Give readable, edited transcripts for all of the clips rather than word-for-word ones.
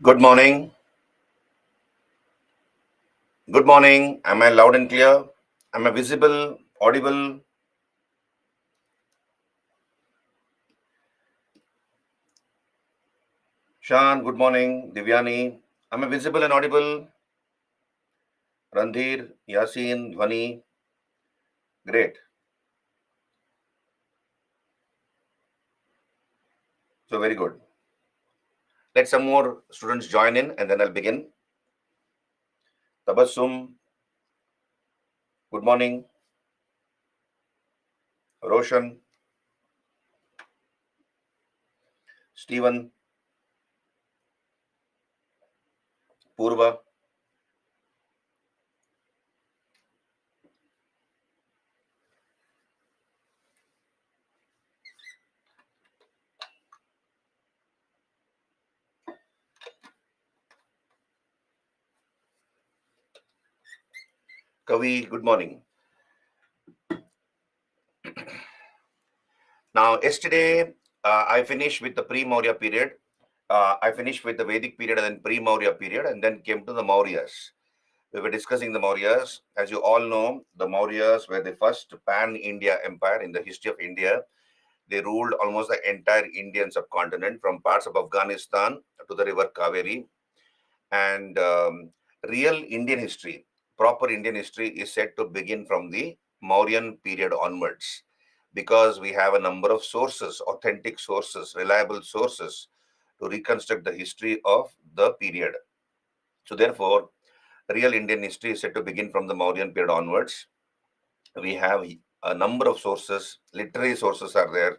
Good morning. Good morning. Am I loud and clear? Am I visible, audible? Shan, good morning. Divyani, am I visible and audible? Randhir, Yasin, Dhwani, great. So, very good. Let some more students join in and then I'll begin. Tabassum, good morning. Roshan, Stephen, Purva, Kavi, good morning. Now, yesterday I finished with the pre-Maurya period. I finished with the Vedic period and then pre-Maurya period and then came to the Mauryas. We were discussing the Mauryas. As you all know, the Mauryas were the first pan-India empire in the history of India. They ruled almost the entire Indian subcontinent from parts of Afghanistan to the river Kaveri. And real Indian history, proper Indian history is said to begin from the Mauryan period onwards because we have a number of sources, authentic sources, reliable sources to reconstruct the history of the period. So therefore, real Indian history is said to begin from the Mauryan period onwards. We have a number of sources, literary sources are there.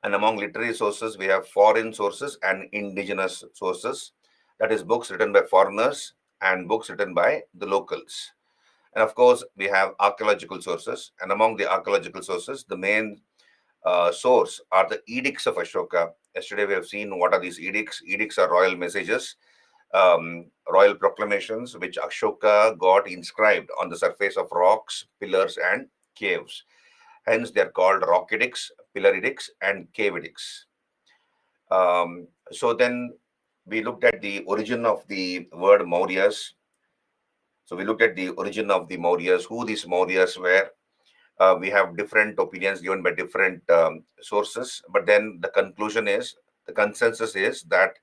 And among literary sources, we have foreign sources and indigenous sources. That is, books written by foreigners and books written by the locals. And of course, we have archaeological sources. And among the archaeological sources, the main source are the edicts of Ashoka. Yesterday, we have seen what are these edicts. Edicts are royal messages, royal proclamations, which Ashoka got inscribed on the surface of rocks, pillars, and caves. Hence, they are called rock edicts, pillar edicts, and cave edicts. So then we looked at the origin of the word Mauryas. So we looked at the origin of the Mauryas, who these Mauryas were. We have different opinions given by different sources, but then the conclusion is, the consensus is that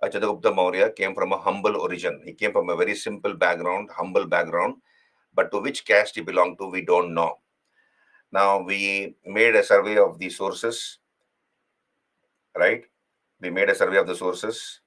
Chandragupta Maurya came from a humble origin. He came from a very simple background, humble background, but to which caste he belonged to, we don't know. Now, we made a survey of the sources, right? We made a survey of the sources,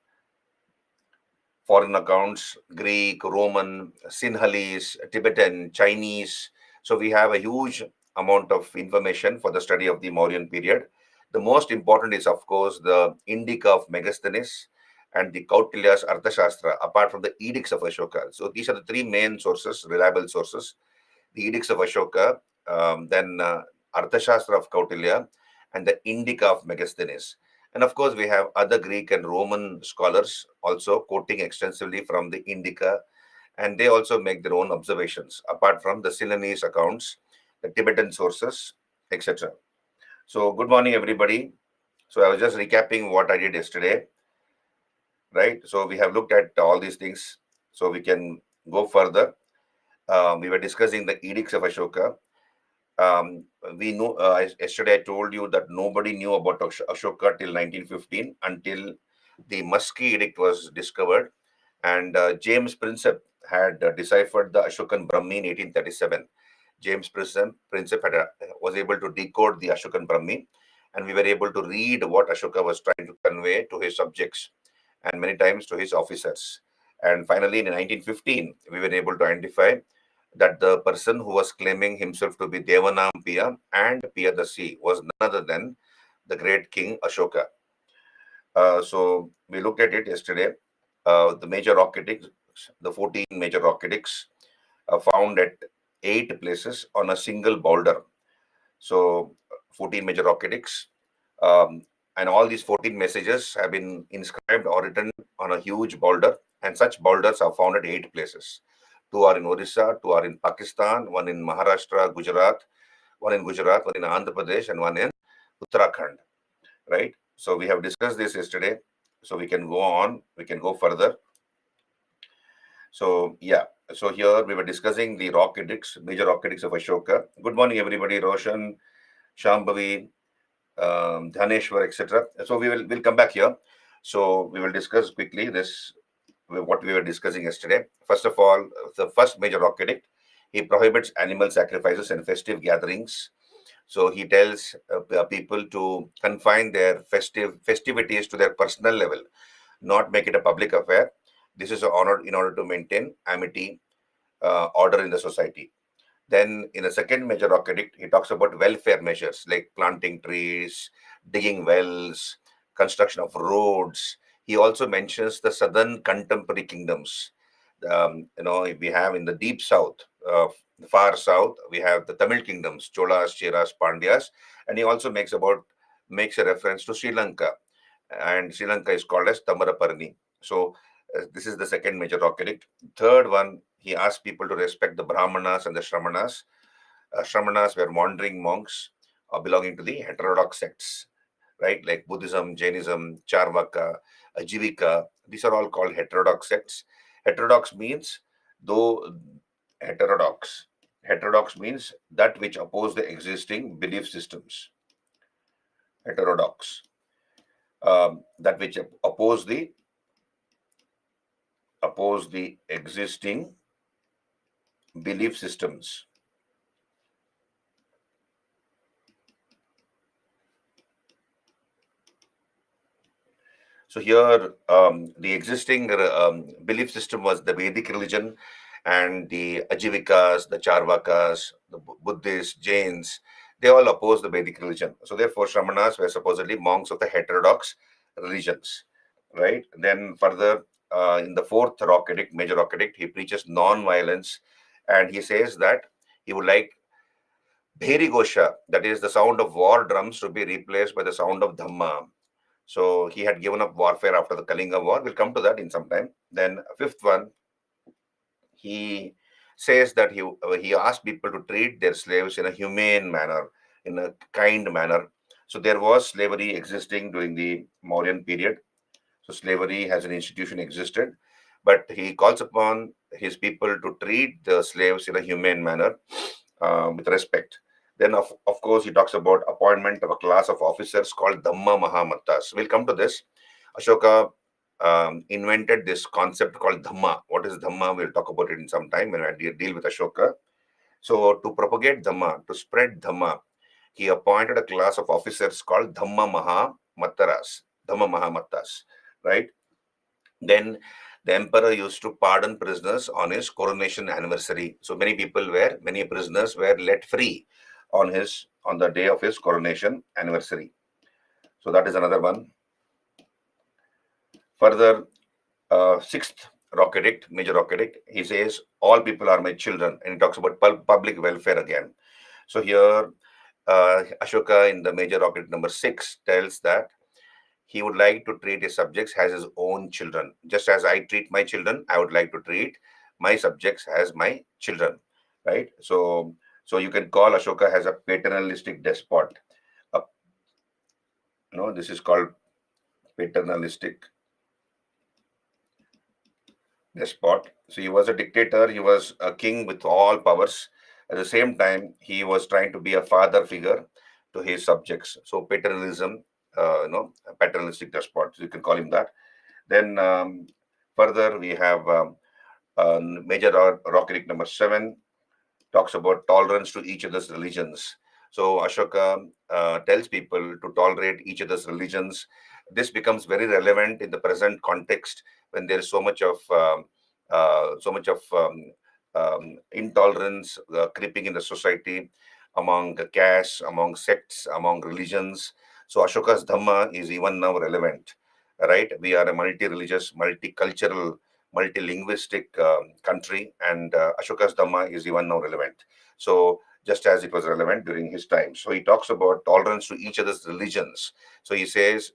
foreign accounts, Greek, Roman, Sinhalese, Tibetan, Chinese. So we have a huge amount of information for the study of the Mauryan period. The most important is, of course, the Indica of Megasthenes and the Kautilya's Arthashastra, apart from the Edicts of Ashoka. So these are the three main sources, reliable sources. The Edicts of Ashoka, then Arthashastra of Kautilya, and the Indica of Megasthenes. And of course, we have other Greek and Roman scholars also quoting extensively from the Indica, and they also make their own observations, apart from the Ceylonese accounts, the Tibetan sources, etc. So, good morning, everybody. So, I was just recapping what I did yesterday, right? So, we have looked at all these things, so we can go further. We were discussing the edicts of Ashoka. We know, yesterday I told you that nobody knew about Ashoka till 1915 until the Musky Edict was discovered, and James Prinsep had deciphered the Ashokan Brahmi in 1837. James Prinsep was able to decode the Ashokan Brahmi, and we were able to read what Ashoka was trying to convey to his subjects and many times to his officers. And finally, in 1915, we were able to identify that the person who was claiming himself to be Devanam Piya and Piyadasi was none other than the great king Ashoka. So we looked at it yesterday. The major rock edicts, the 14 major rock edicts, found at 8 places on a single boulder. So 14 major rock edicts. And all these 14 messages have been inscribed or written on a huge boulder, and such boulders are found at 8 places. 2 are in Orissa, 2 are in Pakistan, 1 in Maharashtra, Gujarat, 1 in Gujarat, 1 in Andhra Pradesh, and 1 in Uttarakhand, right? So we have discussed this yesterday. So we can go on, we can go further. So yeah, so here we were discussing the rock edicts, major rock edicts of Ashoka. Good morning, everybody. Roshan, Shambhavi, Dhaneshwar, etc. So we'll come back here. So we will discuss quickly this what we were discussing yesterday. First of all, the first major rock edict, he prohibits animal sacrifices and festive gatherings. So he tells people to confine their festivities to their personal level, not make it a public affair. This is honored in order to maintain amity, order in the society. Then, in the second major rock edict, he talks about welfare measures like planting trees, digging wells, construction of roads. He also mentions the southern contemporary kingdoms. We have in the deep south, the far south, we have the Tamil kingdoms, Cholas, Cheras, Pandyas, and he also makes a reference to Sri Lanka, and Sri Lanka is called as Tamaraparni. So this is the second major rock edict. Third one, he asked people to respect the Brahmanas and the Shramanas. Shramanas were wandering monks belonging to the heterodox sects, right? Like Buddhism, Jainism, Charvaka, Ajivika. These are all called heterodox sects. Heterodox means though heterodox. Heterodox means that which oppose the existing belief systems. Heterodox. That which oppose the existing belief systems. So here, the existing belief system was the Vedic religion, and the Ajivikas, the Charvakas, the Buddhists, Jains, they all opposed the Vedic religion. So therefore, Shramanas were supposedly monks of the heterodox religions, right? Then further, in the fourth rock edict, major rock edict, he preaches non-violence, and he says that he would like Bheri Gosha, that is the sound of war drums, to be replaced by the sound of Dhamma. So he had given up warfare after the Kalinga War. We'll come to that in some time. Then fifth one, he says that he asked people to treat their slaves in a humane manner, in a kind manner. So there was slavery existing during the Mauryan period. So slavery as an institution existed, but he calls upon his people to treat the slaves in a humane manner, with respect. Then, of course, he talks about appointment of a class of officers called Dhamma Mahamattas. We'll come to this. Ashoka invented this concept called Dhamma. What is Dhamma? We'll talk about it in some time when I deal with Ashoka. So, to propagate Dhamma, to spread Dhamma, he appointed a class of officers called Dhamma Mahamattas, right? Then the emperor used to pardon prisoners on his coronation anniversary. So many prisoners were let free on the day of his coronation anniversary. So that is another one. Further, sixth rock edict, major rock edict, he says all people are my children, and he talks about public welfare again. So here, Ashoka in the major rock edict number 6 tells that he would like to treat his subjects as his own children. Just as I treat my children, I would like to treat my subjects as my children, right? So you can call Ashoka as a paternalistic despot. This is called paternalistic despot. So he was a dictator. He was a king with all powers. At the same time, he was trying to be a father figure to his subjects. So paternalism, a paternalistic despot. So you can call him that. Then further, we have major rock edict number 7 talks about tolerance to each other's religions. So Ashoka tells people to tolerate each other's religions. This becomes very relevant in the present context when there is so much of intolerance creeping in the society among castes, among sects, among religions. So Ashoka's Dhamma is even now relevant, right? We are a multi-religious, multicultural, multilinguistic country, and Ashoka's Dhamma is even now relevant. So just as it was relevant during his time. So he talks about tolerance to each other's religions. So he says,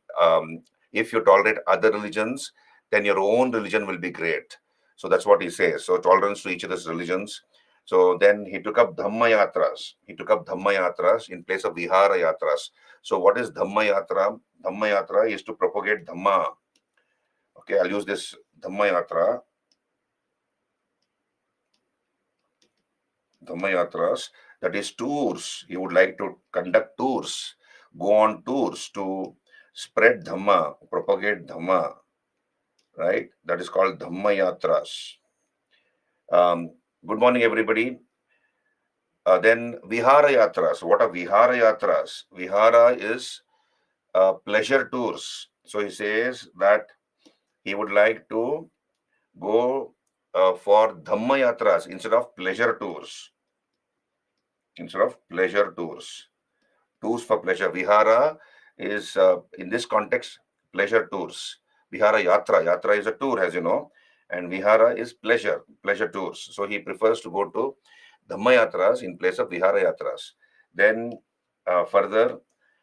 if you tolerate other religions, then your own religion will be great. So that's what he says. So tolerance to each other's religions. So then he took up Dhamma Yatras. He took up Dhamma Yatras in place of Vihara Yatras. So what is Dhamma Yatra? Dhamma Yatra is to propagate Dhamma. Okay, I'll use this Dhamma Yatra. Dhamma Yatras, that is tours. He would like to conduct tours, go on tours to spread Dhamma, propagate Dhamma, right? That is called Dhamma Yatras. Good morning, everybody. Then Vihara Yatras. What are Vihara Yatras? Vihara is pleasure tours. So he says that he would like to go for Dhamma Yatras instead of pleasure tours. Instead of pleasure tours. Tours for pleasure. Vihara is, in this context, pleasure tours. Vihara Yatra. Yatra is a tour, as you know, and Vihara is pleasure tours. So he prefers to go to Dhamma Yatras in place of Vihara Yatras. Then further,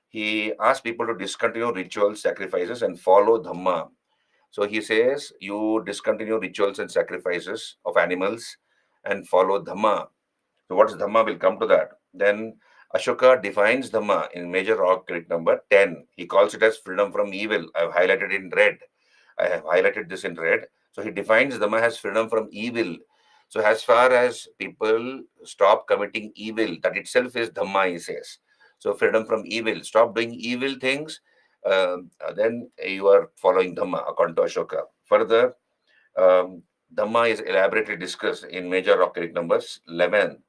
he asks people to discontinue rituals, sacrifices, and follow Dhamma. So he says, you discontinue rituals and sacrifices of animals and follow Dhamma. So what is Dhamma? We'll come to that. Then Ashoka defines Dhamma in major rock critic number 10. He calls it as freedom from evil. I've highlighted in red. I have highlighted this in red. So he defines Dhamma as freedom from evil. So as far as people stop committing evil, that itself is Dhamma, he says. So freedom from evil. Stop doing evil things, then you are following Dhamma, according to Ashoka. Further, Dhamma is elaborately discussed in major rock critic numbers 11.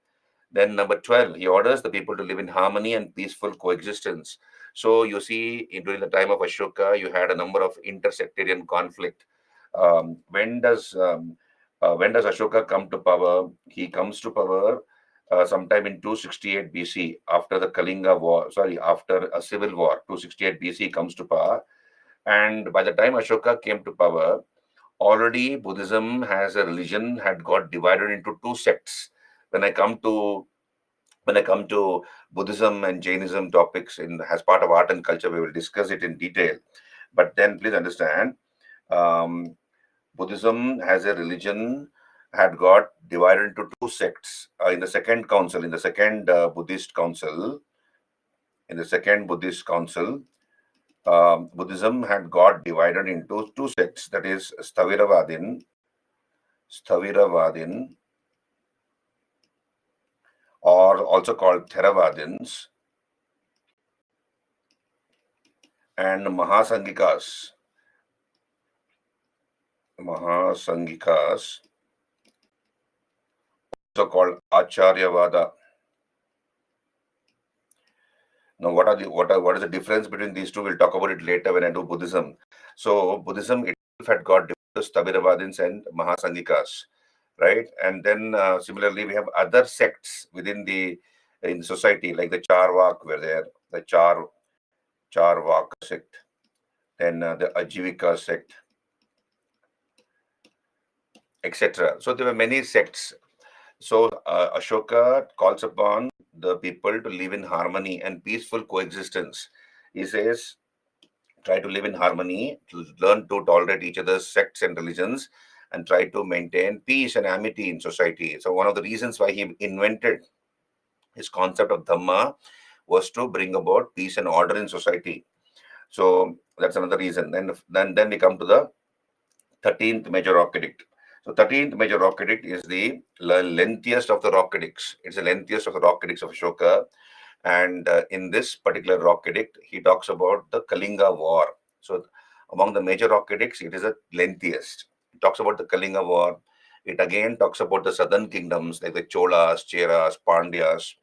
Then number 12, he orders the people to live in harmony and peaceful coexistence. So you see, during the time of Ashoka, you had a number of intersectarian conflict. When does Ashoka come to power? He comes to power sometime in 268 BC, after the Kalinga War. Sorry, after a civil war. 268 BC comes to power, and by the time Ashoka came to power, already Buddhism as a religion had got divided into two sects. When I come to Buddhism and Jainism topics in as part of art and culture, we will discuss it in detail. But then please understand, um, Buddhism as a religion had got divided into two sects. In the second council, in the second Buddhist council, Buddhism had got divided into two sects. That is Sthaviravadin, or also called Theravadins, and Mahasangikas, also called Acharyavada. Now, what is the difference between these two? We'll talk about it later when I do Buddhism. So, Buddhism itself had got different Sthaviravadins and Mahasangikas, right? And then similarly, we have other sects within the society, like the Charvak were there, the Charvak sect, then the Ajivika sect, etc. So there were many sects. So Ashoka calls upon the people to live in harmony and peaceful coexistence. He says, try to live in harmony, to learn to tolerate each other's sects and religions, and try to maintain peace and amity in society. So one of the reasons why he invented his concept of Dhamma was to bring about peace and order in society. So that's another reason. Then we come to the 13th major rock edict. So 13th major rock edict is the lengthiest of the rock edicts. It's the lengthiest of the rock edicts of Ashoka. And in this particular rock edict, he talks about the Kalinga War. So among the major rock edicts, it is the lengthiest. It talks about the Kalinga War. It again talks about the southern kingdoms like the Cholas, Cheras, Pandyas.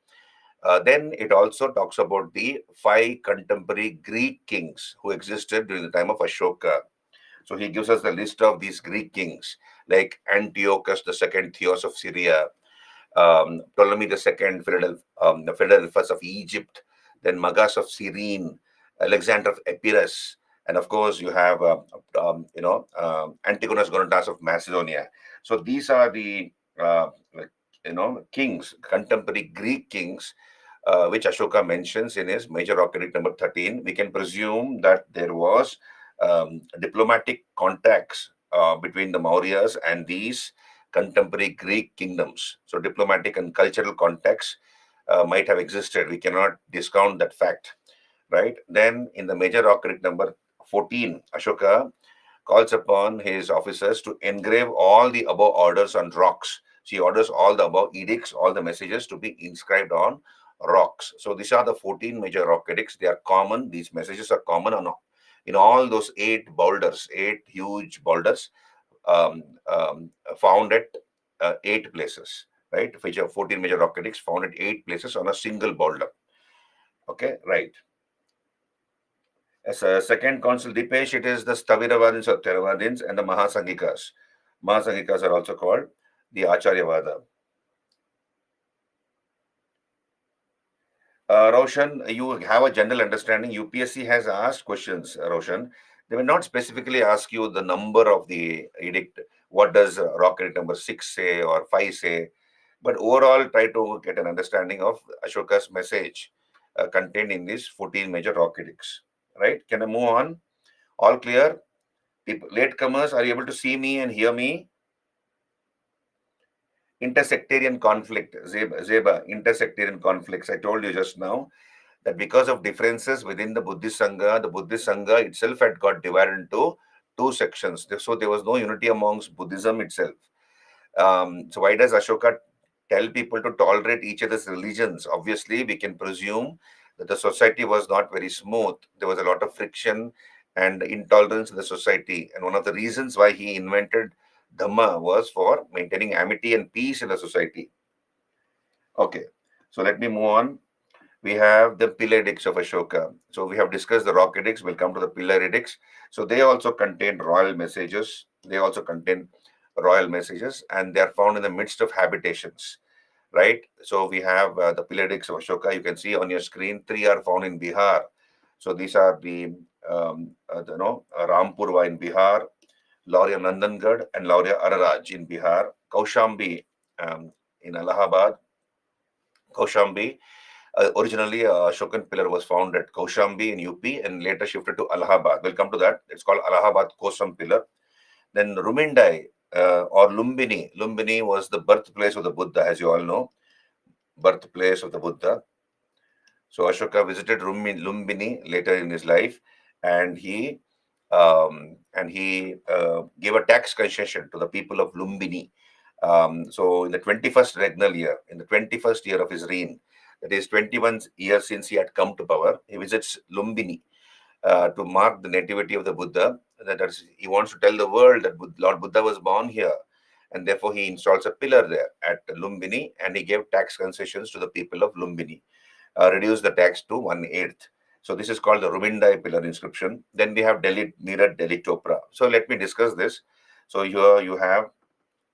Then it also talks about the 5 contemporary Greek kings who existed during the time of Ashoka. So he gives us the list of these Greek kings, like Antiochus II, Theos of Syria, Ptolemy II, Philadelphus of Egypt, then Magas of Cyrene, Alexander of Epirus, and of course you have Antigonus Gonatas of Macedonia. So these are the kings, contemporary Greek kings, which Ashoka mentions in his major rock edict number 13. We can presume that there was diplomatic contacts between the Mauryas and these contemporary Greek kingdoms. So diplomatic and cultural contacts might have existed. We cannot discount that fact, right? Then in the major rock edict number 14, Ashoka calls upon his officers to engrave all the above orders on rocks. So he orders all the above edicts, all the messages to be inscribed on rocks. So these are the 14 major rock edicts. They are common. These messages are common on in all those 8 boulders, 8 huge boulders um, found at 8 places, right? Which are 14 major rock edicts found at 8 places on a single boulder. Okay, right. As a second council, Dipesh, it is the Staviravadins or Theravadins and the Mahasangikas. Mahasangikas are also called the Acharyavada. Roshan, you have a general understanding. UPSC has asked questions, Roshan. They will not specifically ask you the number of the edict. What does rock edict number 6 say or 5 say? But overall, try to get an understanding of Ashoka's message contained in these 14 major rock edicts. Right? Can I move on? All clear? Latecomers, are you able to see me and hear me? Intersectarian conflict, Zeba, intersectarian conflicts. I told you just now that because of differences within the Buddhist Sangha itself had got divided into 2 sections. So there was no unity amongst Buddhism itself. So why does Ashoka tell people to tolerate each other's religions? Obviously, we can presume that the society was not very smooth. There was a lot of friction and intolerance in the society. And one of the reasons why he invented Dhamma was for maintaining amity and peace in the society. Okay, so let me move on. We have the pillar edicts of Ashoka. So we have discussed the rock edicts. We'll come to the pillar edicts. So they also contain royal messages. And they are found in the midst of habitations, right? So we have the pillar edicts of Ashoka. You can see on your screen, 3 are found in Bihar. So these are the Rampurva in Bihar, Lauria Nandangad, and Lauria Araraj in Bihar, Kaushambi in Allahabad, Kaushambi. Originally, Ashokan pillar was found at Kaushambi in UP and later shifted to Allahabad. We'll come to that. It's called Allahabad Kosam pillar. Then Rumindai or Lumbini. Lumbini was the birthplace of the Buddha, as you all know. Birthplace of the Buddha. So Ashoka visited Lumbini later in his life, and he gave a tax concession to the people of Lumbini. So in the 21st regnal year, in the 21st year of his reign, that is 21 years since he had come to power, he visits Lumbini to mark the nativity of the Buddha. That is, he wants to tell the world that Lord Buddha was born here, and therefore he installs a pillar there at Lumbini, and he gave tax concessions to the people of Lumbini, reduced the tax to 1/8. So this is called the Rumindai pillar inscription. Then we have Delhi Meerut, Delhi Chopra. So let me discuss this. So here you have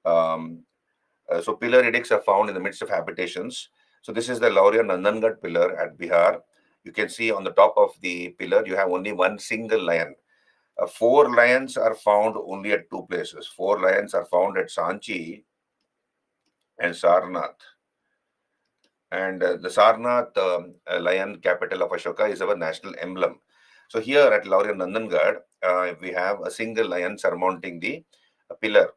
so pillar edicts are found in the midst of habitations. So this is the Lauria Nandangad pillar at Bihar. You can see on the top of the pillar, you have only one single lion. 4 lions are found only at 2 places. 4 lions are found at Sanchi and Sarnath. And the Sarnath lion, capital of Ashoka, is our national emblem. So here at Lauria Nandangad, we have a single lion surmounting the pillar.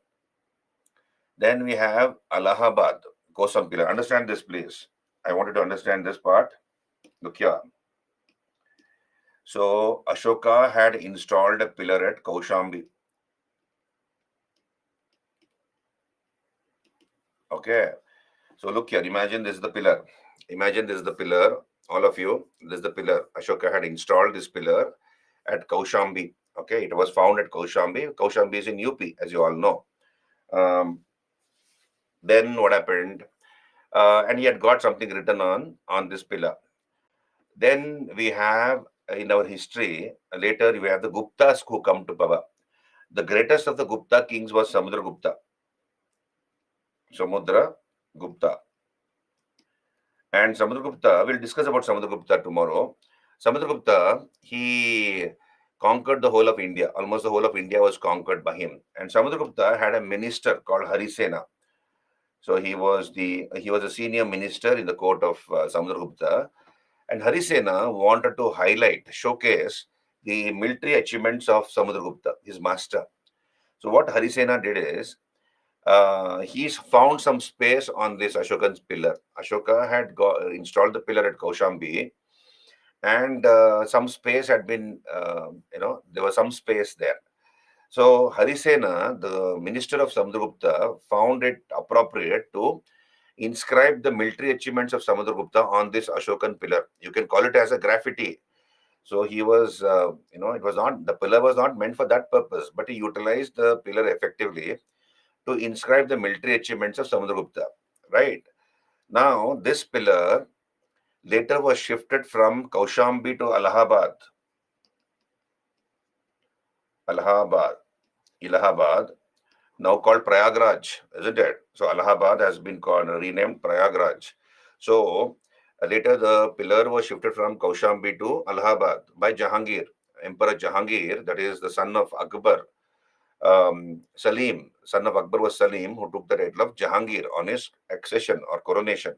Then we have Allahabad, Kosam pillar. Understand this, please. I wanted to understand this part. Look here. So Ashoka had installed a pillar at Kaushambi. Okay. So look here. Imagine this is the pillar. Imagine this is the pillar. All of you, this is the pillar. Ashoka had installed this pillar at Kaushambi. Okay. It was found at Kaushambi. Kaushambi is in UP, as you all know. Then what happened? And he had got something written on this pillar. Then we have in our history, later we have the Guptas who come to power. The greatest of the Gupta kings was Samudragupta. Samudragupta. And Samudragupta, we'll discuss about Samudragupta tomorrow. Samudragupta, he conquered the whole of India. Almost the whole of India was conquered by him. And Samudragupta had a minister called Harisena. So he was a senior minister in the court of Samudragupta. And Harisena wanted to showcase the military achievements of Samudragupta, his master. So what Harisena did is, he's found some space on this Ashokan's pillar. Ashoka had installed the pillar at Kaushambi, and some space had been, there was some space there. So Harisena, the minister of Samudragupta, found it appropriate to inscribe the military achievements of Samudragupta on this Ashokan pillar. You can call it as a graffiti. So he was, it was not, the pillar was not meant for that purpose, but he utilized the pillar effectively to inscribe the military achievements of Samudragupta. Right. Now, this pillar later was shifted from Kaushambi to Allahabad. Allahabad. Allahabad, now called Prayagraj, isn't it? So Allahabad has been called renamed Prayagraj. So later the pillar was shifted from Kaushambi to Allahabad by Jahangir, Emperor Jahangir, that is the son of Akbar. Salim, son of Akbar was Salim, who took the title of Jahangir on his accession or coronation.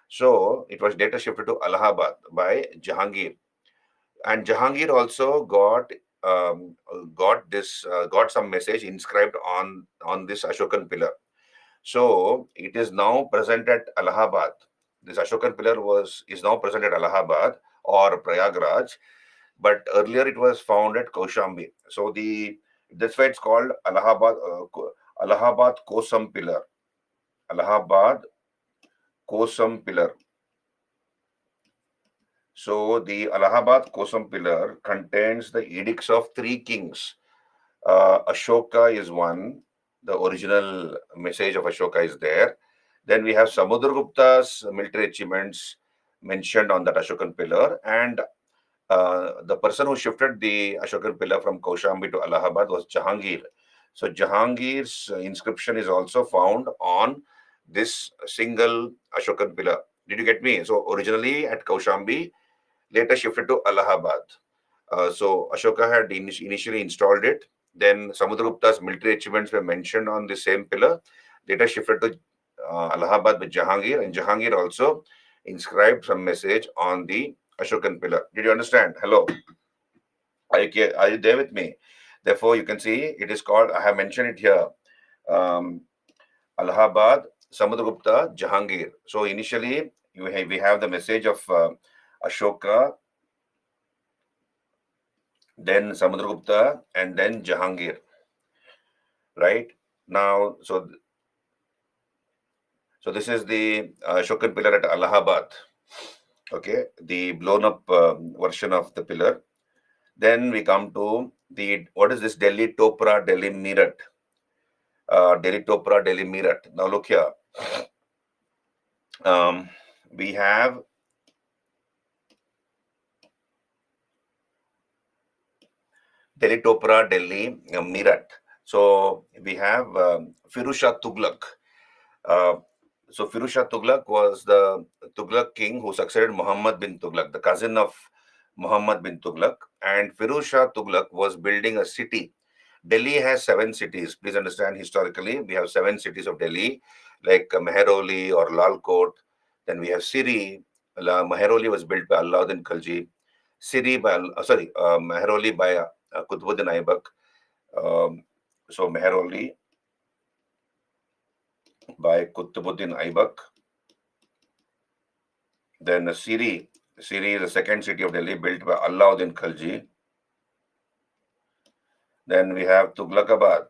So it was later shifted to Allahabad by Jahangir, and Jahangir also got some message inscribed on this Ashokan pillar. So it is now present at Allahabad. This Ashokan pillar is now present at Allahabad or Prayagraj, but earlier it was found at Kaushambi. So that's why it's called Allahabad Kosam pillar. Allahabad Kosam pillar. So the Allahabad Kosam pillar contains the edicts of three kings. Ashoka is one. The original message of Ashoka is there. Then we have Samudragupta's military achievements mentioned on that Ashokan pillar. And the person who shifted the Ashokan pillar from Kaushambi to Allahabad was Jahangir. So Jahangir's inscription is also found on this single Ashokan pillar. Did you get me? So originally at Kaushambi, later shifted to Allahabad. So Ashoka had initially installed it. Then Samudragupta's military achievements were mentioned on the same pillar. Later shifted to Allahabad with Jahangir, and Jahangir also inscribed some message on the Ashokan pillar. Did you understand? Hello, are you there with me? Therefore, you can see it is called. I have mentioned it here. Um, Allahabad, Samudragupta, Jahangir. So initially, we have the message of Ashoka, then Samudragupta, and then Jahangir. Right now, so this is the Ashokan pillar at Allahabad. Okay, the blown up version of the pillar. Then we come to what is this? Delhi Topra, Delhi Meerut. Delhi Topra, Delhi Meerut. Now look here. We have Delhi Topra, Delhi Meerut. So we have Firuz Shah Tughlaq. So Firuz Shah Tughlaq was the Tughlaq king who succeeded Muhammad bin Tughlaq, the cousin of Muhammad bin Tughlaq. And Firuz Shah Tughlaq was building a city. Delhi has 7 cities. Please understand, historically, we have 7 cities of Delhi, like Meheroli or Lalkot. Then we have Siri. Meheroli was built by Alauddin Khalji. Siri by, Meheroli by Qutbuddin Aibak. So Meheroli by Qutbuddin Aibak. Then Siri is the second city of Delhi, built by Alauddin Khalji. Then we have Tughlaqabad.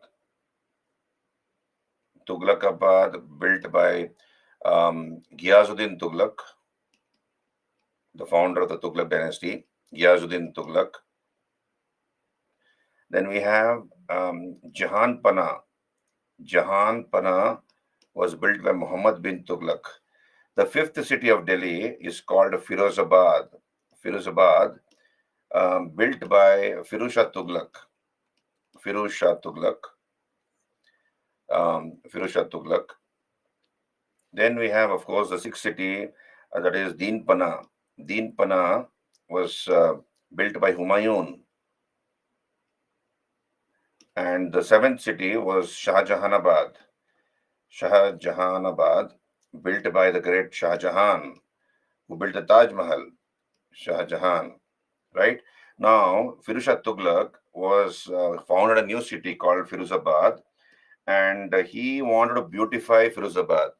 Tughlaqabad, built by Ghiyazuddin Tughlaq, the founder of the Tughlaq dynasty, Ghiyazuddin Tughlaq. Then we have Jahan Pana. Jahan Pana was built by Muhammad bin Tughlaq. The 5th city of Delhi is called Firozabad. Firozabad, built by Firuz Shah Tughlaq. Firuz Shah Tughlaq. Firuz Shah Tughlaq. Then we have, of course, the 6th city, that is Deen Pana. Deen Pana was built by Humayun. And the 7th city was Shahjahanabad. Shahjahanabad, built by the great Shah Jahan, who built the Taj Mahal. Shah Jahan, right? Now, Firuz Shah Tughlaq was founded a new city called Firozabad, and he wanted to beautify Firozabad.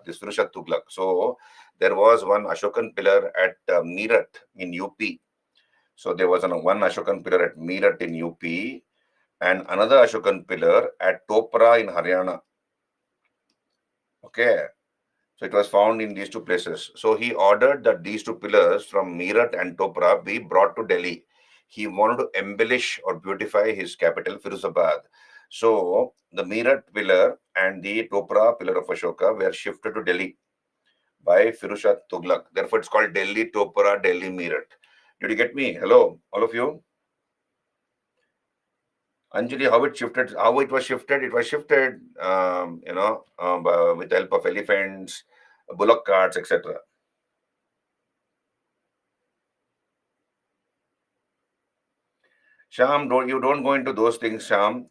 This Firuz Shah Tughlaq. So there was one Ashokan pillar at Meerut in UP. So there was one Ashokan pillar at Meerut in UP. and another Ashokan pillar at Topra in Haryana. Okay. So it was found in these two places. So he ordered that these two pillars from Meerut and Topra be brought to Delhi. He wanted to embellish or beautify his capital, Firuzabad. So the Meerut pillar and the Topra pillar of Ashoka were shifted to Delhi by Firuz Shah Tughlaq. Therefore, it's called Delhi Topra, Delhi Meerut. Did you get me? Hello, all of you. Anjali, how it shifted? How it was shifted? It was shifted, with the help of elephants, bullock carts, etc. Sham, don't go into those things, Sham.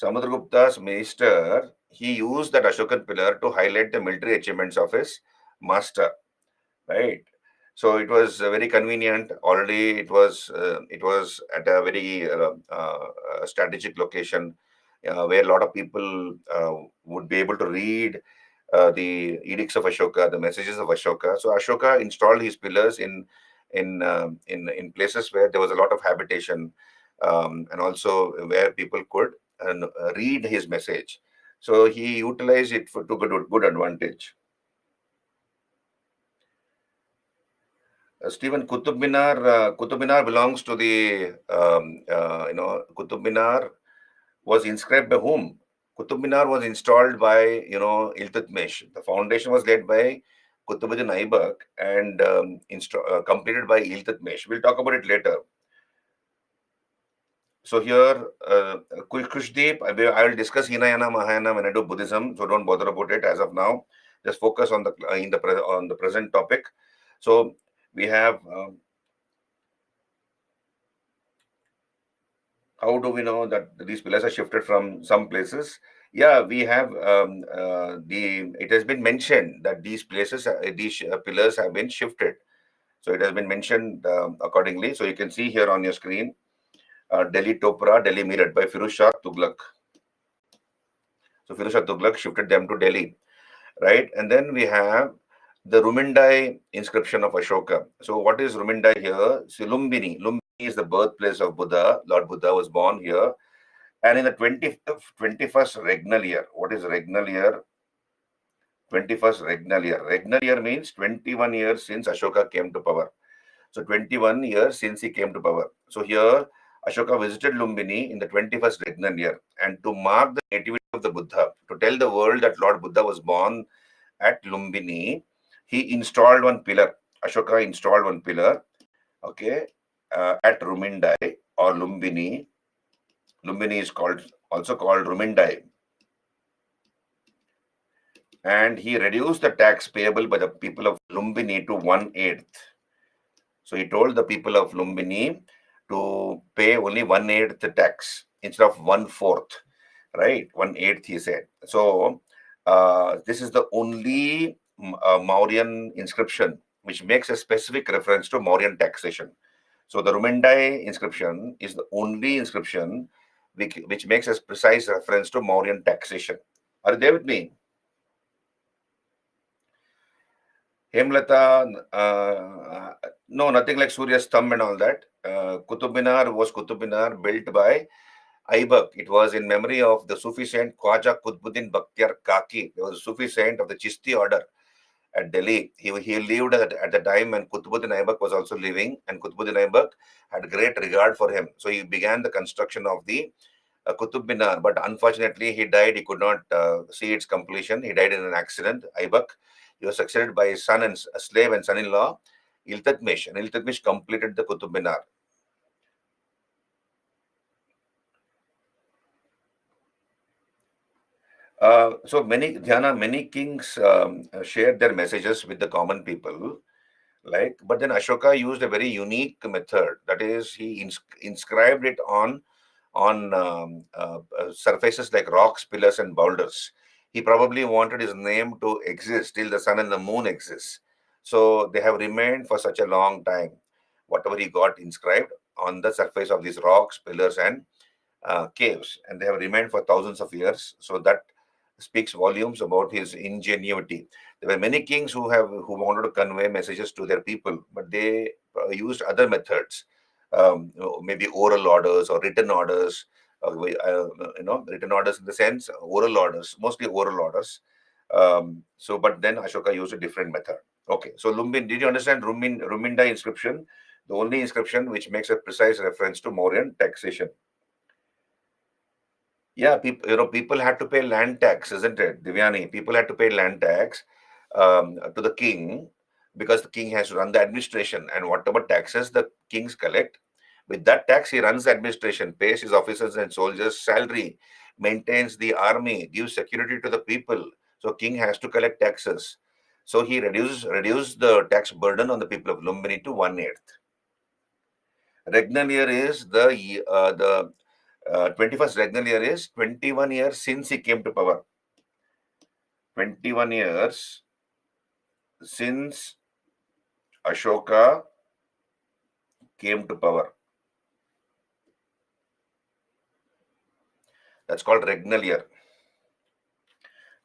Samudragupta's minister, he used that Ashokan pillar to highlight the military achievements of his master, right? So it was very convenient. Already, it was at a very strategic location where a lot of people would be able to read the edicts of Ashoka, the messages of Ashoka. So Ashoka installed his pillars in places where there was a lot of habitation, and also where people could read his message. So he utilized it to good advantage. Stephen, Qutub Minar belongs to the, Qutub Minar was inscribed by whom? Qutub Minar was installed by, Iltutmish. The foundation was led by Qutbuddin Aibak and completed by Iltutmish. We'll talk about it later. So here, Kushdeep, I will discuss Hinayana, Mahayana when I do Buddhism, so don't bother about it as of now. Just focus on on the present topic. So we have. How do we know that these pillars are shifted from some places? Yeah, we have it has been mentioned that these pillars have been shifted. So it has been mentioned accordingly. So you can see here on your screen, Delhi Topra, Delhi Meerut by Firuz Shah Tughlaq. So Firuz Shah Tughlaq shifted them to Delhi, right? And then we have the Rumindai inscription of Ashoka. So what is Rumindai here? So Lumbini. Lumbini is the birthplace of Buddha. Lord Buddha was born here. And in the 21st regnal year, what is regnal year? 21st regnal year. Regnal year means 21 years since Ashoka came to power. So 21 years since he came to power. So here, Ashoka visited Lumbini in the 21st regnal year. And to mark the nativity of the Buddha, to tell the world that Lord Buddha was born at Lumbini, he installed one pillar. Ashoka installed one pillar, okay, at Rumindai or Lumbini. Lumbini is also called Rumindai. And he reduced the tax payable by the people of Lumbini to 1/8. So he told the people of Lumbini to pay only 1/8 tax instead of 1/4, right? 1/8, he said. So this is the only Mauryan inscription which makes a specific reference to Mauryan taxation. So the Rumindai inscription is the only inscription which makes a precise reference to Mauryan taxation. Are you there with me? Hemlata, no, nothing like Surya's thumb and all that. Qutub Minar was Qutub Minar built by Aibak. It was in memory of the Sufi saint Khwaja Qutbuddin Bakhtiyar Kaki. He was a Sufi saint of the Chishti order at Delhi. He lived at the time when Qutbuddin Aibak was also living, and Qutbuddin Aibak had great regard for him. So he began the construction of the Qutub Minar, but unfortunately he died. He could not see its completion. He died in an accident. Aibak. He was succeeded by his son and a slave and son-in-law, Iltutmish, and Iltutmish completed the Qutub Minar. So many kings shared their messages with the common people, but then Ashoka used a very unique method. That is, he inscribed it on surfaces like rocks, pillars, and boulders. He probably wanted his name to exist till the sun and the moon exist. So they have remained for such a long time. Whatever he got inscribed on the surface of these rocks, pillars, and caves, and they have remained for thousands of years. So that speaks volumes about his ingenuity. There were many kings who wanted to convey messages to their people, but they used other methods, maybe oral orders or written orders, written orders in the sense oral orders, mostly oral orders. But then Ashoka used a different method. Okay, so Lumbin, did you understand Ruminda inscription? The only inscription which makes a precise reference to Mauryan taxation. Yeah, people had to pay land tax, isn't it, Divyani? People had to pay land tax to the king, because the king has to run the administration, and whatever taxes the kings collect, with that tax he runs the administration, pays his officers and soldiers salary, maintains the army, gives security to the people. So king has to collect taxes. So he reduced the tax burden on the people of Lumbini to 1/8. Regnal year is the 21st regnal year is 21 years since he came to power. 21 years since Ashoka came to power. That's called regnal year.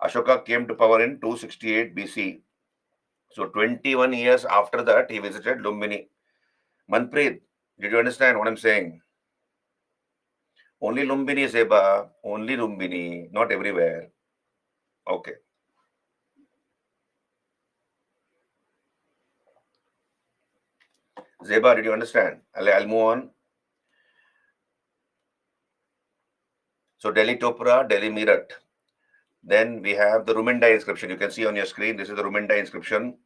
Ashoka came to power in 268 BC. So 21 years after that, he visited Lumbini. Manpreet, did you understand what I'm saying? Only Lumbini, Zeba. Only Lumbini, not everywhere. Okay. Zeba, did you understand? I'll move on. So Delhi Topra, Delhi Meerut. Then we have the Ruminda inscription. You can see on your screen, this is the Ruminda inscription,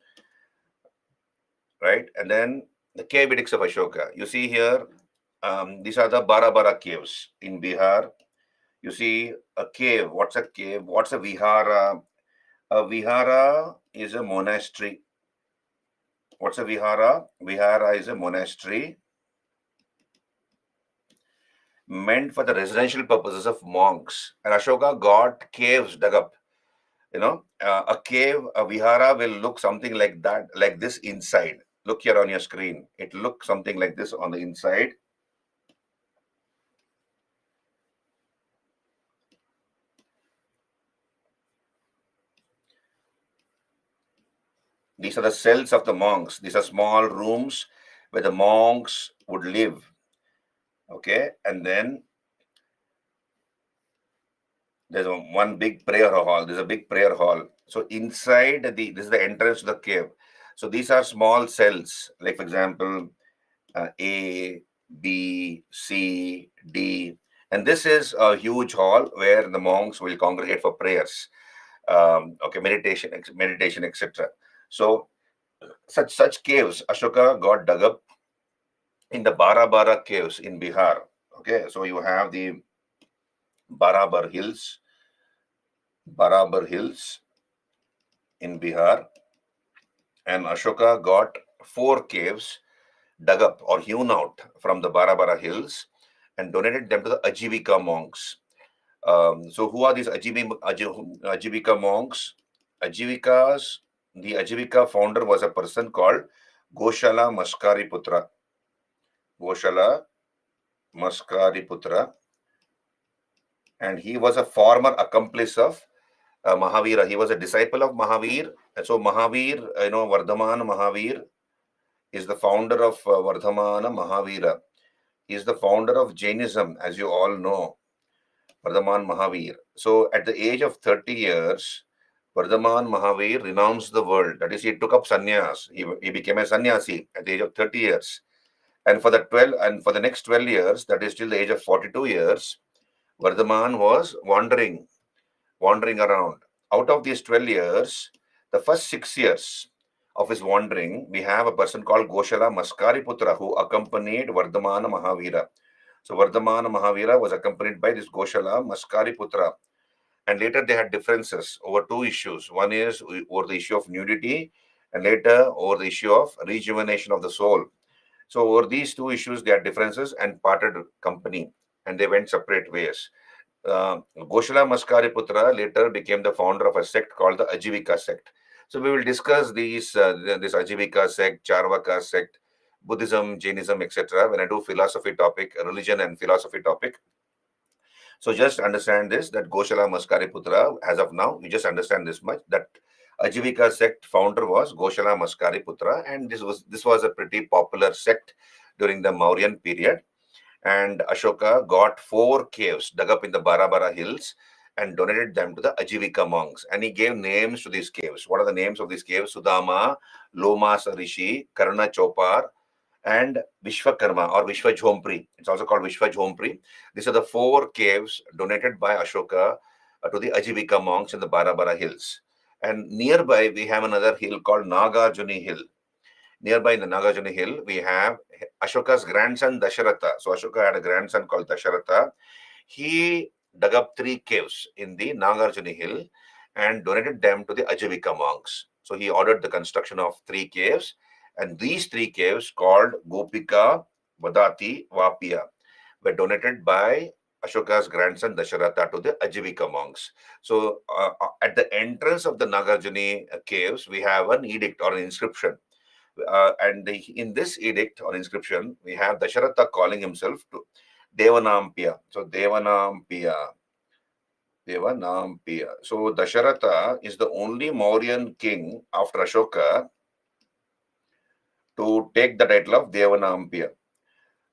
right? And then the cave edicts of Ashoka. You see here, these are the Bara caves in Bihar. You see a cave. What's a cave? What's a vihara? A vihara is a monastery. What's a vihara? Vihara is a monastery meant for the residential purposes of monks. And Ashoka got caves dug up. A cave, a vihara will look something like that, like this inside. Look here on your screen. It looks something like this on the inside. These are the cells of the monks. These are small rooms where the monks would live. Okay, and then there's one big prayer hall. There's a big prayer hall. So inside this is the entrance to the cave. So these are small cells, like for example, A, B, C, D, and this is a huge hall where the monks will congregate for prayers, meditation, etc. So such caves, Ashoka got dug up in the Bara caves in Bihar. Okay, so you have the Barabar Hills in Bihar, and Ashoka got 4 caves dug up or hewn out from the Bara Hills and donated them to the Ajivika monks. So who are these Ajivika monks? The Ajivika founder was a person called Goshala Maskari Putra. And he was a former accomplice of Mahavira. He was a disciple of Mahavir. And so Mahavir, Vardhamana Mahavir is the founder of Vardhamana Mahavira. He is the founder of Jainism, as you all know, Vardhaman Mahavir. So at the age of 30 years, Vardhaman Mahavir renounced the world. That is, he took up sannyas. He became a sannyasi at the age of 30 years. And for the next 12 years, that is till the age of 42 years, Vardhaman was wandering around. Out of these 12 years, the first 6 years of his wandering, we have a person called Goshala Maskari Putra who accompanied Vardhamana Mahavira. So Vardhamana Mahavira was accompanied by this Goshala Maskari Putra. And later they had differences over 2 issues. One is over the issue of nudity, and later over the issue of rejuvenation of the soul. So over these 2 issues, they had differences and parted company, and they went separate ways. Goshala Maskari Putra later became the founder of a sect called the Ajivika sect. So we will discuss this Ajivika sect, Charvaka sect, Buddhism, Jainism, etc. when I do philosophy topic, religion and philosophy topic. So just understand this, that Goshala Maskari Putra, as of now, you just understand this much, that Ajivika sect founder was Goshala Maskari Putra, and this was a pretty popular sect during the Mauryan period. And Ashoka got 4 caves dug up in the Barabara hills and donated them to the Ajivika monks. And he gave names to these caves. What are the names of these caves? Sudama, Lomas Rishi, Karna Chopar, and Vishwakarma or Vishwajhompri. It's also called Vishwajhompri. These are the 4 caves donated by Ashoka to the Ajivika monks in the Barabara hills. And nearby, we have another hill called Nagarjuni Hill. Nearby in the Nagarjuna Hill, we have Ashoka's grandson Dasharatha. So Ashoka had a grandson called Dasharatha. He dug up 3 caves in the Nagarjuna Hill and donated them to the Ajivika monks. So he ordered the construction of 3 caves, and these 3 caves called Gopika, Vadati, Vapia were donated by Ashoka's grandson Dasharatha to the Ajivika monks. So at the entrance of the Nagarjuna caves, we have an edict or an inscription. In this edict or inscription, we have Dasharatha calling himself to Devanampia. So Devanampia. So Dasharatha is the only Mauryan king after Ashoka to take the title of Devanampia.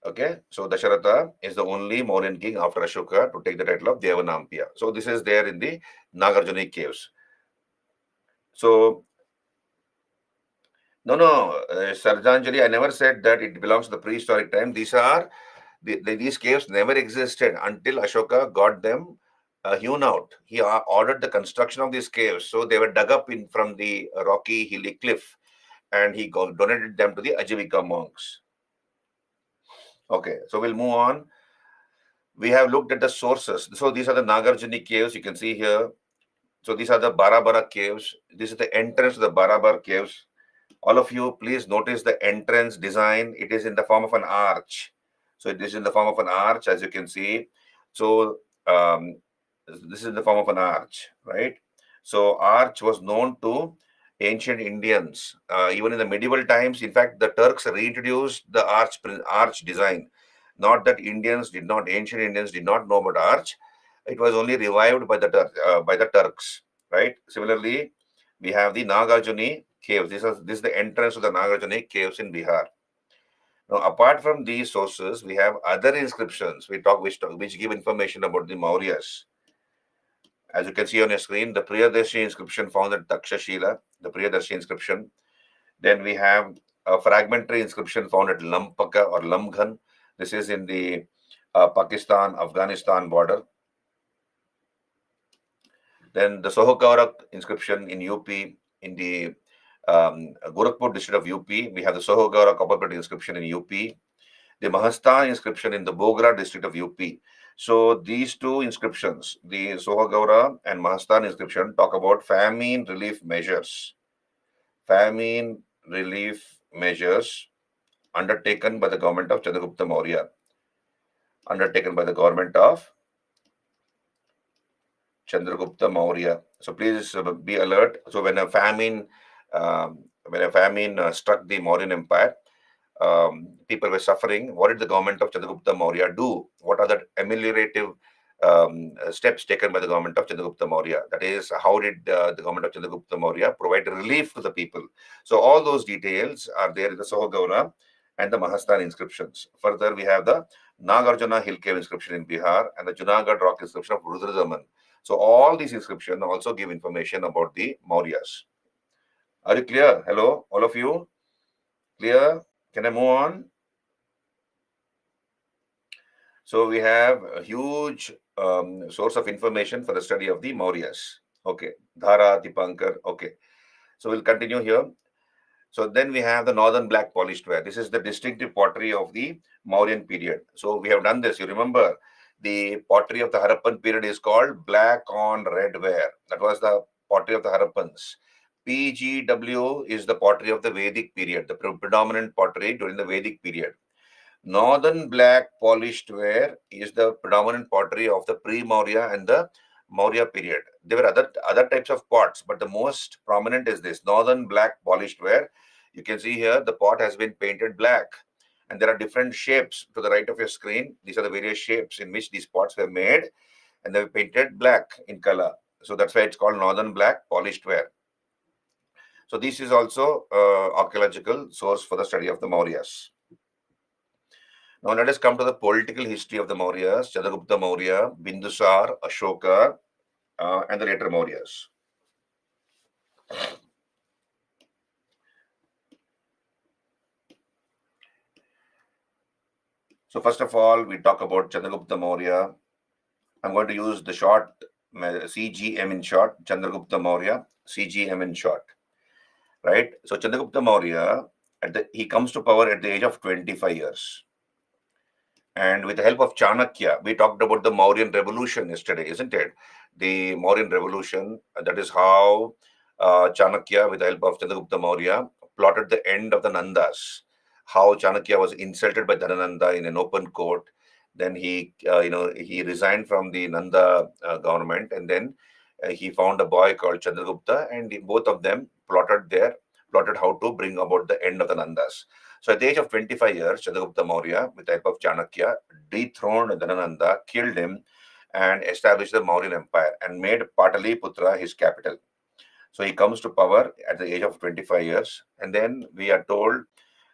Okay, so Dasharatha is the only Mauryan king after Ashoka to take the title of Devanampia. So this is there in the Nagarjuna caves. So no, Sarjanjali, I never said that it belongs to the prehistoric time. These caves never existed until Ashoka got them hewn out. He ordered the construction of these caves. So they were dug up from the rocky, hilly cliff, and he donated them to the Ajivika monks. Okay, so we'll move on. We have looked at the sources. So these are the Nagarjuni caves. You can see here. So these are the Barabara caves. This is the entrance to the Barabara caves. All of you, please notice the entrance design. It is in the form of an arch. So it is in the form of an arch, as you can see. So this is in the form of an arch, right? So arch was known to ancient Indians. Even in the medieval times, in fact, the Turks reintroduced the arch design. Not that ancient Indians did not know about arch. It was only revived by the Turks, right? Similarly, we have the Nagarjuni caves. This is the entrance to the Nagarjuna caves in Bihar. Now, apart from these sources, we have other inscriptions which give information about the Mauryas. As you can see on your screen, the Priyadarshi inscription found at Takshashila, the Priyadarshi inscription. Then we have a fragmentary inscription found at Lampaka or Lamghan. This is in the Pakistan-Afghanistan border. Then the Sohokaurak inscription in UP, in the Gorakhpur district of UP, we have the Sohogara copper-plate inscription in UP, the Mahastan inscription in the Bogra district of UP. So these two inscriptions, the Sohogara and Mahastan inscription, talk about famine relief measures. Famine relief measures undertaken by the government of Chandragupta Maurya. Undertaken by the government of Chandragupta Maurya. So please be alert. So when a famine struck the Mauryan Empire, people were suffering. What did the government of Chandragupta Maurya do? What are the ameliorative steps taken by the government of Chandragupta Maurya? That is, how did the government of Chandragupta Maurya provide relief to the people? So all those details are there in the Sohagaura and the Mahastan inscriptions. Further, we have the Nagarjuna Hill Cave inscription in Bihar and the Junagadh rock inscription of Rudradaman. So all these inscriptions also give information about the Mauryas. Are you clear? Hello, all of you? Clear? Can I move on? So we have a huge source of information for the study of the Mauryas. Okay, Dhara, Dipankar. Okay, so we'll continue here. So then we have the northern black polished ware. This is the distinctive pottery of the Mauryan period. So we have done this. You remember the pottery of the Harappan period is called black on red ware. That was the pottery of the Harappans. PGW is the pottery of the Vedic period, the predominant pottery during the Vedic period. Northern black polished ware is the predominant pottery of the pre-Maurya and the Maurya period. There were other types of pots, but the most prominent is this northern black polished ware. You can see here the pot has been painted black, and there are different shapes to the right of your screen. These are the various shapes in which these pots were made, and they were painted black in color. So that's why it's called northern black polished ware. So this is also archaeological source for the study of the Mauryas. Now let us come to the political history of the Mauryas: Chandragupta Maurya, Bindusar, Ashoka, and the later Mauryas. So first of all, we talk about Chandragupta Maurya. I'm going to use the short CGM in short, Chandragupta Maurya, CGM in short, right? So Chandragupta Maurya, he comes to power at the age of 25 years. And with the help of Chanakya, we talked about the Mauryan Revolution yesterday, isn't it? The Mauryan Revolution, that is how Chanakya, with the help of Chandragupta Maurya, plotted the end of the Nandas. How Chanakya was insulted by Dhanananda in an open court. Then he resigned from the Nanda government, and then he found a boy called Chandragupta, and both of them plotted how to bring about the end of the Nandas. So at the age of 25 years, Chandragupta Maurya, with the help of Chanakya, dethroned Dhanananda, killed him, and established the Mauryan Empire and made Pataliputra his capital. So he comes to power at the age of 25 years. And then we are told,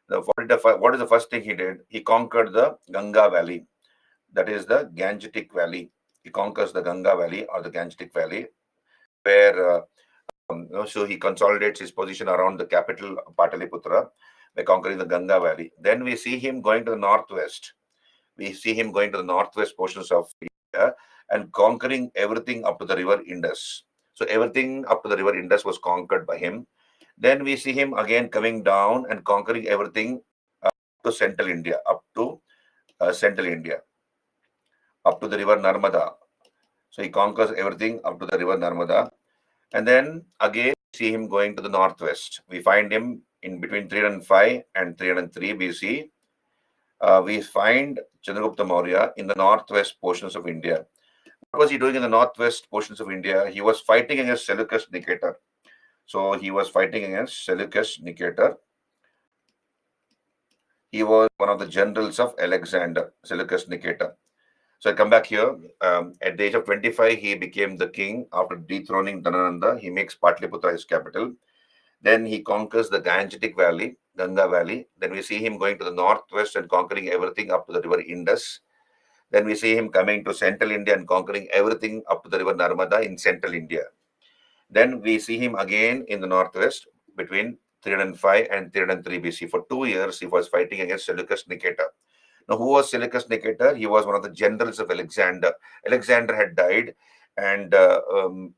what is the first thing he did? He conquered the Ganga Valley, that is the Gangetic Valley. He conquers the Ganga Valley or the Gangetic Valley, where so he consolidates his position around the capital Pataliputra by conquering the Ganga Valley. Then we see him going to the northwest. We see him going to the northwest portions of India and conquering everything up to the river Indus. So everything up to the river Indus was conquered by him. Then we see him again coming down and conquering everything up to central India, central India, up to the river Narmada. So he conquers everything up to the river Narmada. And then again, see him going to the northwest. We find him in between 305 and 303 BC. We find Chandragupta Maurya in the northwest portions of India. What was he doing in the northwest portions of India? He was fighting against Seleucus Nicator. So he was fighting against Seleucus Nicator. He was one of the generals of Alexander, Seleucus Nicator. So I come back here. At the age of 25, he became the king after dethroning Dhanananda. He makes Patliputra his capital. Then he conquers the Gangetic Valley, Ganga Valley. Then we see him going to the northwest and conquering everything up to the river Indus. Then we see him coming to central India and conquering everything up to the river Narmada in central India. Then we see him again in the northwest between 305 and 303 BC. For 2 years, he was fighting against Seleucus Nicator. Now, who was Seleucus Nicator? He was one of the generals of Alexander. Alexander had died, and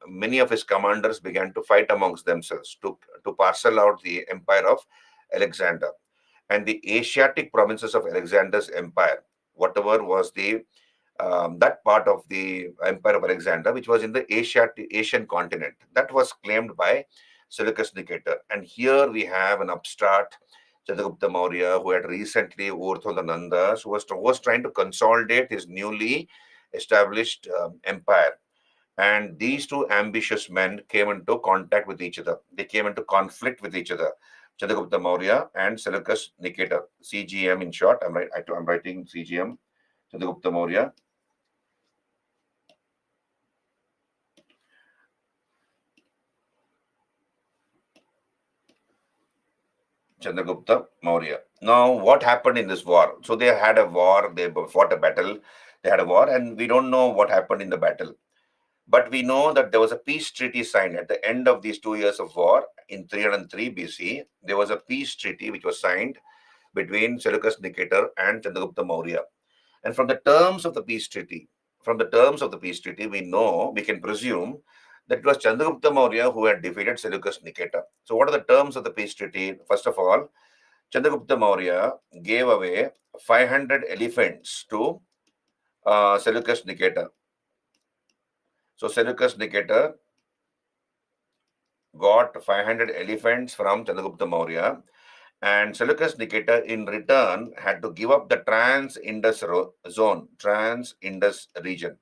many of his commanders began to fight amongst themselves to parcel out the empire of Alexander. And the Asiatic provinces of Alexander's empire, whatever was that part of the empire of Alexander, which was in the Asian continent, that was claimed by Seleucus Nicator. And here we have an upstart, Chandragupta Maurya, who had recently overthrown the Nandas, who was trying to consolidate his newly established empire. And these two ambitious men came into contact with each other. They came into conflict with each other. Chandragupta Maurya and Seleucus Nicator, CGM in short. I'm writing CGM, Chandragupta Maurya. Chandragupta Maurya. Now, what happened in this war? So they had a war, they fought a battle, they had a war, and we don't know what happened in the battle. But we know that there was a peace treaty signed at the end of these 2 years of war in 303 BC. There was a peace treaty which was signed between Seleucus Nicator and Chandragupta Maurya. And from the terms of the peace treaty, we can presume that it was Chandragupta Maurya who had defeated Seleucus Nicator. So what are the terms of the peace treaty? First of all, Chandragupta Maurya gave away 500 elephants to Seleucus Nicator. So Seleucus Nicator got 500 elephants from Chandragupta Maurya, and Seleucus Nicator in return had to give up the Trans-Indus zone, Trans-Indus region.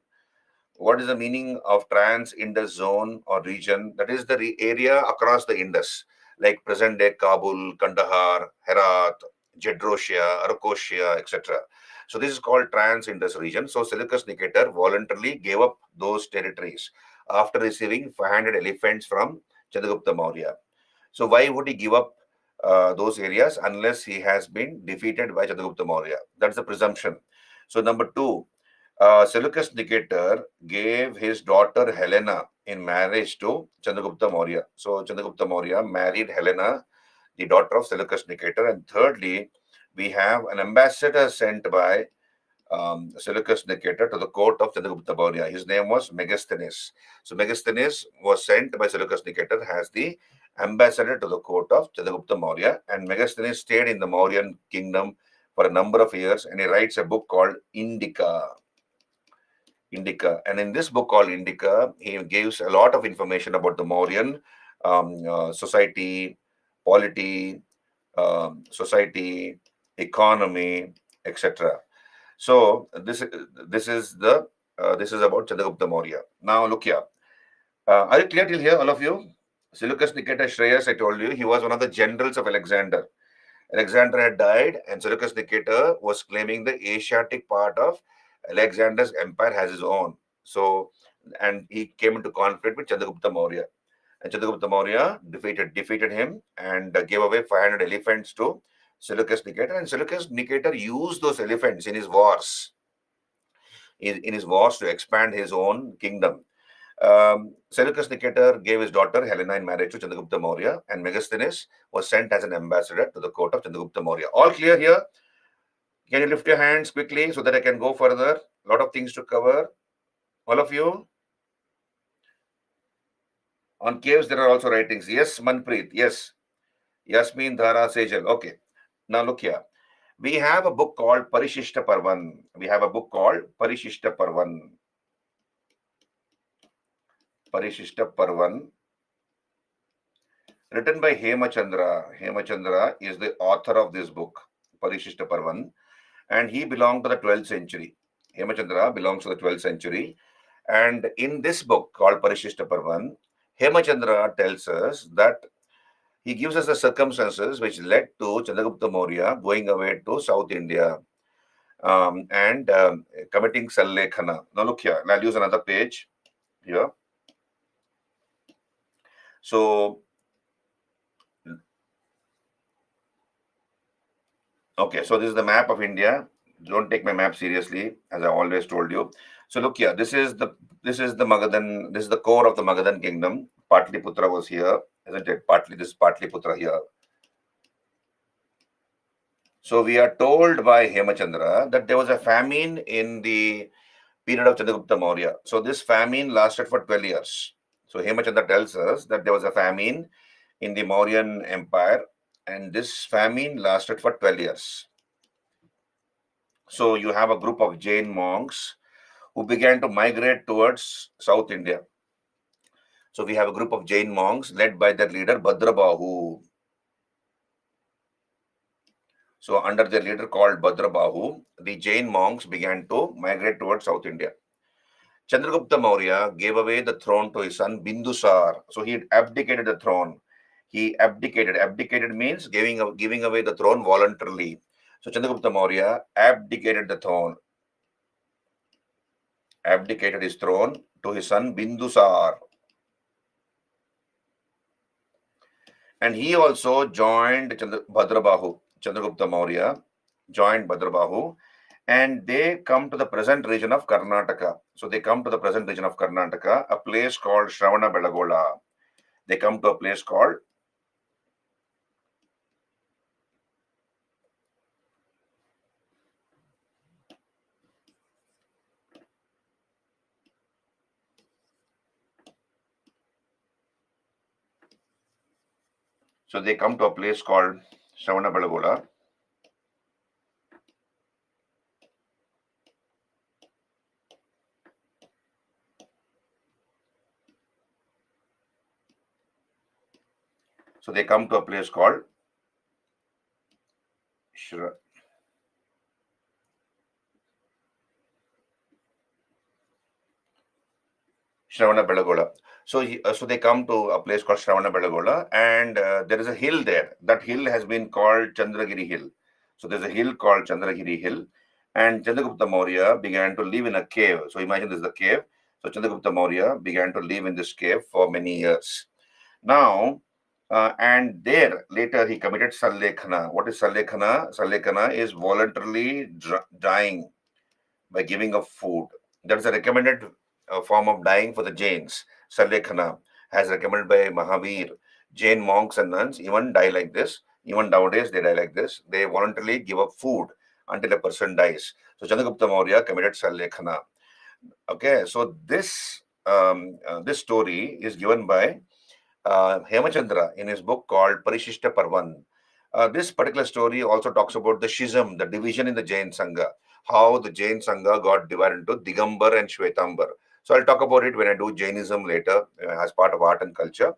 What is the meaning of Trans-Indus zone or region? That is the area across the Indus, like present-day Kabul, Kandahar, Herat, Jedrosia, Arakosia, etc. So this is called Trans-Indus region. So Seleucus Nicator voluntarily gave up those territories after receiving 500 elephants from Chandragupta Maurya. So why would he give up those areas unless he has been defeated by Chandragupta Maurya. That's the presumption. So number two, Seleucus Nicator gave his daughter Helena in marriage to Chandragupta Maurya. So Chandragupta Maurya married Helena, the daughter of Seleucus Nicator. And thirdly, we have an ambassador sent by Seleucus Nicator to the court of Chandragupta Maurya. His name was Megasthenes. So Megasthenes was sent by Seleucus Nicator as the ambassador to the court of Chandragupta Maurya, and Megasthenes stayed in the Mauryan kingdom for a number of years, and he writes a book called Indica. And in this book called Indica, he gives a lot of information about the Mauryan society, polity, society, economy, etc. So this is about Chandragupta Maurya. Now look here. Are you clear till here, all of you? Seleucus Nicator Shreyas, I told you, he was one of the generals of Alexander. Alexander had died, and Seleucus Nicator was claiming the Asiatic part of Alexander's empire as his own. So, and he came into conflict with Chandragupta Maurya. And Chandragupta Maurya defeated him and gave away 500 elephants to Seleucus Nicator. And Seleucus Nicator used those elephants in his wars, to expand his own kingdom. Seleucus Nicator gave his daughter Helena in marriage to Chandragupta Maurya, and Megasthenes was sent as an ambassador to the court of Chandragupta Maurya. All clear here? Can you lift your hands quickly so that I can go further? A lot of things to cover. All of you? On caves, there are also writings. Yes, Manpreet. Yes. Yasmin Dhara Sejal. Okay. Now look here. We have a book called Parishishta Parvan. Parishishta Parvan, written by Hemachandra. Hemachandra is the author of this book, Parishishta Parvan, and he belonged to the 12th century. Hemachandra belongs to the 12th century. And in this book called Parishishta Parvan, Hemachandra tells us that he gives us the circumstances which led to Chandragupta Maurya going away to South India and committing Sallekhana. Now look here, I'll use another page here. So, okay, so this is the map of India. Don't take my map seriously, as I always told you. So look here, this is the Magadhan, this is the core of the Magadhan kingdom. Patliputra was here, isn't it? This is Patliputra here. So we are told by Hemachandra that there was a famine in the period of Chandragupta Maurya. So this famine lasted for 12 years. So Hemachandra tells us that there was a famine in the Mauryan Empire, and this famine lasted for 12 years. So you have a group of Jain monks who began to migrate towards South India. So we have a group of Jain monks led by their leader Bhadrabahu. So under their leader called Bhadrabahu, the Jain monks began to migrate towards South India. Chandragupta Maurya gave away the throne to his son Bindusar. So he abdicated the throne. He abdicated. Abdicated means giving away the throne voluntarily. So Chandragupta Maurya abdicated the throne. Abdicated his throne to his son Bindusar. And he also joined Bhadrabahu. Chandragupta Maurya joined Bhadrabahu, and they come to the present region of Karnataka. So they come to the present region of Karnataka, a place called Shravana Belagola. They come to a place called Shravana Belagola. So they come to a place called Shravana Belagola. So they come to a place called Shravana Belagola, and there is a hill there. That hill has been called Chandragiri Hill. So there's a hill called Chandragiri Hill, and Chandragupta Maurya began to live in a cave. So imagine this is the cave. So Chandragupta Maurya began to live in this cave for many years. Now, And there later he committed Sallekhana. What is Sallekhana? Sallekhana is voluntarily dying by giving up food. That is a recommended form of dying for the Jains. Sallekhana, as recommended by Mahavir. Jain monks and nuns even die like this. Even nowadays, they die like this. They voluntarily give up food until a person dies. So Chandragupta Maurya committed Sallekhana. Okay, so this story is given by Hemachandra in his book called Parishishta Parvan. This particular story also talks about the schism, the division in the Jain Sangha, how the Jain Sangha got divided into Digambar and Shwetambar. So I'll talk about it when I do Jainism later as part of art and culture.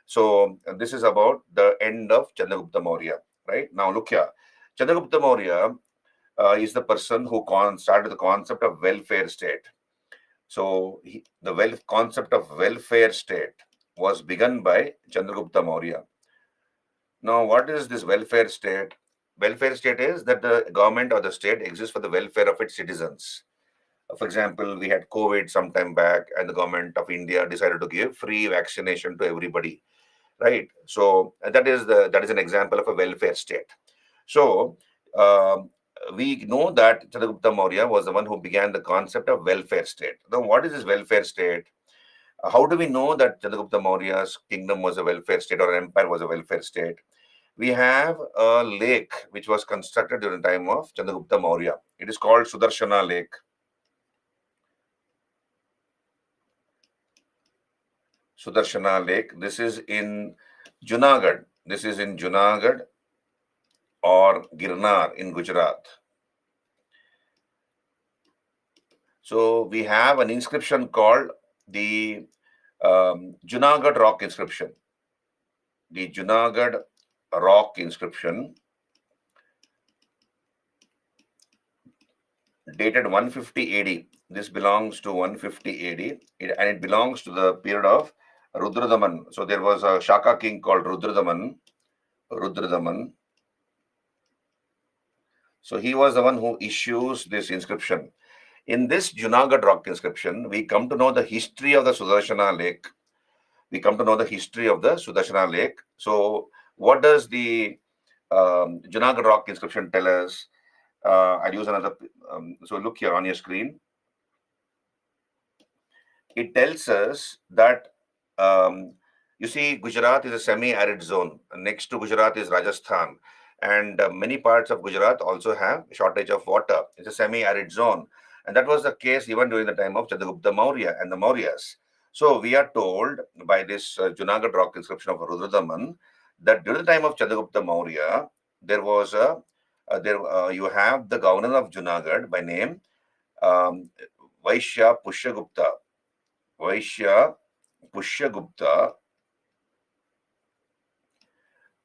So this is about the end of Chandragupta Maurya. Right now, look here. Chandragupta Maurya is the person who started the concept of welfare state. So the concept of welfare state was begun by Chandragupta Maurya. Now, what is this welfare state? Welfare state is that the government or the state exists for the welfare of its citizens. For example, we had COVID some time back, and the government of India decided to give free vaccination to everybody. Right. So that is an example of a welfare state. So um, we know that Chandragupta Maurya was the one who began the concept of welfare state. Now, what is this welfare state? How do we know that Chandragupta Maurya's kingdom was a welfare state or empire was a welfare state? We have a lake which was constructed during the time of Chandragupta Maurya. It is called Sudarshana Lake. Sudarshana Lake. This is in Junagadh. This is in Junagadh or Girnar in Gujarat. So we have an inscription called the Junagadh rock inscription. The Junagadh rock inscription dated 150 AD. This belongs to 150 AD and it belongs to the period of Rudradaman. So there was a Shaka king called Rudradaman. Rudradaman. So he was the one who issues this inscription. In this Junagadh rock inscription, we come to know the history of the Sudarshana Lake. We come to know the history of the Sudarshana Lake. So what does the Junagadh rock inscription tell us? I'll use another. So look here on your screen. It tells us that you see Gujarat is a semi-arid zone. Next to Gujarat is Rajasthan, and many parts of Gujarat also have shortage of water. It's a semi-arid zone, and that was the case even during the time of Chandragupta Maurya and the Mauryas. So we are told by this Junagadh rock inscription of Rudradaman that during the time of Chandragupta Maurya, there was you have the governor of Junagadh by name Vaishya Pushyagupta. Vaishya Pushyagupta,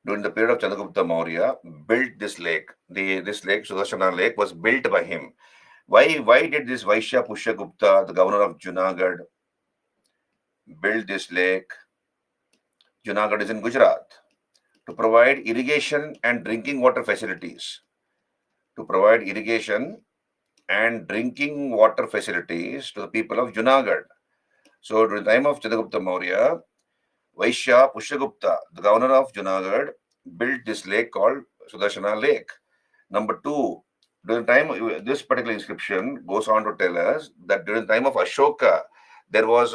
during the period of Chandragupta Maurya, built this lake. This lake, Sudarshana Lake, was built by him. Why did this Vaishya Pushyagupta, the governor of Junagadh, build this lake? Junagadh is in Gujarat. To provide irrigation and drinking water facilities. To provide irrigation and drinking water facilities to the people of Junagadh. So during the time of Chandragupta Maurya, Vaishya Pushyagupta, the governor of Junagadh, built this lake called Sudarshana Lake. Number two, during the time, this particular inscription goes on to tell us that during the time of Ashoka, there was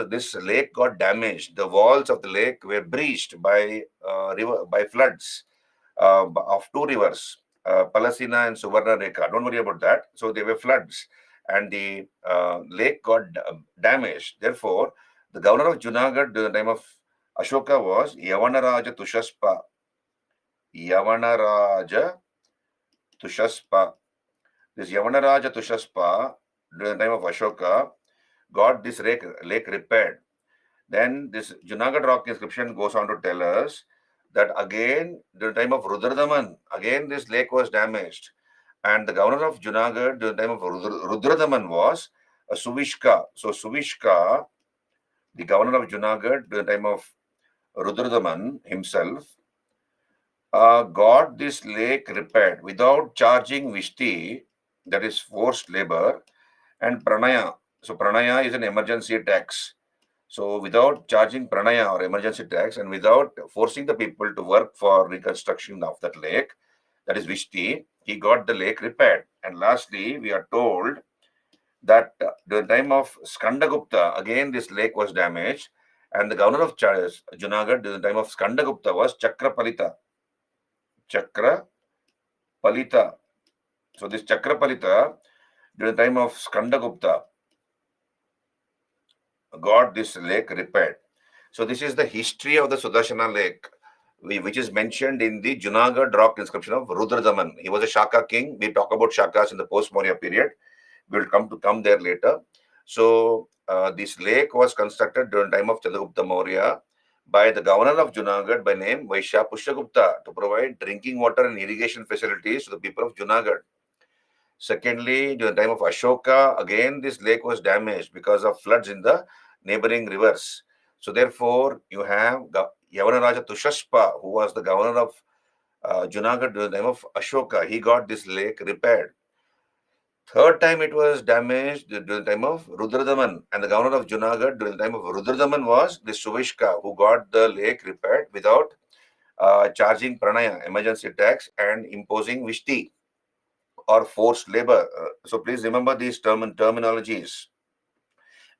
this lake got damaged. The walls of the lake were breached by floods of two rivers, Palasina and Suvarna Rekha. Don't worry about that. So there were floods, and the lake got damaged. Therefore, the governor of Junagadh during the time of Ashoka was Yavanaraja Tushaspa. Yavanaraja Tushaspa. This Yavanaraja Tushaspa, during the time of Ashoka, got this lake repaired. Then this Junagadh rock inscription goes on to tell us that again, during the time of Rudradaman, again this lake was damaged. And the governor of Junagadh during the time of Rudradaman was Suvishka. So Suvishka, the governor of Junagadh during the time of Rudradaman himself, got this lake repaired without charging Vishti, that is forced labor, and Pranaya. So Pranaya is an emergency tax. So without charging pranaya or emergency tax and without forcing the people to work for reconstruction of that lake, that is Vishti, he got the lake repaired. And lastly, we are told that during the time of Skandagupta, again this lake was damaged, and the governor of Junagadh during the time of Skandagupta was Chakrapalita. Chakrapalita. So this Chakrapalita, during the time of Skandagupta, got this lake repaired. So this is the history of the Sudarshana lake, which is mentioned in the Junagadh rock inscription of Rudradaman. He was a Shaka king. We talk about Shakas in the post-Maurya period. We'll come there later. So this lake was constructed during the time of Chandragupta Maurya by the governor of Junagadh by name Vaishya Pushyagupta to provide drinking water and irrigation facilities to the people of Junagadh. Secondly, during the time of Ashoka, again this lake was damaged because of floods in the neighboring rivers. So therefore, you have Yavanaraja Tushaspa, who was the governor of Junagadh during the time of Ashoka. He got this lake repaired. Third time it was damaged during the time of Rudradaman, and the governor of Junagadh during the time of Rudradaman was the Suvishka, who got the lake repaired without charging pranaya, emergency tax, and imposing vishti or forced labor. So please remember these terminologies.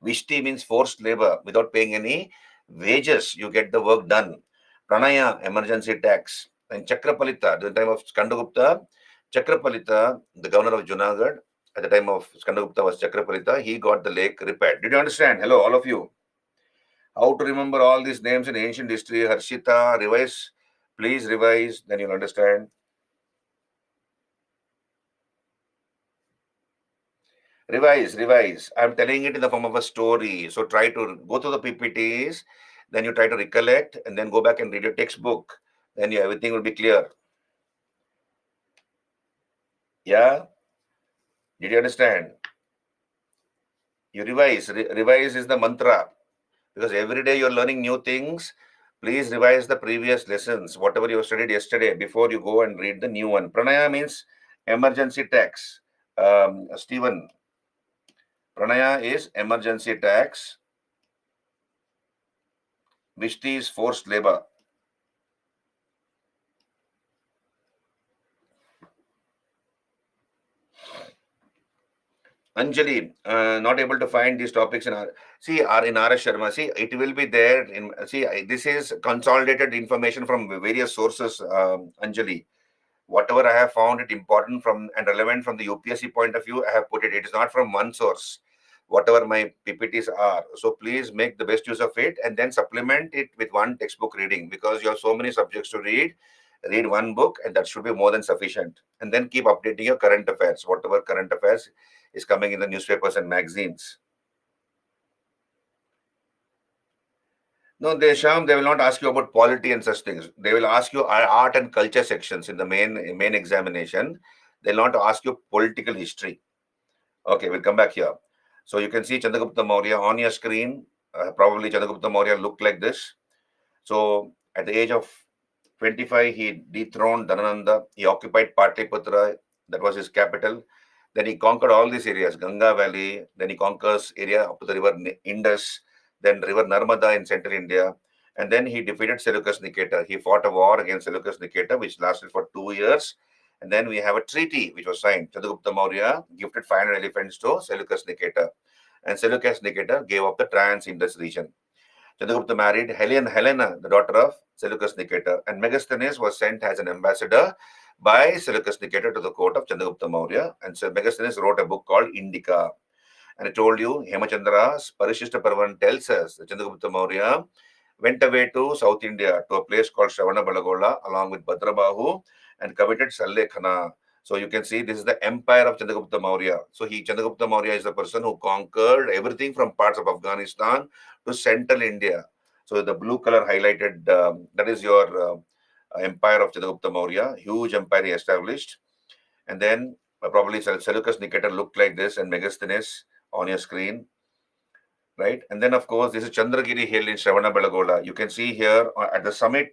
Vishti means forced labor without paying any wages. You get the work done. Pranaya, emergency tax. And Chakrapalita, during the time of Skandagupta, Chakrapalita, the governor of Junagadh, at the time of Skandagupta was Chakrapalita, he got the lake repaired. Did you understand? Hello, all of you. How to remember all these names in ancient history? Harshita, revise. Please revise, then you'll understand. Revise. I'm telling it in the form of a story. So try to go through the PPTs, then you try to recollect, and then go back and read your textbook. Then everything will be clear. Yeah? Did you understand? You revise. Revise is the mantra. Because every day you're learning new things. Please revise the previous lessons, whatever you studied yesterday, before you go and read the new one. Pranaya means emergency tax. Stephen, pranaya is emergency tax. Vishti is forced labor. Anjali, not able to find these topics in our in RS Sharma. See, it will be there in this is consolidated information from various sources, Anjali. Whatever I have found it important from and relevant from the UPSC point of view, I have put it. It is not from one source. Whatever my PPTs are. So please make the best use of it and then supplement it with one textbook reading because you have so many subjects to read. Read one book and that should be more than sufficient. And then keep updating your current affairs, whatever current affairs is coming in the newspapers and magazines. No, Sham, they will not ask you about polity and such things. They will ask you art and culture sections in the main examination. They'll not ask you political history. Okay, we'll come back here. So you can see Chandragupta Maurya on your screen. Probably Chandragupta Maurya looked like this. So at the age of 25, he dethroned Dhanananda. He occupied Patliputra. That was his capital. Then he conquered all these areas, Ganga Valley. Then he conquers area up to the river Indus, then river Narmada in central India. And then he defeated Seleucus Nicator. He fought a war against Seleucus Nicator, which lasted for 2 years. And then we have a treaty which was signed. Chandragupta Maurya gifted 500 elephants to Seleucus Nicator. And Seleucus Nicator gave up the Trans-Indus region. Chandragupta married Helena, the daughter of Seleucus Nicator, and Megasthenes was sent as an ambassador by Seleucus Nicator to the court of Chandragupta Maurya. And so Megasthenes wrote a book called Indica. And I told you, Hemachandra's Parishishta Parvan tells us that Chandragupta Maurya went away to South India to a place called Shravana Balagola along with Bhadrabahu and committed Sallekhana. So you can see this is the empire of Chandragupta Maurya. So Chandragupta Maurya is the person who conquered everything from parts of Afghanistan to central India. So the blue color highlighted, that is your empire of Chandragupta Maurya, huge empire he established. And then probably Seleucus Nicator looked like this and Megasthenes on your screen, right? And then of course, this is Chandragiri Hill in Shravana Belagola. You can see here at the summit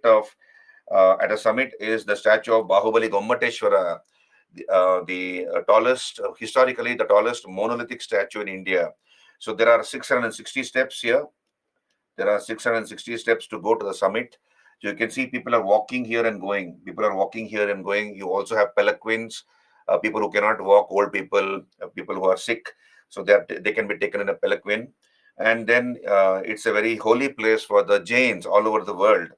is the statue of Bahubali Gommateshwara, the tallest, historically the tallest monolithic statue in India. So there are 660 steps here. There are 660 steps to go to the summit. So you can see people are walking here and going. People are walking here and going. You also have palanquins, people who cannot walk, old people, people who are sick, so that they can be taken in a palanquin. And then it's a very holy place for the Jains all over the world.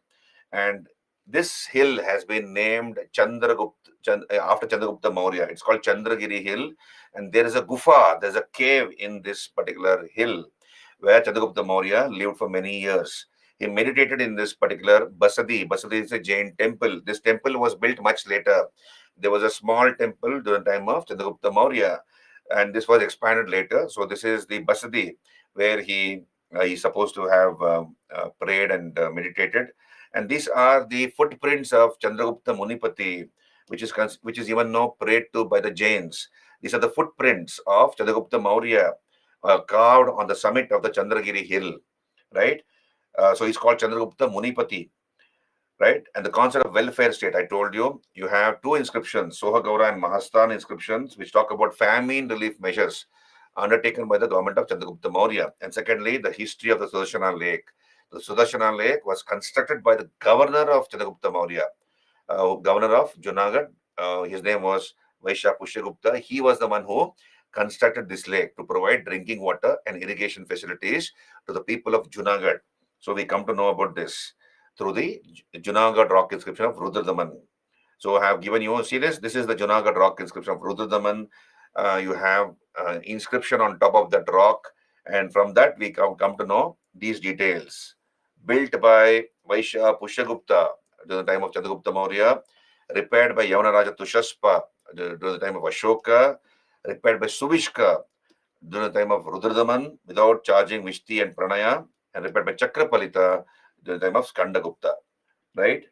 And this hill has been named after Chandragupta Maurya. It's called Chandragiri Hill, and there is a gufa, there's a cave in this particular hill where Chandragupta Maurya lived for many years. He meditated in this particular Basadi. Basadi is a Jain temple. This temple was built much later. There was a small temple during the time of Chandragupta Maurya, and this was expanded later. So this is the Basadi where he's supposed to have prayed and meditated. And these are the footprints of Chandragupta Munipati, which is even now prayed to by the Jains. These are the footprints of Chandragupta Maurya carved on the summit of the Chandragiri hill, right? So he's called Chandragupta Munipati, right? And the concept of welfare state, I told you, you have two inscriptions, Sohagaura and Mahastan inscriptions, which talk about famine relief measures undertaken by the government of Chandragupta Maurya. And secondly, the history of the Sudarshana Lake. The Sudarshana Lake was constructed by the governor of Chandragupta Maurya, governor of Junagadh. His name was Vaishya Pushyagupta. He was the one who constructed this lake to provide drinking water and irrigation facilities to the people of Junagadh. So we come to know about this through the Junagadh rock inscription of Rudradaman. So I have given you, see this? This is the Junagadh rock inscription of Rudradaman. You have inscription on top of that rock, and from that we come to know these details. Built by Vaishya Pushyagupta during the time of Chandragupta Maurya, repaired by Yavanaraja Tushaspa during the time of Ashoka, repaired by Suvishka during the time of Rudradaman without charging Vishti and Pranaya, and repaired by Chakrapalita during the time of Skandagupta, right?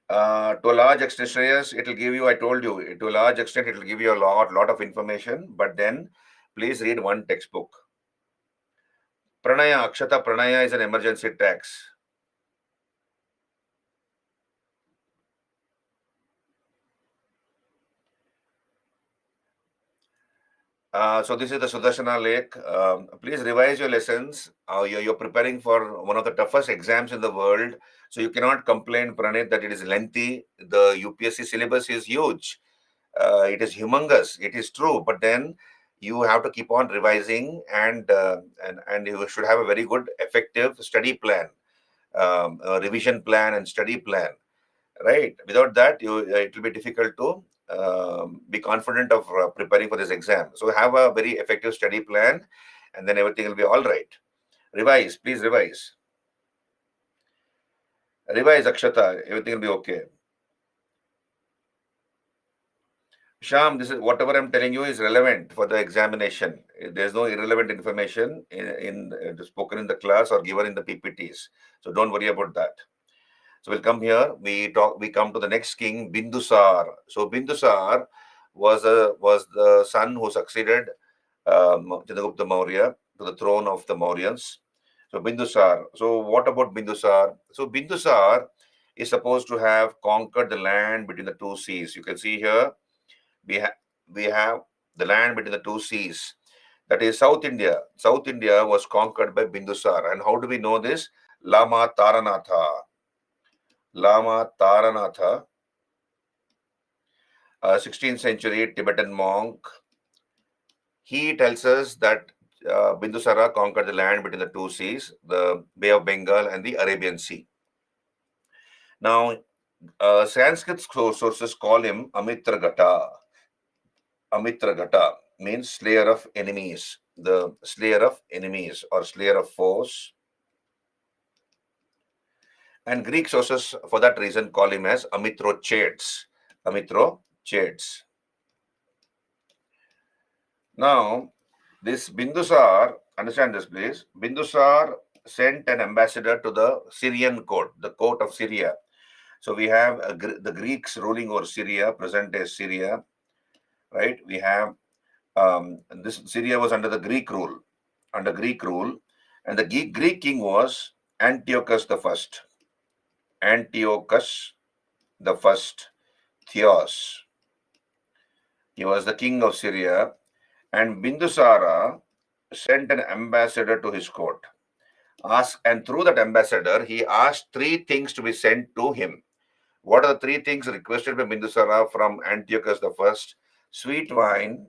To a large extent, Shreyas, it will give you, I told you, to a large extent, it will give you a lot of information, but then please read one textbook. Pranaya, Akshata Pranaya is an emergency tax. So this is the Sudarshana Lake. Please revise your lessons. You're preparing for one of the toughest exams in the world. So you cannot complain, Pranit, that it is lengthy. The UPSC syllabus is huge. It is humongous. It is true. But then you have to keep on revising, and you should have a very good, effective study plan, revision plan and study plan. Right. Without that, it will be difficult to be confident of preparing for this exam. So have a very effective study plan, and then everything will be all right. Revise, please revise. Revise, Akshata. Everything will be okay. Sham, this is whatever I'm telling you is relevant for the examination. There's no irrelevant information spoken in the class or given in the PPTs. So don't worry about that. So we'll come here. We come to the next king, Bindusar. So Bindusar was the son who succeeded Chandragupta Maurya to the throne of the Mauryans. So Bindusar. So what about Bindusar? So Bindusar is supposed to have conquered the land between the two seas. You can see here we have the land between the two seas. That is South India. South India was conquered by Bindusar. And how do we know this? Lama Taranatha. Lama Taranatha, 16th century Tibetan monk. He tells us that Bindusara conquered the land between the two seas, the Bay of Bengal and the Arabian Sea. Now, Sanskrit sources call him Amitragata. Amitragata means slayer of enemies, the slayer of enemies or slayer of foes. And Greek sources, for that reason, call him as Amitrochades. Amitrochades. Now, this Bindusar, understand this please, Bindusar sent an ambassador to the Syrian court, the court of Syria. So we have the Greeks ruling over Syria, present day Syria, right? We have this Syria was under Greek rule, and the Greek king was Antiochus the First. Antiochus the First, Theos. He was the king of Syria, and Bindusara sent an ambassador to his court. And through that ambassador, he asked three things to be sent to him. What are the three things requested by Bindusara from Antiochus the First? Sweet wine,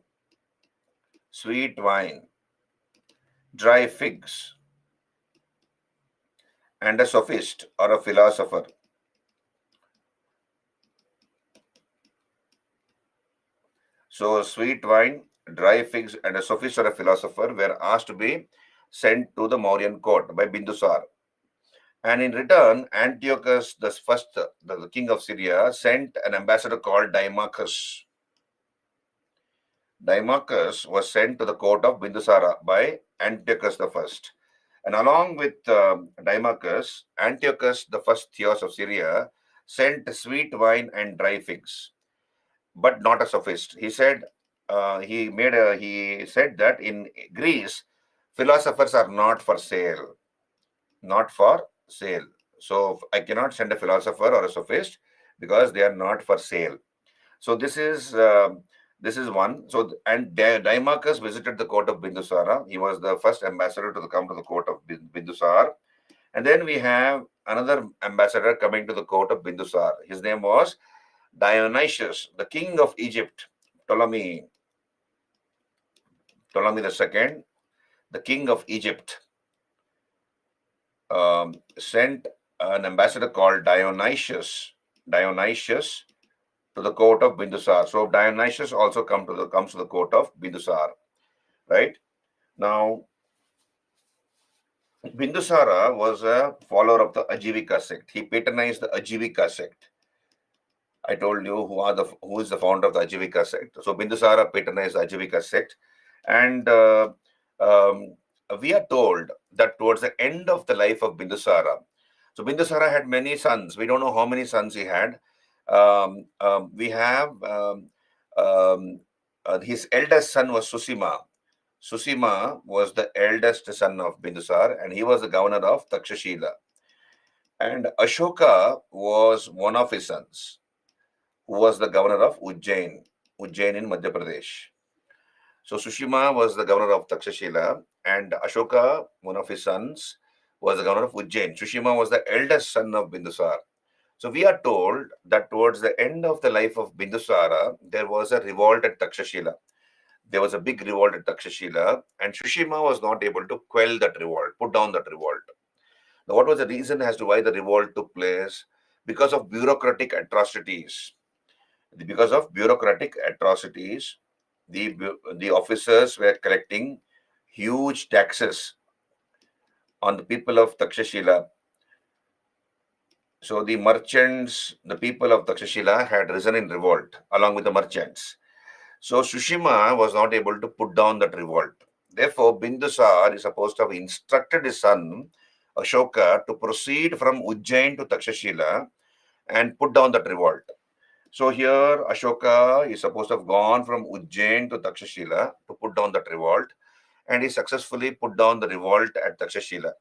dry figs, and a sophist or a philosopher. So, sweet wine, dry figs, and a sophist or a philosopher were asked to be sent to the Mauryan court by Bindusar. And in return, Antiochus the First, the king of Syria, sent an ambassador called Dimachus. Dimachus was sent to the court of Bindusara by Antiochus the First. And along with Dimachus, Antiochus the First Theos of Syria sent sweet wine and dry figs, but not a sophist. He said he said that in Greece, philosophers are not for sale, not for sale. So I cannot send a philosopher or a sophist because they are not for sale. So this is one. So and Dimachus visited the court of Bindusara. He was the first ambassador to come to the court of Bindusar. And then we have another ambassador coming to the court of Bindusar. His name was Dionysius, the king of Egypt. Ptolemy II, the king of Egypt, sent an ambassador called Dionysius to the court of Bindusar. So Dionysius also comes to the court of Bindusar, right? Now, Bindusara was a follower of the Ajivika sect. He patronized the Ajivika sect. I told you who is the founder of the Ajivika sect. So Bindusara patronized the Ajivika sect, and um, we are told that towards the end of the life of Bindusara, so Bindusara had many sons. We don't know how many sons he had. We have his eldest son was Susima. Susima was the eldest son of Bindusar, and he was the governor of Takshashila. And Ashoka was one of his sons, who was the governor of Ujjain in Madhya Pradesh. So Sushima was the governor of Takshashila, and Ashoka, one of his sons, was the governor of Ujjain. Sushima was the eldest son of Bindusar. So we are told that towards the end of the life of Bindusara, there was a revolt at Takshashila. There was a big revolt at Takshashila, and Sushima was not able to quell that revolt, put down that revolt. Now, what was the reason as to why the revolt took place? Because of bureaucratic atrocities. Because of bureaucratic atrocities, the officers were collecting huge taxes on the people of Takshashila. So the merchants, the people of Takshashila had risen in revolt along with the merchants. So Sushima was not able to put down that revolt. Therefore, Bindusar is supposed to have instructed his son Ashoka to proceed from Ujjain to Takshashila and put down that revolt. So here Ashoka is supposed to have gone from Ujjain to Takshashila to put down that revolt, and he successfully put down the revolt at Takshashila.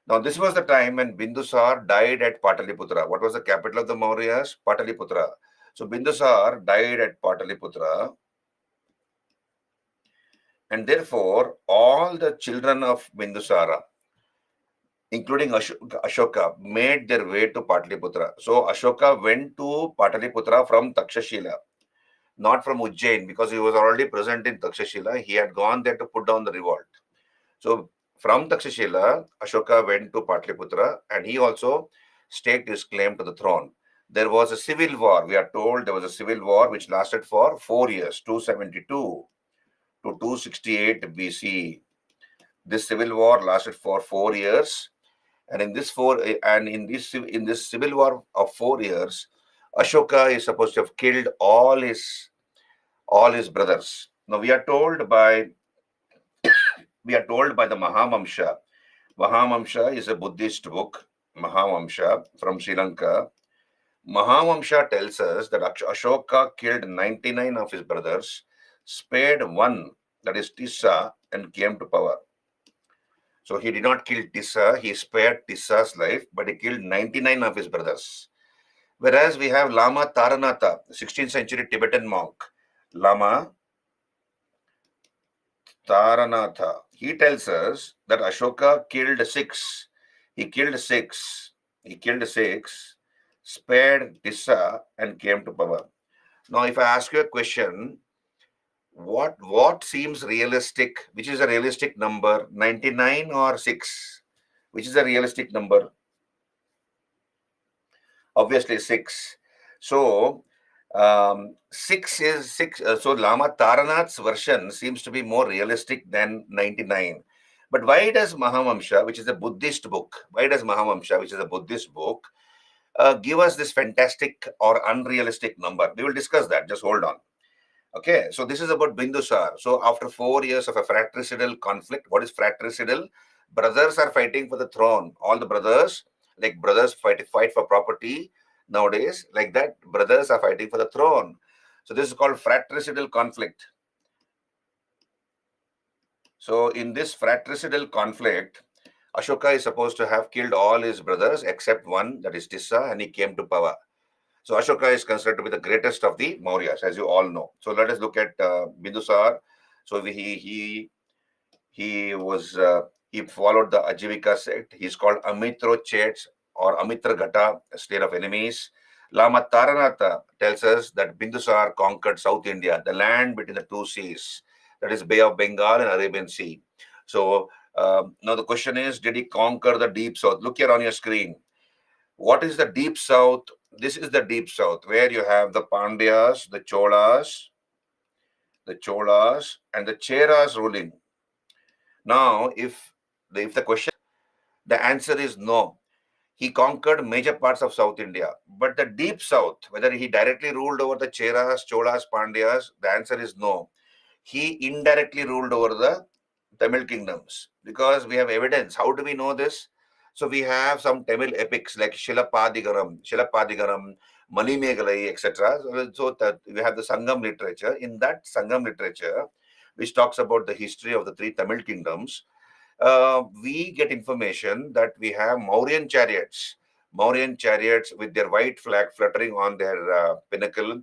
Now this was the time when Bindusar died at Pataliputra. What was the capital of the Mauryas? Pataliputra. So Bindusar died at Pataliputra, and therefore all the children of Bindusara, including Ashoka, made their way to Pataliputra. So Ashoka went to Pataliputra from Takshashila, not from Ujjain, because he was already present in Takshashila. He had gone there to put down the revolt. So from Takshashila, Ashoka went to Pataliputra, and he also staked his claim to the throne. There was a civil war. We are told there was a civil war which lasted for 4 years, 272 to 268 BC. This civil war lasted for 4 years, and in this civil war of 4 years, Ashoka is supposed to have killed all his brothers. Now we are told by the Mahavamsha. Mahavamsha is a Buddhist book, Mahavamsha from Sri Lanka. Mahavamsha tells us that Ashoka killed 99 of his brothers, spared one, that is Tissa, and came to power. So he did not kill Tissa, he spared Tissa's life, but he killed 99 of his brothers. Whereas we have Lama Taranatha, 16th century Tibetan monk. Lama Taranatha. He tells us that Ashoka killed six. He killed six. He killed six, spared Tissa, and came to power. Now, if I ask you a question, what seems realistic? Which is a realistic number, 99 or 6? Which is a realistic number? Obviously 6. So 6 is 6. So Lama Taranath's version seems to be more realistic than 99. But why does Mahavamsha, which is a Buddhist book, give us this fantastic or unrealistic number? We will discuss that. Just hold on. Okay, so this is about Bindusar. So after 4 years of a fratricidal conflict, what is fratricidal? Brothers are fighting for the throne. All the brothers, like brothers fight for property nowadays, like that, brothers are fighting for the throne. So this is called fratricidal conflict. So in this fratricidal conflict, Ashoka is supposed to have killed all his brothers except one, that is Tissa, and he came to power. So Ashoka is considered to be the greatest of the Mauryas, as you all know. So let us look at Bindusar. So he was he followed the Ajivika sect. He's called Amitro Chets or Amitra Gata, a state of enemies. Lama Taranatha tells us that Bindusar conquered South India, the land between the two seas, that is Bay of Bengal and Arabian Sea. So now the question is, did he conquer the deep south? Look here on your screen. What is the deep south? This is the deep south, where you have the Pandyas, the Cholas, and the Cheras ruling. Now, if the question, the answer is no. He conquered major parts of South India, but the deep south, whether he directly ruled over the Cheras, Cholas, Pandyas, the answer is no. He indirectly ruled over the Tamil kingdoms because we have evidence. How do we know this? So we have some Tamil epics like Shilapadigaram, Manimegalai, etc. So that we have the Sangam literature. In that Sangam literature, which talks about the history of the three Tamil kingdoms, we get information that we have Mauryan chariots with their white flag fluttering on their pinnacle,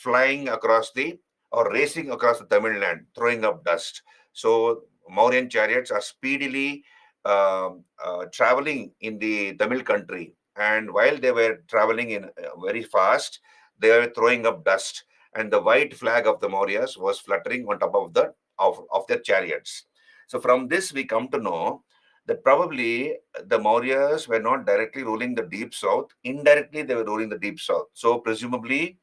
flying across the or racing across the Tamil land, throwing up dust. So Mauryan chariots are speedily traveling in the Tamil country, and while they were traveling in very fast, they were throwing up dust, and the white flag of the Mauryas was fluttering on top of of their chariots. So from this we come to know that probably the Mauryas were not directly ruling the deep south, indirectly they were ruling the deep south. So presumably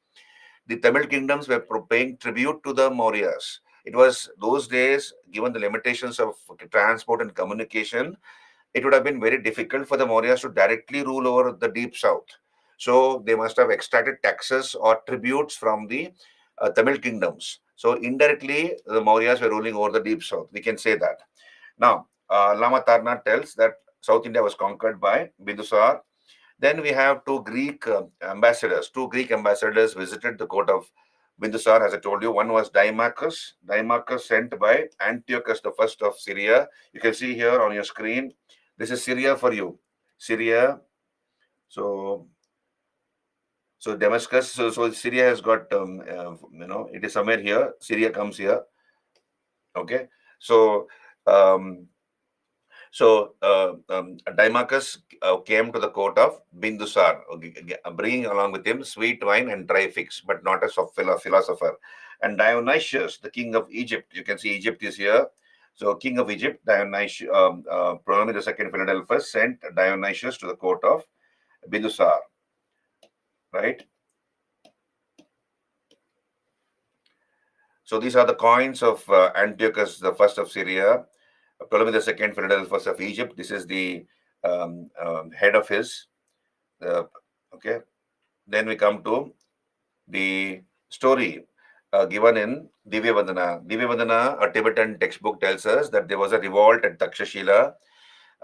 the Tamil kingdoms were paying tribute to the Mauryas. It was those days, given the limitations of transport and communication, it would have been very difficult for the Mauryas to directly rule over the deep south. So they must have extracted taxes or tributes from the Tamil kingdoms. So indirectly, the Mauryas were ruling over the deep south. We can say that. Now, Lama Tarnath tells that South India was conquered by Bindusar. Then we have two Greek ambassadors. Two Greek ambassadors visited the court of Bindusar, as I told you. One was Dimachus sent by Antiochus the First of Syria. You can see here on your screen. This is Syria for you. Syria. So Damascus. So Syria has got it is somewhere here. Syria comes here. Okay. So Dimachus came to the court of Bindusar, bringing along with him sweet wine and dry figs, but not as a philosopher. And Dionysius, the king of Egypt, you can see Egypt is here. So, king of Egypt, Dionysius, Ptolemy II Philadelphus sent Dionysius to the court of Bindusar, right? So, these are the coins of Antiochus the First of Syria, Ptolemy II Philadelphus of Egypt. This is the head of his. Okay. Then we come to the story given in Divya Vandana. Divya Vandana, a Tibetan textbook, tells us that there was a revolt at Takshashila.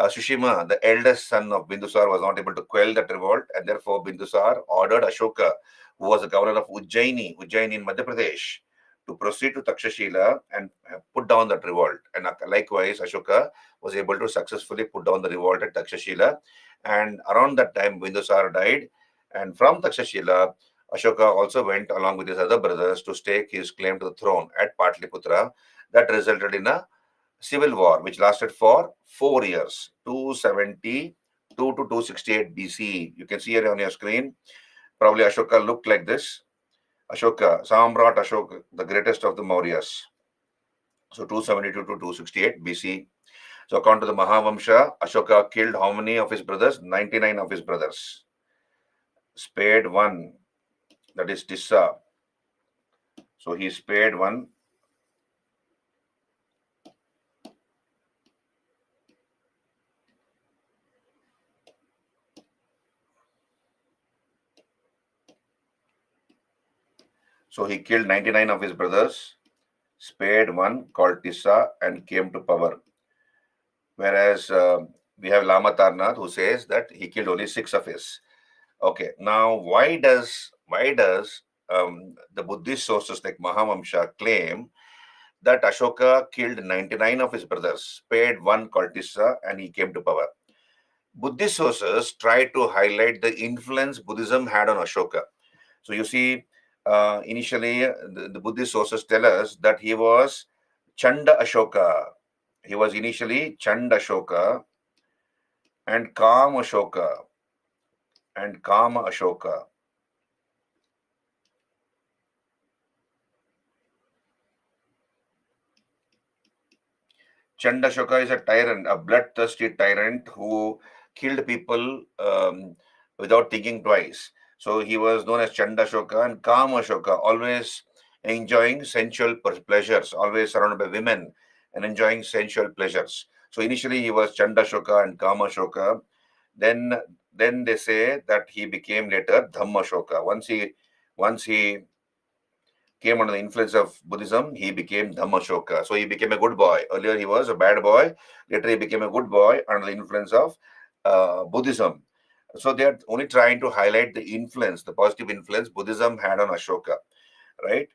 Sushima, the eldest son of Bindusar, was not able to quell that revolt, and therefore Bindusar ordered Ashoka, who was the governor of Ujjaini in Madhya Pradesh, to proceed to Takshashila and put down that revolt. And likewise, Ashoka was able to successfully put down the revolt at Takshashila. And around that time, Bindusar died. And from Takshashila, Ashoka also went along with his other brothers to stake his claim to the throne at Patliputra. That resulted in a civil war which lasted for 4 years, 272 to 268 BC. You can see here on your screen. Probably Ashoka looked like this. Ashoka, Samrat Ashoka, the greatest of the Mauryas. So 272 to 268 BC. So according to the Mahavamsha, Ashoka killed how many of his brothers? 99 of his brothers. Spared one, that is Tissa. So he spared one. So he killed 99 of his brothers, spared one called Tissa, and came to power. Whereas we have Lama Tarnath who says that he killed only 6 of his. Okay, now why does the Buddhist sources like Mahavamsha claim that Ashoka killed 99 of his brothers, spared one called Tissa, and he came to power? Buddhist sources try to highlight the influence Buddhism had on Ashoka. So you see, initially the Buddhist sources tell us that he was Chanda Ashoka. He was initially Chanda Ashoka and Kama Ashoka and Kama Ashoka. Chanda Ashoka is a tyrant, a bloodthirsty tyrant who killed people without thinking twice. So he was known as Chanda Ashoka and Kama Ashoka, always enjoying sensual pleasures, always surrounded by women and enjoying sensual pleasures. So initially he was Chanda Ashoka and Kama Ashoka. Then they say that he became later Dhamma Ashoka. Once he came under the influence of Buddhism, he became Dhammashoka. So he became a good boy. Earlier he was a bad boy. Later he became a good boy under the influence of Buddhism. So they are only trying to highlight the influence, the positive influence Buddhism had on Ashoka, right?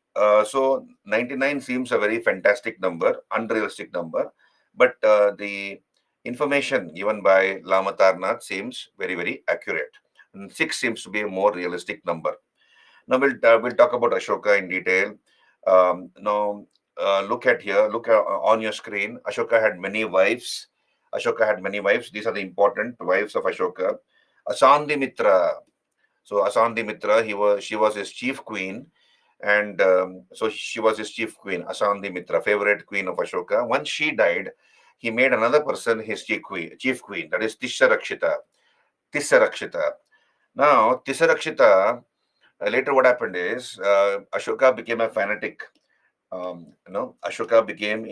So 99 seems a very fantastic number, unrealistic number, but the information given by Lama Tarnath seems very, very accurate. And 6 seems to be a more realistic number. Now we'll talk about Ashoka in detail. Now look at here. Look on your screen. Ashoka had many wives. Ashoka had many wives. These are the important wives of Ashoka. Asandi Mitra. So Asandi Mitra, she was his chief queen, and so she was his chief queen. Asandi Mitra, favorite queen of Ashoka. Once she died, he made another person his chief queen. That is Tisharakshita. Tisharakshita. Now Tisharakshita. Later, what happened is Ashoka became a fanatic. Ashoka became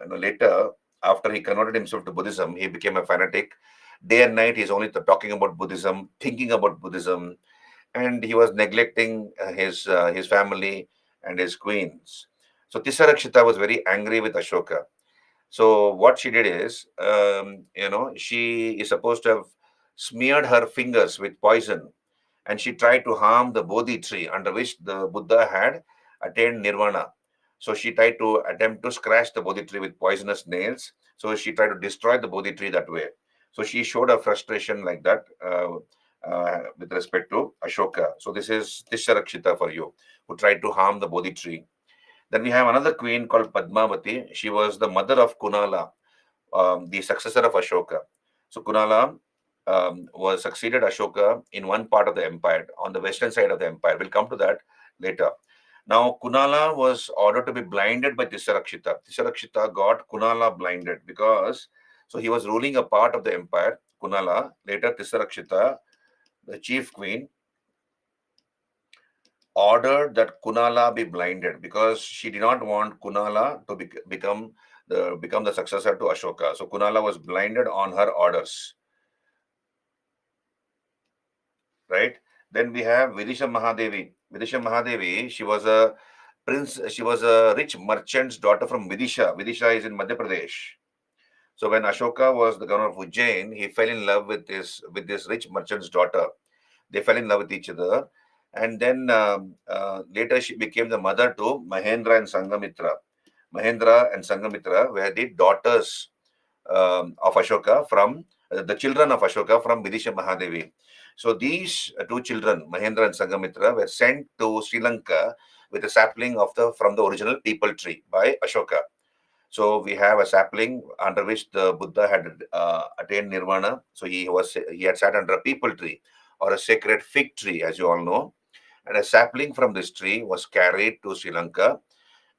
later, after he converted himself to Buddhism, he became a fanatic. Day and night, he's only talking about Buddhism, thinking about Buddhism, and he was neglecting his family and his queens. So Tisarakshita was very angry with Ashoka. So what she did is, she is supposed to have smeared her fingers with poison, and she tried to harm the Bodhi tree under which the Buddha had attained nirvana. So she tried to attempt to scratch the Bodhi tree with poisonous nails. So she tried to destroy the Bodhi tree that way. So she showed her frustration like that with respect to Ashoka. So this is Tisharakshita for you, who tried to harm the Bodhi tree. Then we have another queen called Padmavati. She was the mother of Kunala, the successor of Ashoka. So Kunala was succeeded Ashoka in one part of the empire, on the western side of the empire. We'll come to that later. Now, Kunala was ordered to be blinded by Tisarakshita. Tisarakshita got Kunala blinded because, so he was ruling a part of the empire, Kunala. Later, Tisarakshita, the chief queen, ordered that Kunala be blinded because she did not want Kunala to become the successor to Ashoka. So Kunala was blinded on her orders. Right? Then we have Vidisha Mahadevi. Vidisha Mahadevi, she was a rich merchant's daughter from Vidisha. Vidisha is in Madhya Pradesh. So when Ashoka was the governor of Ujjain, he fell in love with this rich merchant's daughter. They fell in love with each other. And then later she became the mother to Mahendra and Sangamitra. Mahendra and Sangamitra were the daughters of Ashoka from the children of Ashoka from Vidisha Mahadevi. So these two children, Mahendra and Sangamitra, were sent to Sri Lanka with a sapling of from the original people tree by Ashoka. So we have a sapling under which the Buddha had attained nirvana. So he had sat under a people tree or a sacred fig tree, as you all know. And a sapling from this tree was carried to Sri Lanka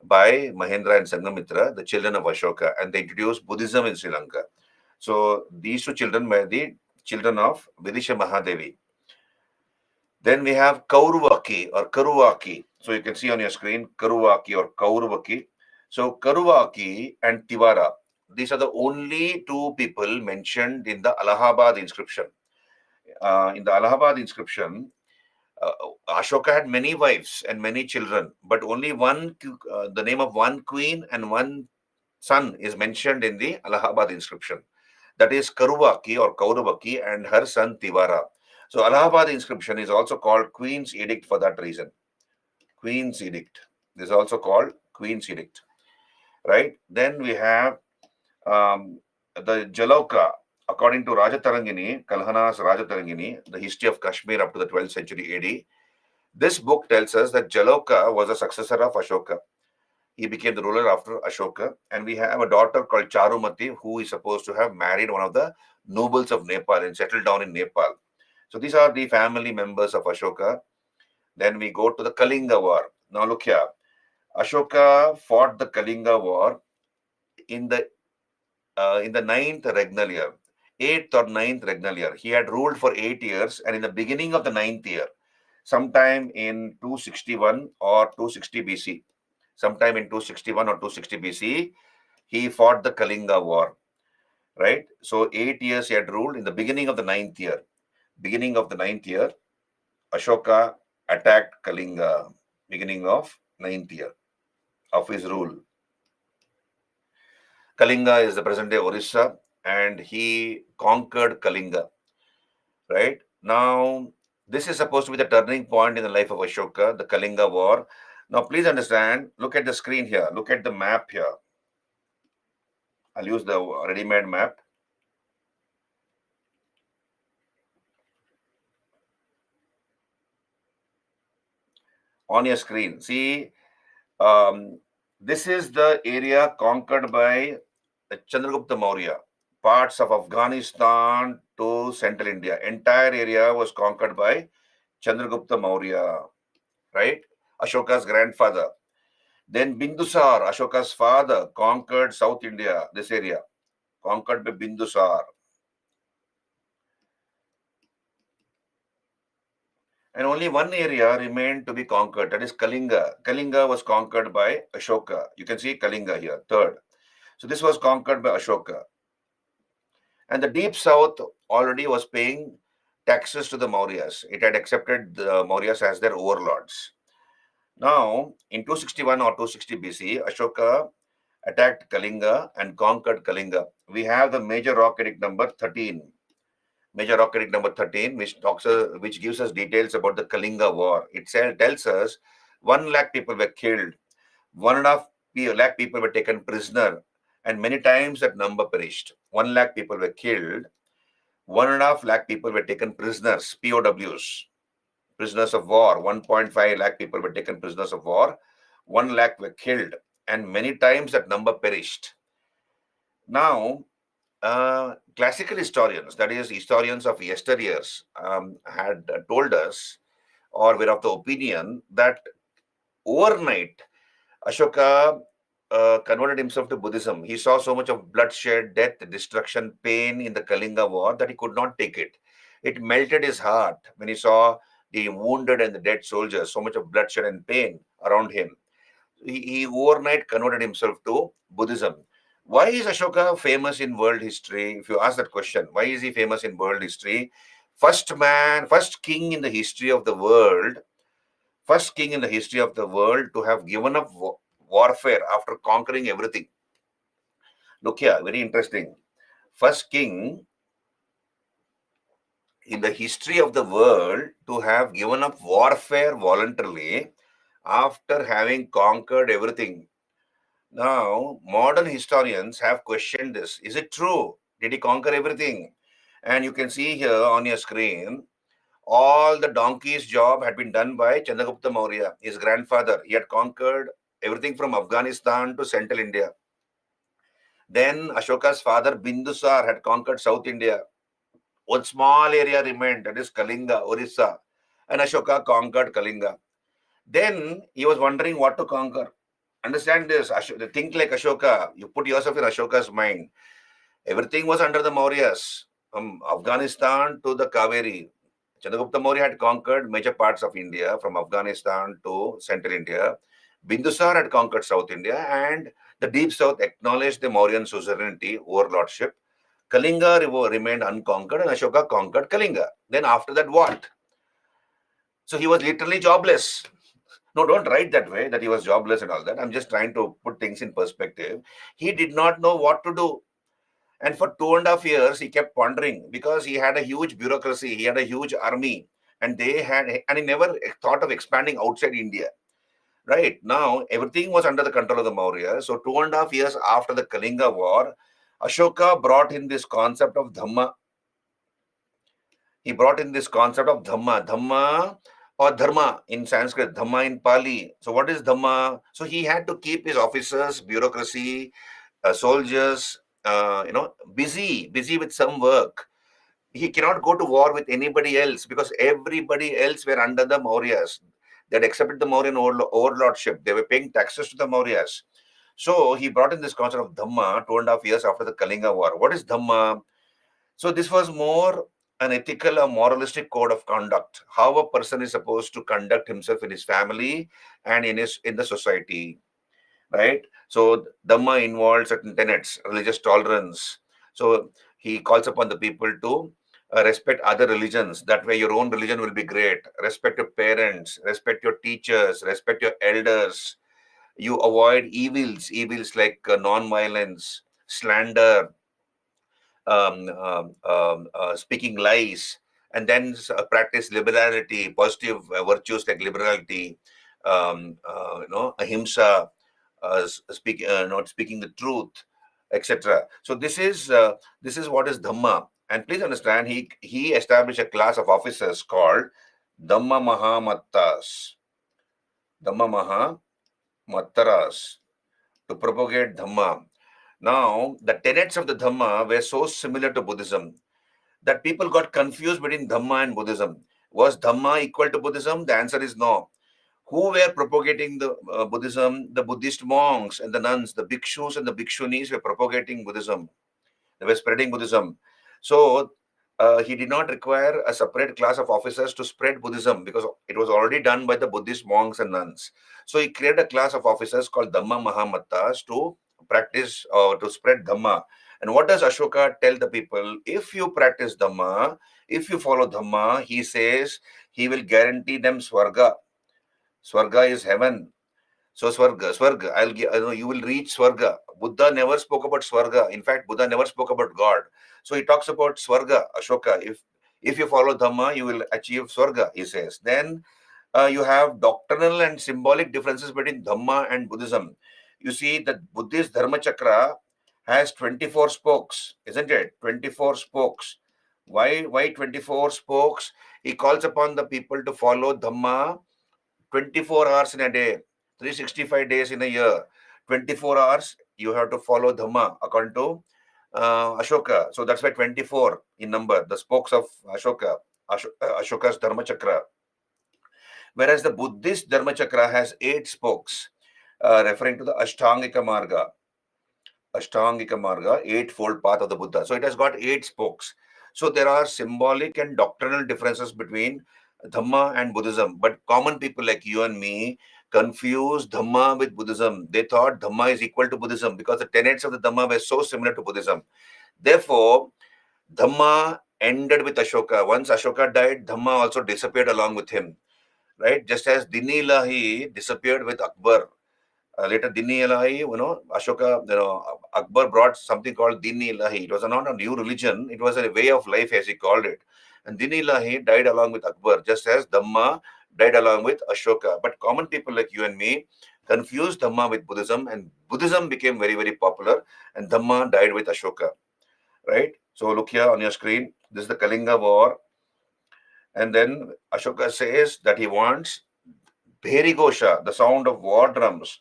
by Mahendra and Sangamitra, the children of Ashoka, and they introduced Buddhism in Sri Lanka. So these two children were the children of Vidisha Mahadevi. Then we have Kauruvaki or Karuvaki. So you can see on your screen Karuvaki or Kauruvaki. So Karuvaki and Tivara, these are the only two people mentioned in the Allahabad inscription. In the Allahabad inscription, uh, Ashoka had many wives and many children, but only the name of one queen and one son is mentioned in the Allahabad inscription. That is Karuvaki or Kauravaki and her son Tivara. So Allahabad inscription is also called Queen's Edict for that reason. Queen's Edict. This is also called Queen's Edict. Right? Then we have the Jaloka. According to Rajatarangini, Kalhana's Rajatarangini, the history of Kashmir up to the 12th century AD, this book tells us that Jaloka was a successor of Ashoka. He became the ruler after Ashoka. And we have a daughter called Charumati, who is supposed to have married one of the nobles of Nepal and settled down in Nepal. So these are the family members of Ashoka. Then we go to the Kalinga War. Now look here. Ashoka fought the Kalinga War in the ninth regnal year, 8th or ninth regnal year. He had ruled for 8 years, and in the beginning of the ninth year, sometime in 261 or 260 BC, sometime in 261 or 260 BC, he fought the Kalinga War, right? So 8 years he had ruled. In the beginning of the ninth year, Ashoka attacked Kalinga, beginning of ninth year of his rule. Kalinga is the present-day Orissa, and he conquered Kalinga, right? Now, this is supposed to be the turning point in the life of Ashoka, the Kalinga War. Now, please understand, look at the screen here. Look at the map here. I'll use the ready-made map. On your screen, see, this is the area conquered by Chandragupta Maurya. Parts of Afghanistan to central India. Entire area was conquered by Chandragupta Maurya, right? Ashoka's grandfather. Then Bindusar, Ashoka's father, conquered South India, this area, conquered by Bindusar. And only one area remained to be conquered, that is Kalinga. Kalinga was conquered by Ashoka. You can see Kalinga here, third. So this was conquered by Ashoka. And the deep south already was paying taxes to the Mauryas. It had accepted the Mauryas as their overlords. Now, in 261 or 260 BC, Ashoka attacked Kalinga and conquered Kalinga. We have the major rock edict number 13. Major rock edict number 13, which gives us details about the Kalinga War. It tells us 1 lakh people were killed, 1.5 lakh people were taken prisoner, and many times that number perished. 1 lakh people were killed, 1.5 lakh people were taken prisoners, POWs, prisoners of war. 1.5 lakh people were taken prisoners of war, 1 lakh were killed, and many times that number perished. Now, classical historians, that is, historians of yesteryears, had told us or were of the opinion that overnight Ashoka converted himself to Buddhism. He saw so much of bloodshed, death, destruction, pain in the Kalinga War that he could not take it. It melted his heart when he saw the wounded and the dead soldiers, so much of bloodshed and pain around him. He overnight converted himself to Buddhism. Why is Ashoka famous in world history? If you ask that question, why is he famous in world history? First king in the history of the world, to have given up warfare after conquering everything. Look here, very interesting. First king in the history of the world to have given up warfare voluntarily after having conquered everything. Now, modern historians have questioned this. Is it true? Did he conquer everything? And you can see here on your screen All the donkey's job had been done by Chandragupta Maurya, his grandfather. He had conquered everything from Afghanistan to central India. Then Ashoka's father Bindusar had conquered South India. One small area remained, that is Kalinga, Orissa, and Ashoka conquered Kalinga. Then he was wondering what to conquer. Understand this, think like Ashoka. You put yourself in Ashoka's mind. Everything was under the Mauryas, from Afghanistan to the Kaveri. Chandragupta Maurya had conquered major parts of India, from Afghanistan to central India. Bindusar had conquered South India, and the deep south acknowledged the Mauryan suzerainty, overlordship. Kalinga remained unconquered, and Ashoka conquered Kalinga. Then after that, what? So he was literally jobless. No, don't write that way, that he was jobless and all that. I'm just trying to put things in perspective. He did not know what to do. And for 2.5 years, he kept pondering, because he had a huge bureaucracy, he had a huge army, and and he never thought of expanding outside India. Right now, everything was under the control of the Maurya. So 2.5 years after the Kalinga War, Ashoka brought in this concept of Dhamma. He brought in this concept of Dhamma. Dhamma or Dharma in Sanskrit, Dhamma in Pali. So what is Dhamma? So he had to keep his officers, bureaucracy, soldiers, busy with some work. He cannot go to war with anybody else, because everybody else were under the Mauryas. They had accepted the Mauryan overlordship. They were paying taxes to the Mauryas. So he brought in this concept of Dhamma 2.5 years after the Kalinga War. What is Dhamma? So this was more an ethical or moralistic code of conduct, how a person is supposed to conduct himself in his family and in the society, right? So Dhamma involves certain tenets, religious tolerance. So he calls upon the people to respect other religions. That way, your own religion will be great. Respect your parents, respect your teachers, respect your elders. You avoid evils like non-violence, slander, speaking lies, and then practice liberality, positive virtues like liberality, ahimsa, not speaking the truth, etc. So this is what is Dhamma. And please understand, he established a class of officers called Dhamma Mahamattas, Dhamma Mahamattaras, to propagate Dhamma. Now, the tenets of the Dhamma were so similar to Buddhism that people got confused between Dhamma and Buddhism. Was Dhamma equal to Buddhism? The answer is no. Who were propagating the Buddhism? The Buddhist monks and the nuns, the bhikshus and the bhikshunis were propagating Buddhism. They were spreading Buddhism. So he did not require a separate class of officers to spread Buddhism, because it was already done by the Buddhist monks and nuns. So he created a class of officers called Dhamma Mahamattas to practice or to spread Dhamma. And what does Ashoka tell the people? If you practice Dhamma, if you follow Dhamma, he says he will guarantee them Swarga. Swarga is heaven. So Swarga, you will reach Swarga. Buddha never spoke about Swarga. In fact, Buddha never spoke about God. So he talks about Swarga, Ashoka. If you follow Dhamma, you will achieve Swarga, he says. Then you have doctrinal and symbolic differences between Dhamma and Buddhism. You see, the Buddhist Dharma Chakra has 24 spokes, isn't it? 24 spokes. Why 24 spokes? He calls upon the people to follow Dhamma 24 hours in a day, 365 days in a year. 24 hours, you have to follow Dhamma according to Ashoka. So that's why 24 in number, the spokes of Ashoka, Ashoka's Dharma Chakra. Whereas the Buddhist Dharma Chakra has 8 spokes, referring to the Ashtangika Marga. Ashtangika Marga, eightfold path of the Buddha. So it has got 8 spokes. So there are symbolic and doctrinal differences between Dhamma and Buddhism. But common people like you and me confuse Dhamma with Buddhism. They thought Dhamma is equal to Buddhism because the tenets of the Dhamma were so similar to Buddhism. Therefore, Dhamma ended with Ashoka. Once Ashoka died, Dhamma also disappeared along with him. Right? Just as Dini Ilahi disappeared with Akbar. Later, Dini Ilahi, Ashoka, Akbar brought something called Dini Ilahi. It was not a new religion, it was a way of life, as he called it. And Dini Ilahi died along with Akbar, just as Dhamma died along with Ashoka. But common people like you and me confused Dhamma with Buddhism, and Buddhism became very, very popular, and Dhamma died with Ashoka. Right? So look here on your screen. This is the Kalinga War. And then Ashoka says that he wants Bherigosha, the sound of war drums,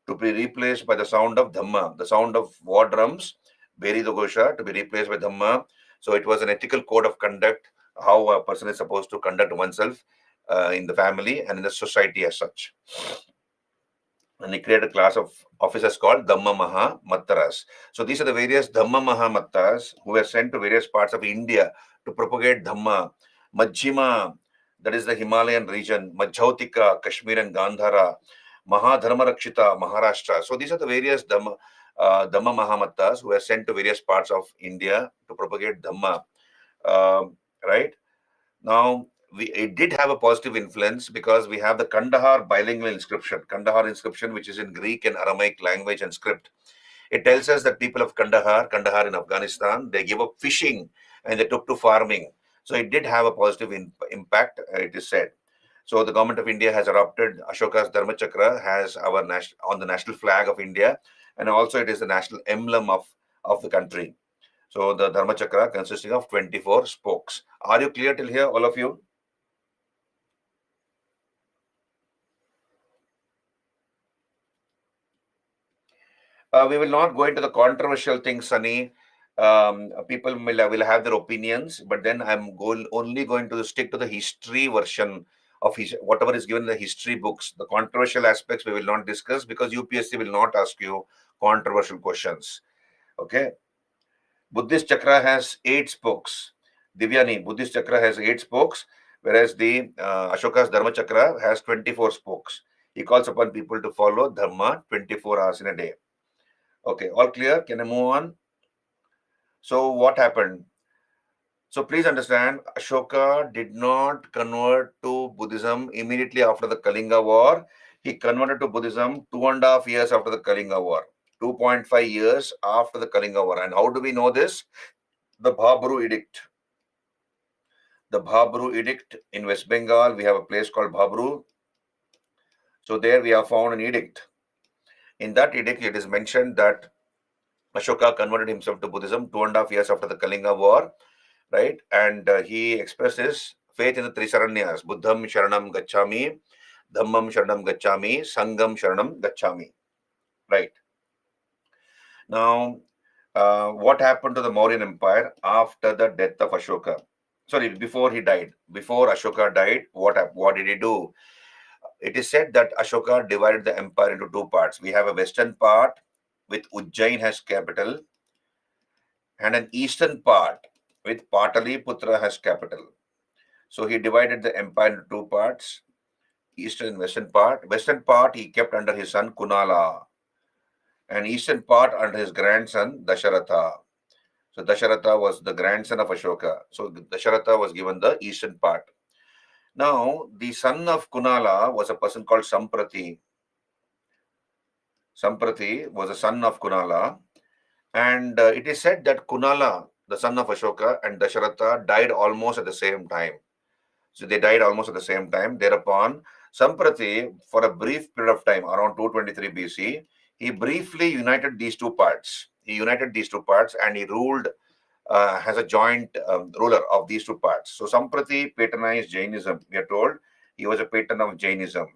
to be replaced by the sound of Dhamma, the sound of war drums, Bherigosha, to be replaced by Dhamma. So it was an ethical code of conduct, how a person is supposed to conduct oneself in the family and in the society as such. And he created a class of officers called Dhamma Maha Mattaras. So these are the various Dhamma Maha Mattaras who were sent to various parts of India to propagate Dhamma. Majjhima, that is the Himalayan region, Majhautika, Kashmir and Gandhara, Mahadharmarakshita, Maharashtra. So these are the various Dhamma Mahamattas who were sent to various parts of India to propagate Dhamma. Right? Now, it did have a positive influence because we have the Kandahar bilingual inscription, which is in Greek and Aramaic language and script. It tells us that people of Kandahar in Afghanistan, they gave up fishing and they took to farming. So it did have a positive impact, it is said. So the government of India has adopted Ashoka's Dharma Chakra as our on the national flag of India, and also it is the national emblem of the country. So the Dharma Chakra consisting of 24 spokes. Are you clear till here, all of you? We will not go into the controversial things, Sunny. People will have their opinions, but then I'm only going to stick to the history version of whatever is given in the history books. The controversial aspects we will not discuss because UPSC will not ask you controversial questions. Okay. Buddhist Chakra has 8 spokes. Divyani, Buddhist Chakra has 8 spokes, whereas the Ashoka's Dharma Chakra has 24 spokes. He calls upon people to follow Dharma 24 hours in a day. Okay, all clear? Can I move on? So what happened? So please understand, Ashoka did not convert to Buddhism immediately after the Kalinga War. He converted to Buddhism 2.5 years after the Kalinga War. 2.5 years after the Kalinga War. And how do we know this? The Bhabru Edict. The Bhabru Edict in West Bengal, we have a place called Bhabru. So there we have found an edict. In that edict, it is mentioned that Ashoka converted himself to Buddhism 2.5 years after the Kalinga War, right? And he expressed his faith in the three Saranyas, Buddham Sharanam Gacchami, Dhammam Sharanam Gacchami, Sangam Sharanam Gacchami, right? Now, what happened to the Mauryan Empire after the death of Ashoka? Sorry, before he died. Before Ashoka died, what did he do? It is said that Ashoka divided the empire into 2 parts. We have a western part with Ujjain as capital and an eastern part with Pataliputra as capital. So he divided the empire into 2 parts, eastern and western part. Western part he kept under his son Kunala, and eastern part under his grandson Dasharatha. So Dasharatha was the grandson of Ashoka. So Dasharatha was given the eastern part. Now, the son of Kunala was a person called Samprati. Samprati was a son of Kunala, and it is said that Kunala, the son of Ashoka, and Dasharatha died almost at the same time. So they died almost at the same time. Thereupon, Samprati, for a brief period of time, around 223 BC, he briefly united these 2 parts. He united these 2 parts and he ruled as a joint ruler of these 2 parts. So Samprati patronized Jainism. We are told he was a patron of Jainism,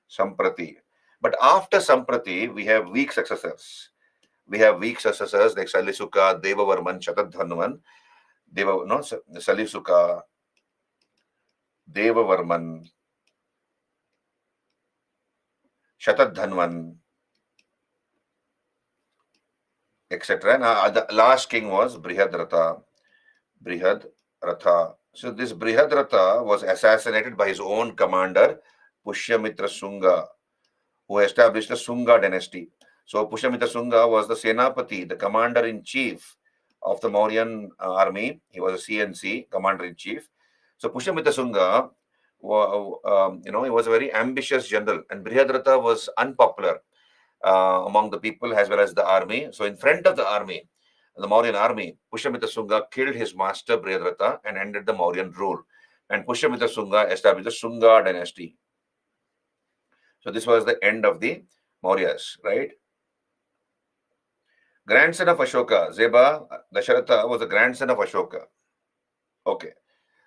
Samprati. But after Samprati, we have weak successors. We have weak successors like Salisuka, Devavarman, Shatadhanvan, Salisuka, Devavarman, Shatadhanvan, etc. Now, the last king was Brihadratha. Brihadratha. So this Brihadratha was assassinated by his own commander, Pushyamitra Sunga, who established the Sunga dynasty. So Pushyamitra Sunga was the Senapati, the commander-in-chief of the Mauryan army. He was a CNC, commander-in-chief. So Pushyamitra Sunga, he was a very ambitious general, and Brihadratha was unpopular among the people as well as the army. So in front of the army, the Mauryan army, Pushyamitra Sunga killed his master Brihadratha and ended the Mauryan rule. And Pushyamitra Sunga established the Sunga dynasty. So this was the end of the Mauryas, right? Grandson of Ashoka, Zeba Dasharatha was the grandson of Ashoka. Okay.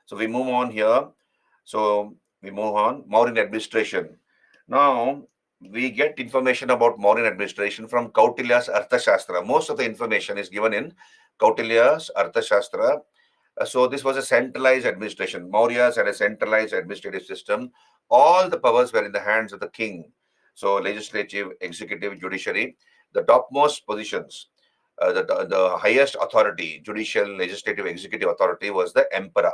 So we move on here. So we move on. Mauryan administration. Now we get information about Mauryan administration from Kautilya's Arthashastra. Most of the information is given in Kautilya's Arthashastra. So this was a centralized administration. Mauryas had a centralized administrative system. All the powers were in the hands of the king. So legislative, executive, judiciary, the topmost positions, the highest authority, judicial, legislative, executive authority was the emperor.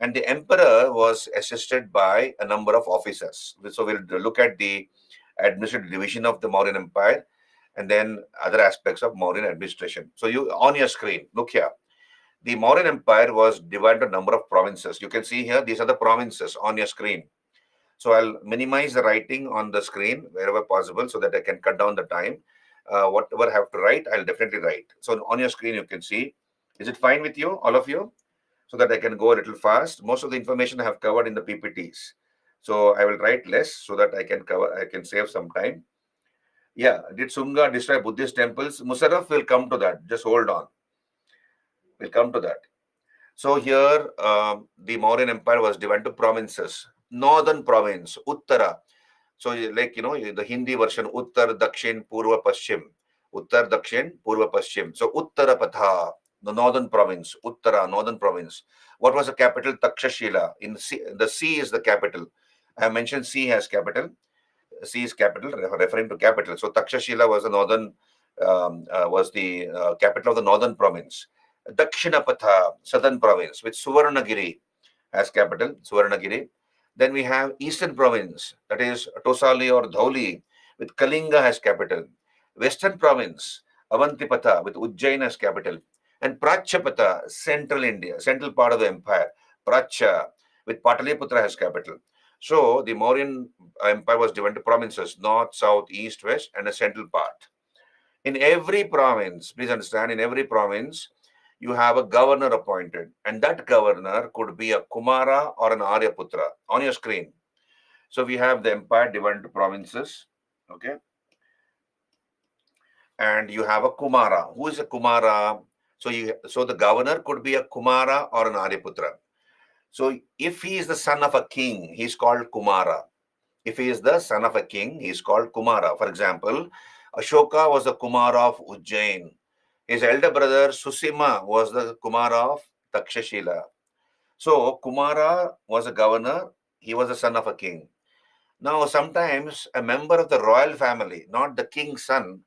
And the emperor was assisted by a number of officers. So we'll look at the administrative division of the Mauryan Empire and then other aspects of Mauryan administration. So you on your screen, look here. The Mauryan Empire was divided into a number of provinces. You can see here, these are the provinces on your screen. So I'll minimize the writing on the screen wherever possible so that I can cut down the time. Whatever I have to write, I'll definitely write. So on your screen, you can see. Is it fine with you, all of you? So that I can go a little fast. Most of the information I have covered in the PPTs. So I will write less so that I can save some time. Yeah, did Sunga destroy Buddhist temples? Musarraf will come to that. Just hold on. We'll come to that. So here, the Mauryan Empire was divided to provinces. Northern province, Uttara. So like, the Hindi version, Uttar, Dakshin, Purva, Paschim. Uttar, Dakshin, Purva, Paschim. So Uttara Patha, the northern province, Uttara, northern province. What was the capital? Takshashila. The sea is the capital. I have mentioned sea has capital. Sea is capital, referring to capital. So Takshashila was the northern, capital of the northern province. Dakshinapatha, southern province, with Suvarnagiri as capital, Suvarnagiri. Then we have eastern province, that is Tosali or Dhauli, with Kalinga as capital. Western province, Avantipatha, with Ujjain as capital. And Prachapatha, central India, central part of the empire, Pracha, with Pataliputra as capital. So the Mauryan Empire was divided into provinces, north, south, east, west, and a central part. In every province, please understand, in every province, you have a governor appointed, and that governor could be a Kumara or an Aryaputra on your screen. So we have the empire divided into provinces, okay? And you have a Kumara. Who is a Kumara? So the governor could be a Kumara or an Aryaputra. So if he is the son of a king, he's called Kumara. If he is the son of a king, he is called Kumara. For example, Ashoka was the Kumara of Ujjain. His elder brother Susima was the Kumara of Takshashila. So Kumara was a governor. He was the son of a king. Now, sometimes a member of the royal family, not the king's son,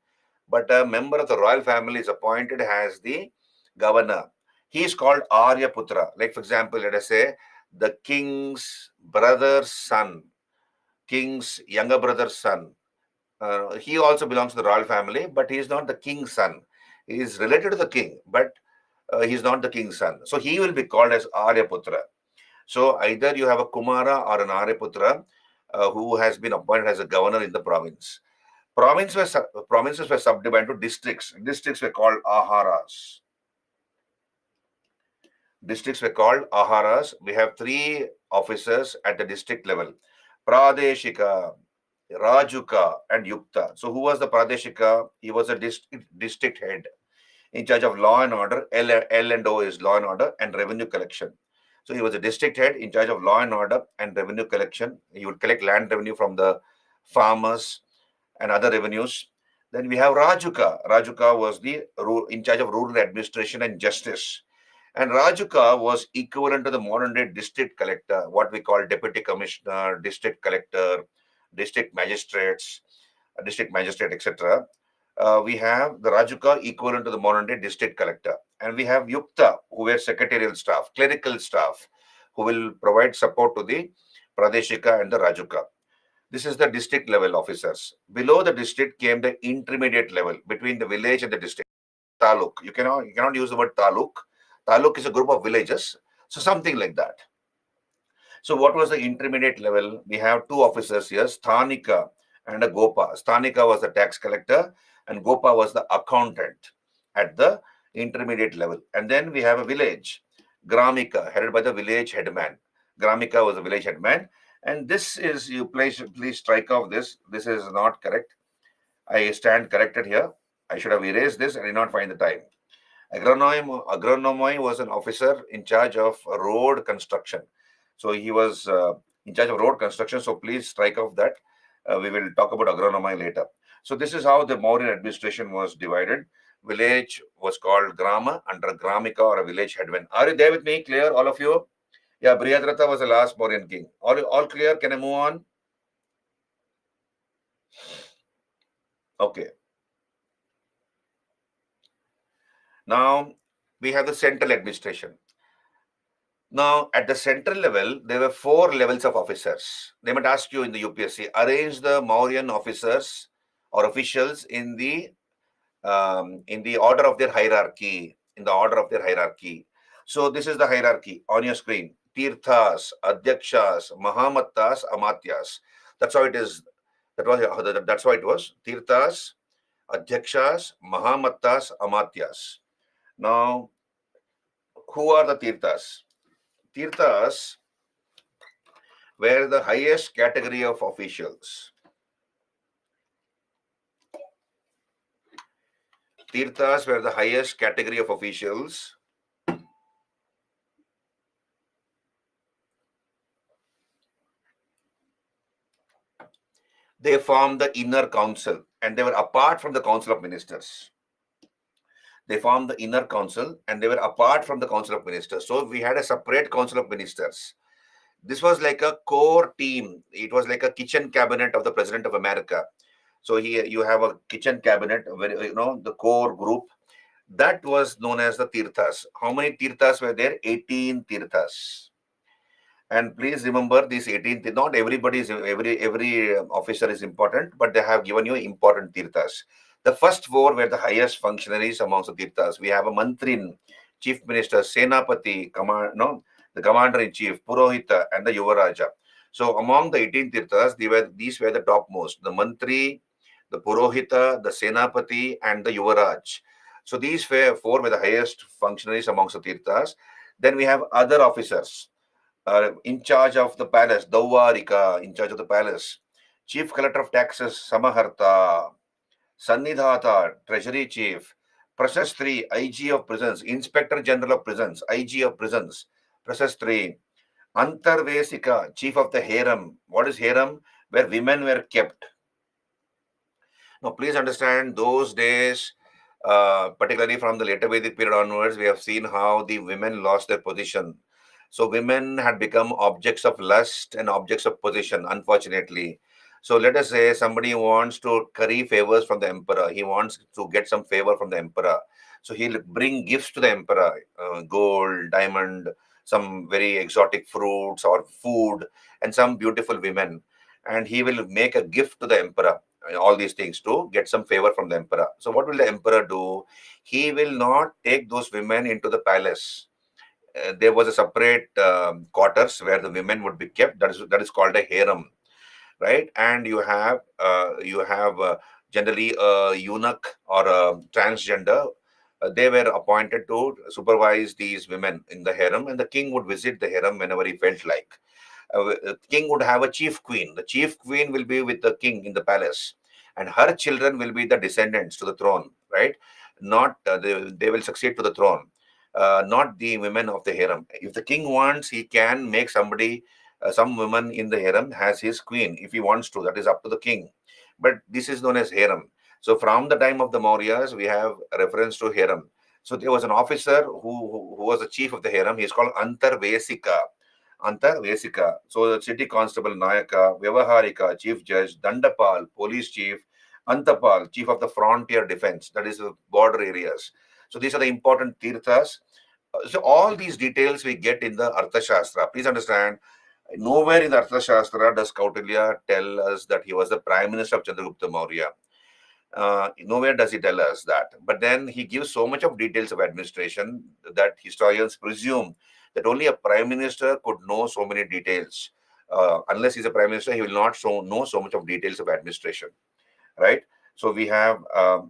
but a member of the royal family is appointed as the governor. He is called Aryaputra. Like, for example, let us say the king's brother's son, king's younger brother's son. He also belongs to the royal family, but he is not the king's son. He is related to the king, but he is not the king's son. So he will be called as Aryaputra. So either you have a Kumara or an Aryaputra who has been appointed as a governor in the province. Provinces were subdivided into districts. Districts were called Aharas. Districts were called Aharas. We have three officers at the district level. Pradeshika, Rajuka, and Yukta. So who was the Pradeshika? He was a district head in charge of law and order. L&O is law and order and revenue collection. So he was a district head in charge of law and order and revenue collection. He would collect land revenue from the farmers and other revenues. Then we have Rajuka. Rajuka was in charge of rural administration and justice. And Rajuka was equivalent to the modern day district collector, what we call deputy commissioner, district collector, district magistrates, etc. We have the Rajuka equivalent to the modern day district collector. And we have Yukta, who were secretarial staff, clerical staff, who will provide support to the Pradeshika and the Rajuka. This is the district level officers. Below the district came the intermediate level between the village and the district. Taluk. You cannot use the word taluk. Taluk is a group of villages. So something like that. So what was the intermediate level? We have two officers here, Sthanika and a Gopa. Sthanika was the tax collector and Gopa was the accountant at the intermediate level. And then we have a village, Gramika, headed by the village headman. Gramika was the village headman. And this is, please strike off this. This is not correct. I stand corrected here. I should have erased this. I did not find the time. Agronomy was an officer in charge of road construction. So he was in charge of road construction. So please strike off that. We will talk about agronomy later. So this is how the Mauryan administration was divided. Village was called Grama under Gramika or a village headman. Are you there with me? Clear, all of you? Yeah, Brihadrata was the last Mauryan king. All clear? Can I move on? Okay. Now we have the central administration. Now, at the central level, there were 4 levels of officers. They might ask you in the UPSC, arrange the Mauryan officers or officials in the order of their hierarchy. In the order of their hierarchy. So this is the hierarchy on your screen: Tirthas, Adhyakshas, Mahamattas, Amatyas. That's how it is. That's how it was. Tirthas, Adhyakshas, Mahamattas, Amatyas. Now, who are the Tirthas? Tirthas were the highest category of officials. Tirthas were the highest category of officials. They formed the inner council and they were apart from the council of ministers. They formed the inner council and they were apart from the council of ministers. So we had a separate council of ministers. This was like a core team. It was like a kitchen cabinet of the president of America. So here you have a kitchen cabinet, where the core group. That was known as the Tirthas. How many Tirthas were there? 18 Tirthas. And please remember these 18. Not everybody is every officer is important, but they have given you important Tirthas. The first 4 were the highest functionaries amongst the Tirthas. We have a Mantrin, Chief Minister, Senapati, the Commander in Chief, Purohita, and the Yuvaraja. So among the 18 Tirthas, these were the topmost: the Mantri, the Purohita, the Senapati, and the Yuvaraj. So these 4 were the highest functionaries amongst the Tirthas. Then we have other officers in charge of the palace, Dauvarika, in charge of the palace, Chief Collector of Taxes, Samaharta, Sannidhata, Treasury Chief, Process 3, IG of Prisons, Inspector General of Prisons, IG of Prisons, Process 3, Antarvesika, Chief of the Harem. What is Harem? Where women were kept. Now, please understand, those days, particularly from the later Vedic period onwards, we have seen how the women lost their position. So women had become objects of lust and objects of position, unfortunately. So let us say somebody wants to curry favors from the emperor. He wants to get some favor from the emperor. So he'll bring gifts to the emperor, gold, diamond, some very exotic fruits or food, and some beautiful women. And he will make a gift to the emperor, all these things to get some favor from the emperor. So what will the emperor do? He will not take those women into the palace. There was a separate quarters where the women would be kept. That is called a harem, right? And you have generally a eunuch or a transgender. They were appointed to supervise these women in the harem, and the king would visit the harem whenever he felt like. The king would have a chief queen. The chief queen will be with the king in the palace, and her children will be the descendants to the throne, right? Not they will succeed to the throne, not the women of the harem. If the king wants, he can make some woman in the harem as his queen if he wants to. That is up to the king. But this is known as harem. So from the time of the Mauryas, we have a reference to harem. So there was an officer who was the chief of the harem. He's called Antarvesika. Antarvesika. So the city constable Nayaka, Vyavaharika, chief judge, Dandapal, police chief, Antapal, chief of the frontier defense, that is the border areas. So these are the important tirthas. So all these details we get in the Arthashastra. Please understand, nowhere in the Arthashastra does Kautilya tell us that he was the prime minister of Chandragupta Maurya. Nowhere does he tell us that. But then he gives so much of details of administration that historians presume that only a prime minister could know so many details. Unless he's a prime minister, he will not know so much of details of administration, right? So we have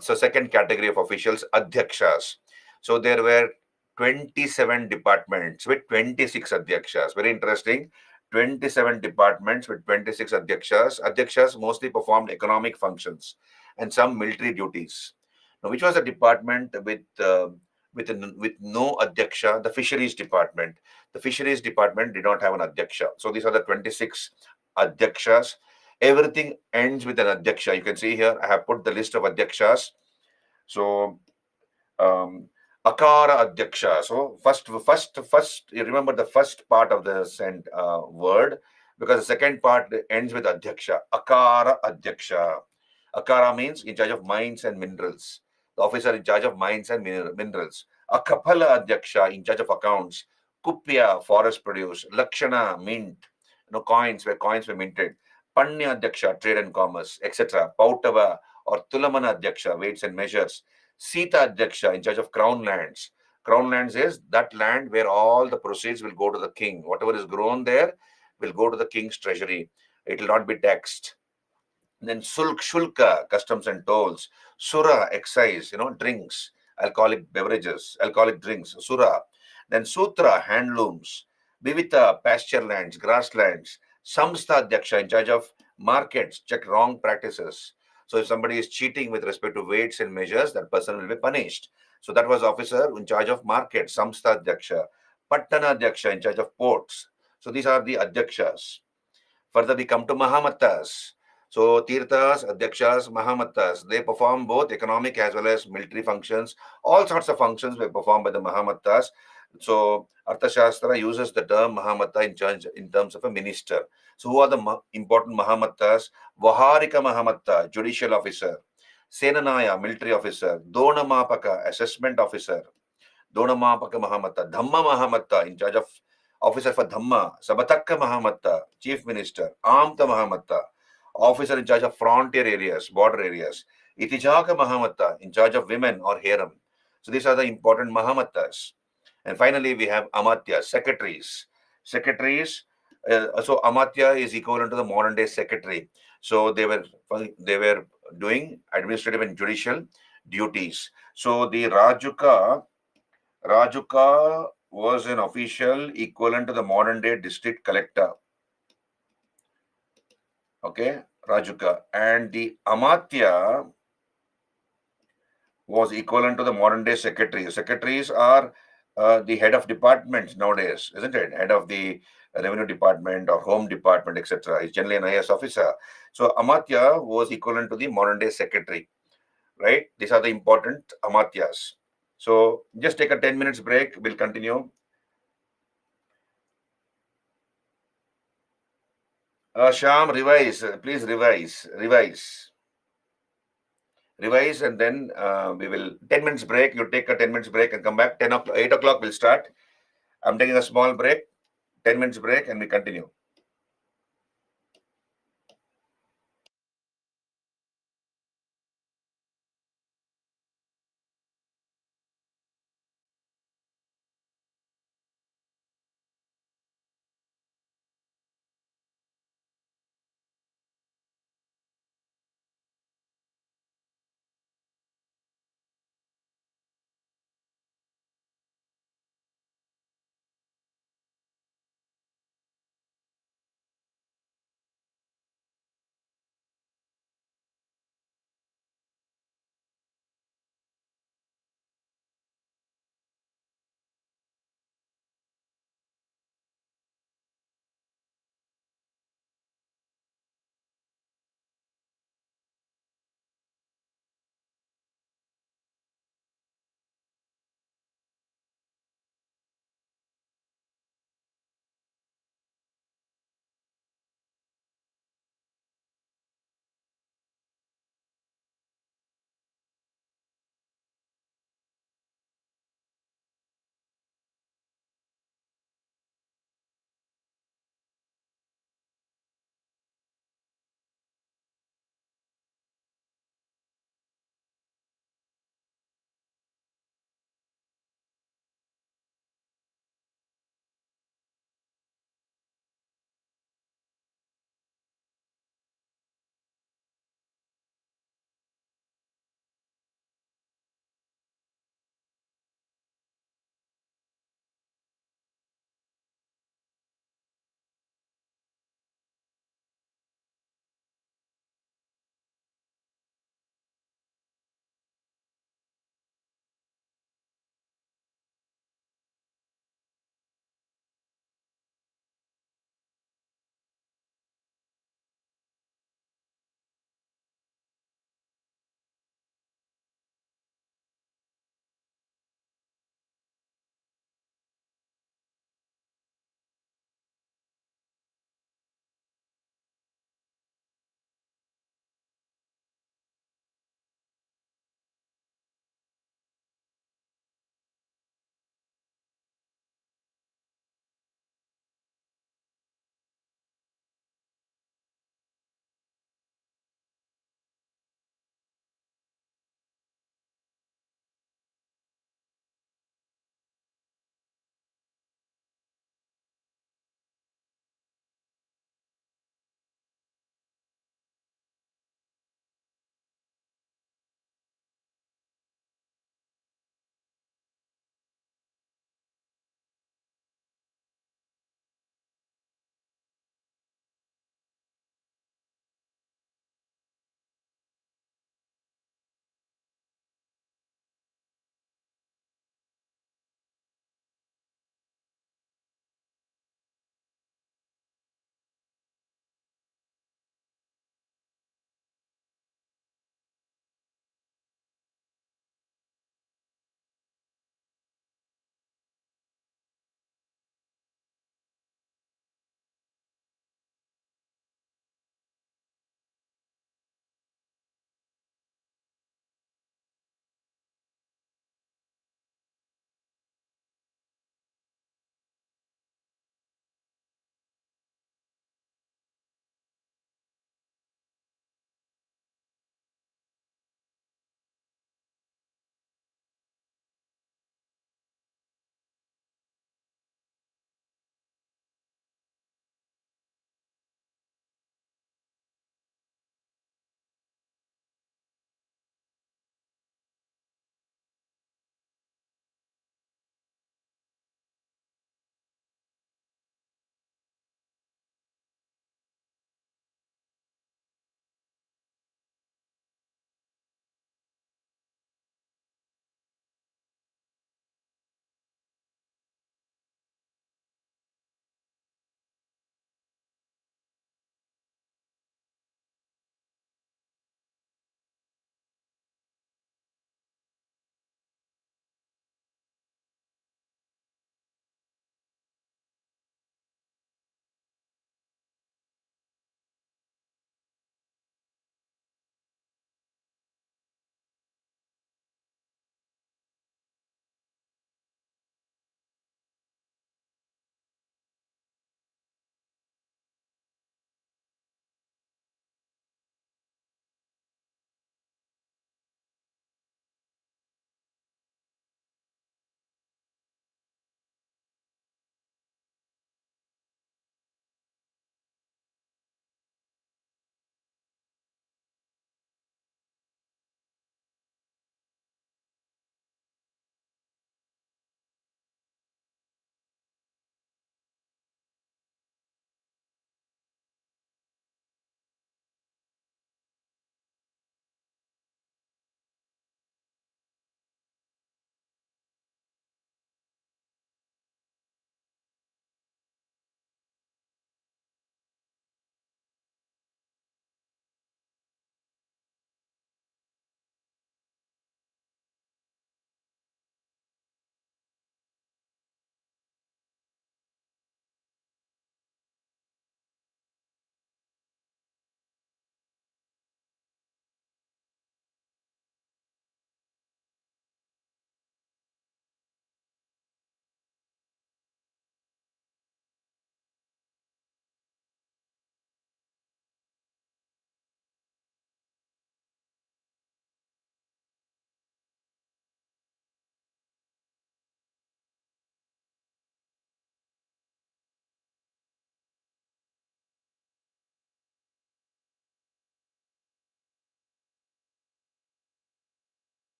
second category of officials, adhyakshas. So there were 27 departments with 26 adhyakshas. Very interesting. 27 departments with 26 adhyakshas. Adhyakshas mostly performed economic functions and some military duties. Now, which was a department with with no adhyaksha, the fisheries department. The fisheries department did not have an adhyaksha. So these are the 26 adhyakshas. Everything ends with an adhyaksha. You can see here, I have put the list of adhyakshas. So um, Akara Adhyaksha. So first, you remember the first part of the word, because the second part ends with Adhyaksha. Akara Adhyaksha. Akara means in charge of mines and minerals. The officer in charge of mines and minerals. Akapala Adhyaksha in charge of accounts. Kupya, forest produce. Lakshana, mint, coins, where coins were minted. Panya Adhyaksha, trade and commerce, etc. Pautava or Tulamana Adhyaksha, weights and measures. Sita Adhyaksha in charge of crown lands. Crown lands is that land where all the proceeds will go to the king. Whatever is grown there will go to the king's treasury. It will not be taxed. Then Shulka, customs and tolls. Sura, excise, drinks, alcoholic beverages, alcoholic drinks. Sura. Then Sutra, handlooms. Vivita, pasture lands, grasslands. Samstha Adhyaksha, in charge of markets, check wrong practices. So if somebody is cheating with respect to weights and measures, that person will be punished. So that was officer in charge of markets, Samstha Adhyaksha. Pattana Adhyaksha, in charge of ports. So these are the Adhyakshas. Further, we come to Mahamattas. So, Tirthas, Adhyakshas, Mahamattas, they perform both economic as well as military functions. All sorts of functions were performed by the Mahamattas. So, Arthashastra uses the term Mahamatta in terms of a minister. So, who are the important Mahamattas? Vaharika Mahamatta, judicial officer. Senanaya, military officer. Donamapaka, assessment officer. Donamapaka Mahamatta. Dhamma Mahamatta, in charge of officer for Dhamma. Sabatakka Mahamatta, chief minister. Amta Mahamatta, officer in charge of frontier areas, border areas. Itijaka Mahamatta, in charge of women or harem. So these are the important Mahamattas. And finally, we have Amatya, secretaries. Secretaries, so Amatya is equivalent to the modern day secretary. So they were doing administrative and judicial duties. So the Rajuka was an official equivalent to the modern day district collector. Okay, Rajuka. And the Amatya was equivalent to the modern day secretary. Secretaries are the head of departments nowadays, isn't it? Head of the revenue department or home department, etc. Is generally an IAS officer. So Amatya was equivalent to the modern day secretary, right? These are the important Amatyas. So just take a 10 minutes break. We'll continue. Sham, revise. Please revise, and then we will 10 minutes break. You take a 10 minutes break and come back. 8 o'clock we'll start. I'm taking a small break, 10 minutes break, and we continue.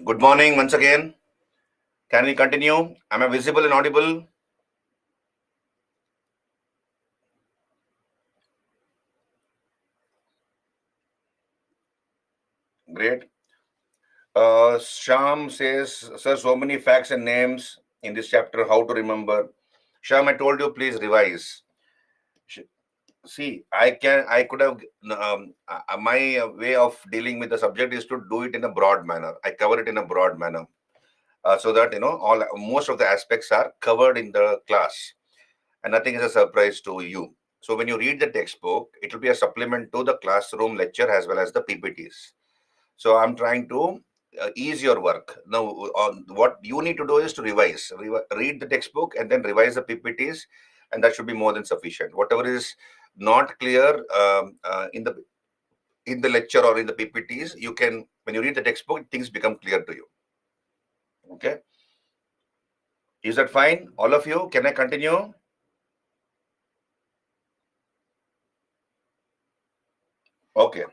Good morning once again. Can we continue? Am I visible and audible? Great. Sham says, Sir, so many facts and names in this chapter, how to remember? Sham, I told you, please revise. See, I could have, my way of dealing with the subject is to do it in a broad manner. I cover it in a broad manner so that, most of the aspects are covered in the class and nothing is a surprise to you. So when you read the textbook, it will be a supplement to the classroom lecture as well as the PPTs. So I'm trying to ease your work. Now, what you need to do is to revise, read the textbook and then revise the PPTs, and that should be more than sufficient. Whatever is not clear in the lecture or in the PPTs, you can, when you read the textbook, things become clear to you. Okay, is that fine, all of you? Can I continue? Okay.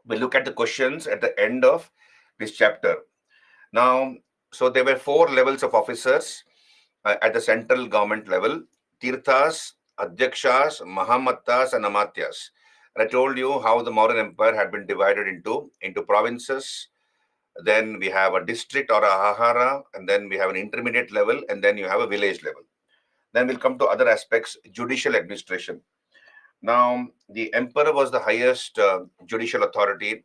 We look at the questions at the end of this chapter. Now, so there were 4 levels of officers at the central government level: Tirthas, Adhyakshas, Mahamattas, and Amatyas. And I told you how the Mauryan Empire had been divided into provinces. Then we have a district or a Ahara, and then we have an intermediate level, and then you have a village level. Then we'll come to other aspects, judicial administration. Now, the emperor was the highest judicial authority.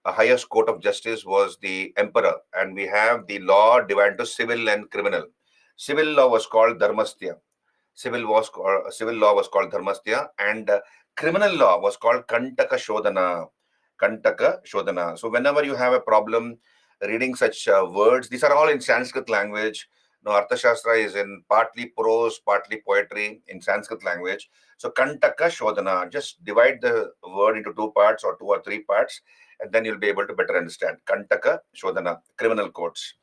The highest court of justice was the emperor, and we have the law divided to civil and criminal. Civil law was called Dharmastya. Civil law was called Dharmastya, and criminal law was called Kantaka Shodhana. Kantaka Shodhana. So whenever you have a problem reading such words, these are all in Sanskrit language. Now, Arthashastra is in partly prose, partly poetry in Sanskrit language. So Kantaka Shodhana, just divide the word into 2 parts or 2 or 3 parts, and then you'll be able to better understand. Kantaka Shodhana, criminal courts.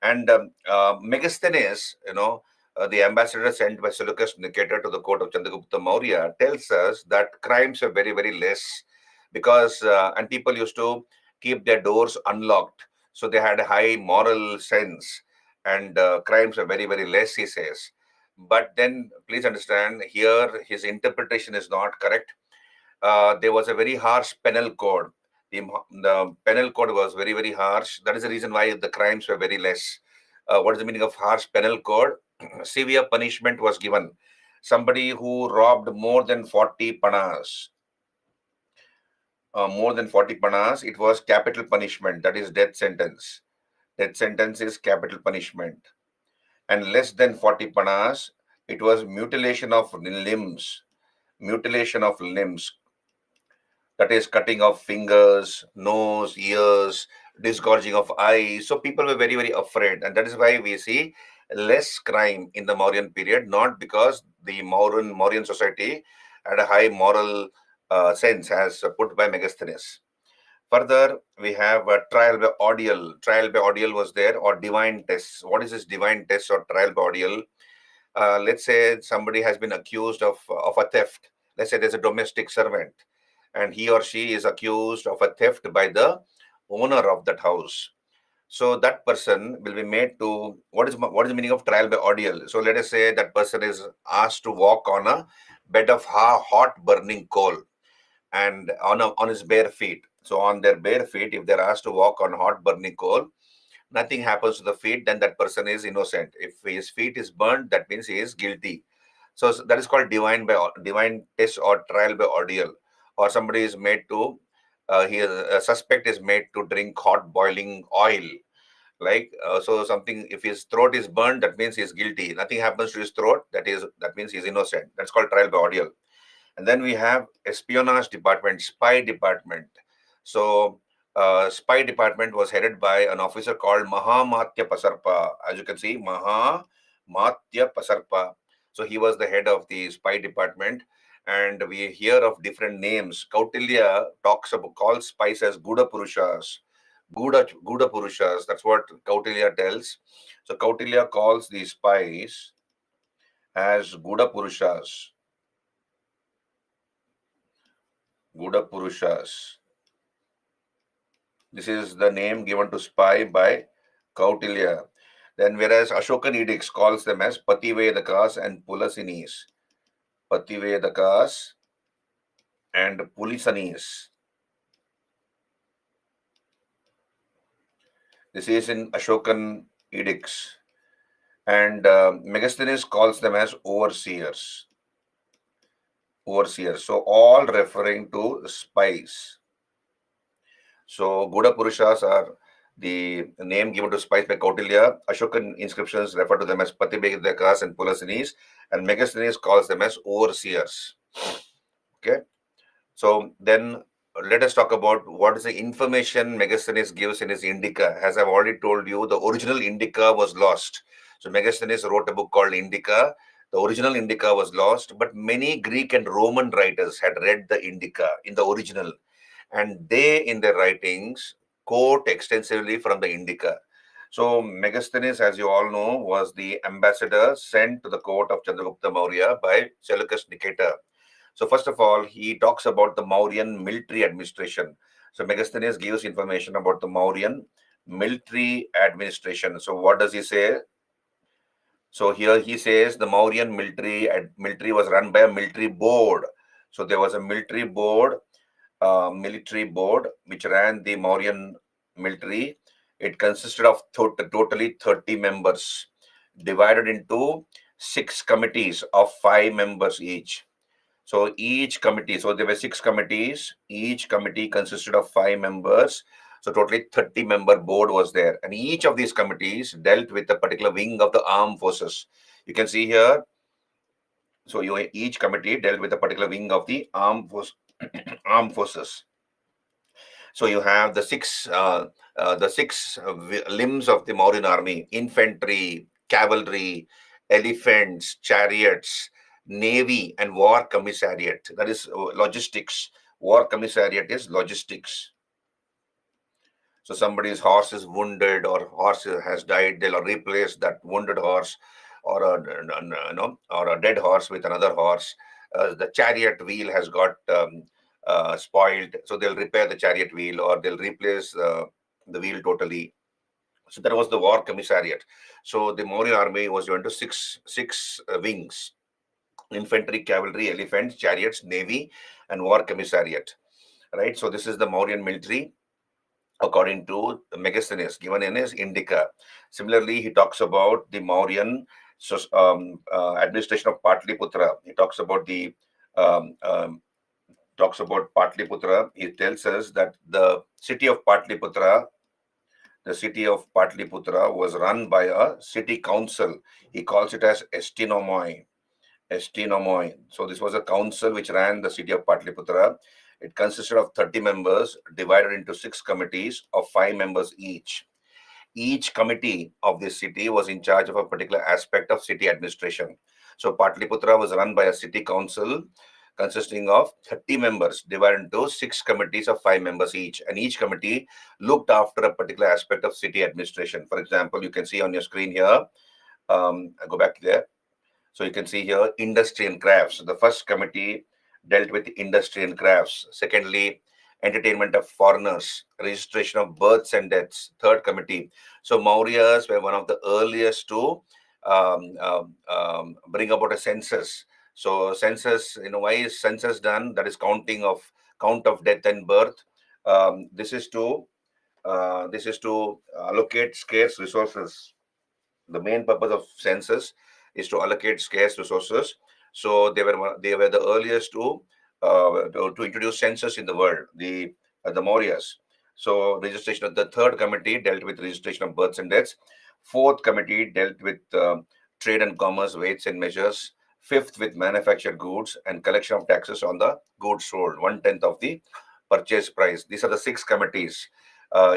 And Megasthenes, the ambassador sent by Seleucus Nicator to the court of Chandragupta Maurya, tells us that crimes are very, very less because, and people used to keep their doors unlocked. So they had a high moral sense and crimes are very, very less, he says. But then please understand here, his interpretation is not correct. There was a very harsh penal code. The penal code was very, very harsh. That is the reason why the crimes were very less. What is the meaning of harsh penal code? Severe punishment was given. Somebody who robbed more than 40 panas, it was capital punishment. That is death sentence. Death sentence is capital punishment. And less than 40 panas, it was mutilation of limbs. Mutilation of limbs. That is cutting off fingers, nose, ears, disgorging of eyes. So people were very, very afraid. And that is why we see less crime in the Mauryan period, not because the Mauryan society had a high moral sense as put by Megasthenes. Further, we have a trial by ordeal. Trial by ordeal was there, or divine tests. What is this divine test or trial by ordeal? Let's say somebody has been accused of a theft. Let's say there's a domestic servant and he or she is accused of a theft by the owner of that house. So that person will be made to, what is the meaning of trial by ordeal? So let us say that person is asked to walk on a bed of hot burning coal and on his bare feet. So on their bare feet, if they're asked to walk on hot burning coal, nothing happens to the feet, then that person is innocent. If his feet is burned, that means he is guilty. So that is called divine test or trial by ordeal. Or somebody is made to, a suspect is made to drink hot boiling oil. So something, if his throat is burned, that means he is guilty. Nothing happens to his throat, that means he is innocent. That's called trial by ordeal. And then we have espionage department, spy department. So spy department was headed by an officer called Mahamatya Pasarpa. As you can see, Mahamatya Pasarpa. So he was the head of the spy department. And we hear of different names. Kautilya calls spies as Guda Purushas. Guda Purushas. That's what Kautilya tells. So Kautilya calls the spies as Guda Purushas. Guda Purushas. This is the name given to spy by Kautilya. Then, whereas Ashokan edicts calls them as Pativedakas and Pulasinis. Pativedakas and Pulisanis. This is in Ashokan edicts. And Megasthenes calls them as overseers. Overseers. So, all referring to spies. So, Goda Purushas are the name given to spies by Kautilya. Ashokan inscriptions refer to them as Patibedakas and Pulasinis, and Megasthenes calls them as overseers. Okay. So, then let us talk about what is the information Megasthenes gives in his Indica. As I've already told you, the original Indica was lost. So, Megasthenes wrote a book called Indica. The original Indica was lost, but many Greek and Roman writers had read the Indica in the original, and they, in their writings, quote extensively from the Indica. So, Megasthenes, as you all know, was the ambassador sent to the court of Chandragupta Maurya by Seleucus Nicator. So, first of all, he talks about the Mauryan military administration. So, Megasthenes gives information about the Mauryan military administration. So, what does he say? So, here he says the Mauryan military was run by a military board. So, there was a military board which ran the Mauryan military. It consisted of totally 30 members, divided into 6 committees of 5 members each. So each committee, so there were 6 committees. Each committee consisted of 5 members. So totally 30-member board was there. And each of these committees dealt with a particular wing of the armed forces. You can see here. So each committee dealt with a particular wing of the armed forces. So you have the six limbs of the Mauryan army: infantry, cavalry, elephants, chariots, navy, and war commissariat. That is logistics. War commissariat is logistics. So somebody's horse is wounded or horse has died, they'll replace that wounded horse or a dead horse with another horse. The chariot wheel has got spoiled, so they'll repair the chariot wheel or they'll replace the wheel totally. So that was the war commissariat. So the Mauryan army was given to six wings: infantry, cavalry, elephants, chariots, navy, and war commissariat. Right. So this is the Mauryan military according to Megasthenes, given in his Indica. Similarly, he talks about the Mauryan administration of Patliputra. He talks about um, um, Patliputra. He tells us that the city of Patliputra was run by a city council. He calls it as Estinomoi. Estinomoi. So this was a council which ran the city of Patliputra. It consisted of 30 members divided into 6 committees of 5 members each. Each committee of this city was in charge of a particular aspect of city administration. So Patliputra was run by a city council consisting of 30 members divided into 6 committees of 5 members each. And each committee looked after a particular aspect of city administration. For example, you can see on your screen here, I go back there. So you can see here industry and crafts. The first committee dealt with industry and crafts. Secondly, entertainment of foreigners, registration of births and deaths. Third committee. So Mauryas were one of the earliest to bring about a census. So census, why is census done? That is count of death and birth. This is to allocate scarce resources. The main purpose of census is to allocate scarce resources. So they were the earliest to introduce census in the world, the Mauryas. So registration of the third committee dealt with registration of births and deaths. Fourth committee dealt with trade and commerce, weights and measures. Fifth, with manufactured goods and collection of taxes on the goods sold, 1/10 of the purchase price. These are the 6 committees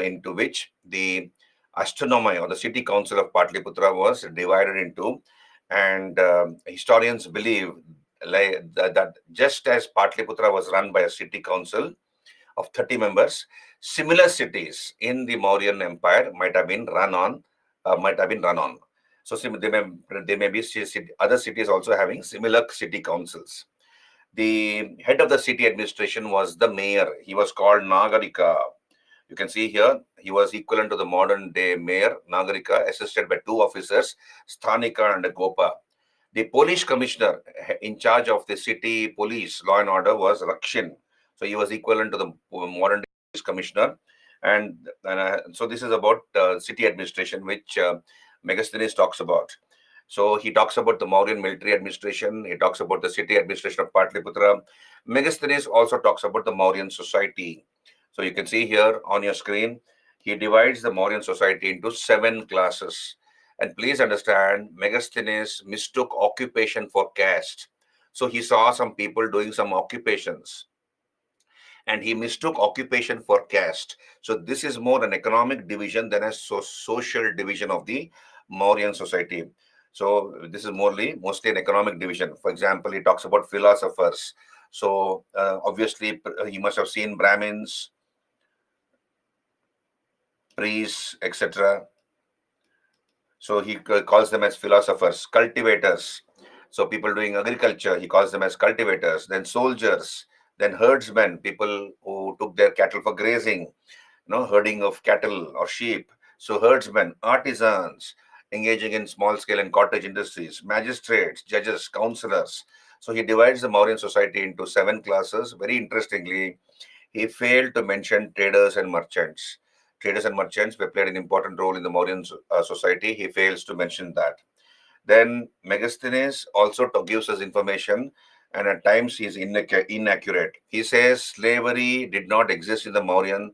into which the Ashtanomai, or the city council of Patliputra, was divided into. And historians believe that just as Patliputra was run by a city council of 30 members, similar cities in the Mauryan Empire might have been run on. So there may be other cities also having similar city councils. The head of the city administration was the mayor. He was called Nagarika. You can see here, he was equivalent to the modern day mayor, Nagarika, assisted by two officers, Sthanika and Gopa. The police commissioner in charge of the city police law and order was Rakshin. So he was equivalent to the modern day police commissioner. So this is about city administration, which Megasthenes talks about. So he talks about the Mauryan military administration. He talks about the city administration of Patliputra. Megasthenes also talks about the Mauryan society. So you can see here on your screen, he divides the Mauryan society into 7 classes. And please understand, Megasthenes mistook occupation for caste. So he saw some people doing some occupations and he mistook occupation for caste. So this is more an economic division than a social division of the Mauryan society. So this is mostly an economic division. For example, he talks about philosophers. So obviously, you must have seen Brahmins, priests, etc. So he calls them as philosophers, cultivators. So people doing agriculture, he calls them as cultivators. Then soldiers, then herdsmen, people who took their cattle for grazing, herding of cattle or sheep. So herdsmen, artisans, engaging in small scale and cottage industries, magistrates, judges, counselors. So he divides the Mauryan society into 7 classes. Very interestingly, he failed to mention traders and merchants. Traders and merchants were played an important role in the Mauryan society. He fails to mention that. Then Megasthenes also gives us information, and at times he is inaccurate. He says slavery did not exist in the Mauryan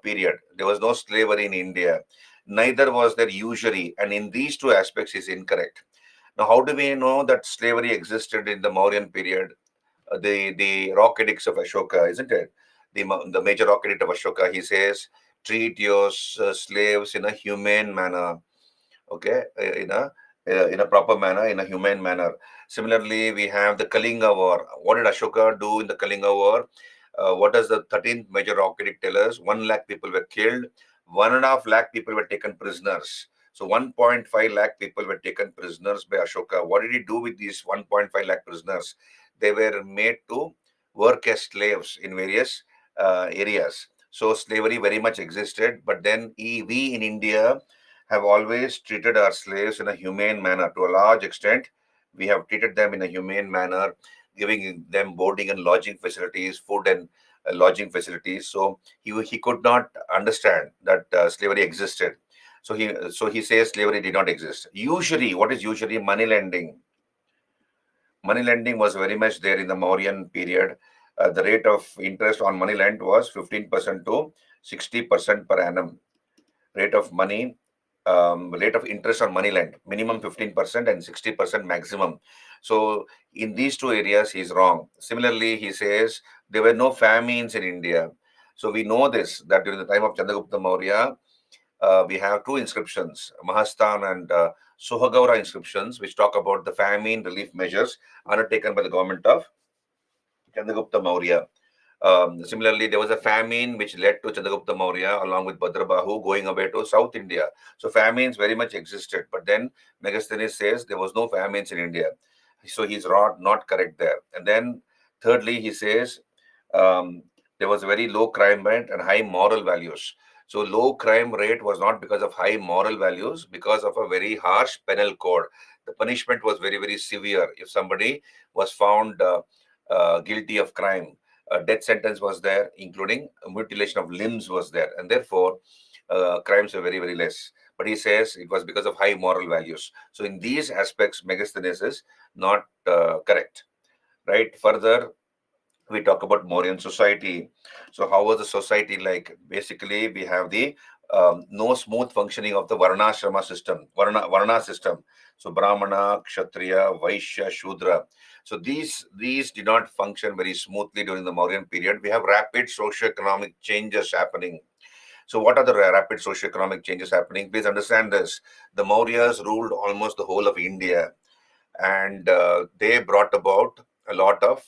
period. There was no slavery in India. Neither was there usury, and in these two aspects he is incorrect. Now, how do we know that slavery existed in the Mauryan period? The rock edicts of Ashoka, isn't it? The major rock edict of Ashoka, he says, treat your slaves in a humane manner, okay, in a proper manner, in a humane manner. Similarly, we have the Kalinga War. What did Ashoka do in the Kalinga War? What does the 13th major rock edict tell us? 1 lakh people were killed, 1.5 lakh people were taken prisoners. So 1.5 lakh people were taken prisoners by Ashoka. What did he do with these 1.5 lakh prisoners? They were made to work as slaves in various areas. So slavery very much existed, but then we in India have always treated our slaves in a humane manner. To a large extent, we have treated them in a humane manner, giving them boarding and lodging facilities, food and lodging facilities. So he could not understand that slavery existed. So he says slavery did not exist. Usury, what is usury? Money lending. Money lending was very much there in the Mauryan period. The rate of interest on money lent was 15% to 60% per annum. Rate of interest on money lent, minimum 15% and 60% maximum. So in these two areas, he's wrong. Similarly, he says there were no famines in India. So we know this, that during the time of Chandragupta Maurya, we have 2 inscriptions, Mahastan and Suhagaura inscriptions, which talk about the famine relief measures undertaken by the government of Chandragupta Maurya. Similarly, there was a famine which led to Chandragupta Maurya along with Bhadrabahu going away to South India. So famines very much existed. But then Megasthenes says there was no famines in India. So he's not correct there. And then thirdly, he says there was a very low crime rate and high moral values. So low crime rate was not because of high moral values, because of a very harsh penal code. The punishment was very, very severe. If somebody was found guilty of crime, a death sentence was there, including mutilation of limbs was there, and therefore crimes were very, very less. But he says it was because of high moral values. So in these aspects, Megasthenes is not correct, right? Further, we talk about Mauryan society. So how was the society like? Basically, we have the no smooth functioning of the Varnashrama system, Varna system. So Brahmana, Kshatriya, Vaishya, Shudra. So these did not function very smoothly during the Mauryan period. We have rapid socio-economic changes happening. So what are the rapid socio-economic changes happening? Please understand this. The Mauryas ruled almost the whole of India, and they brought about a lot of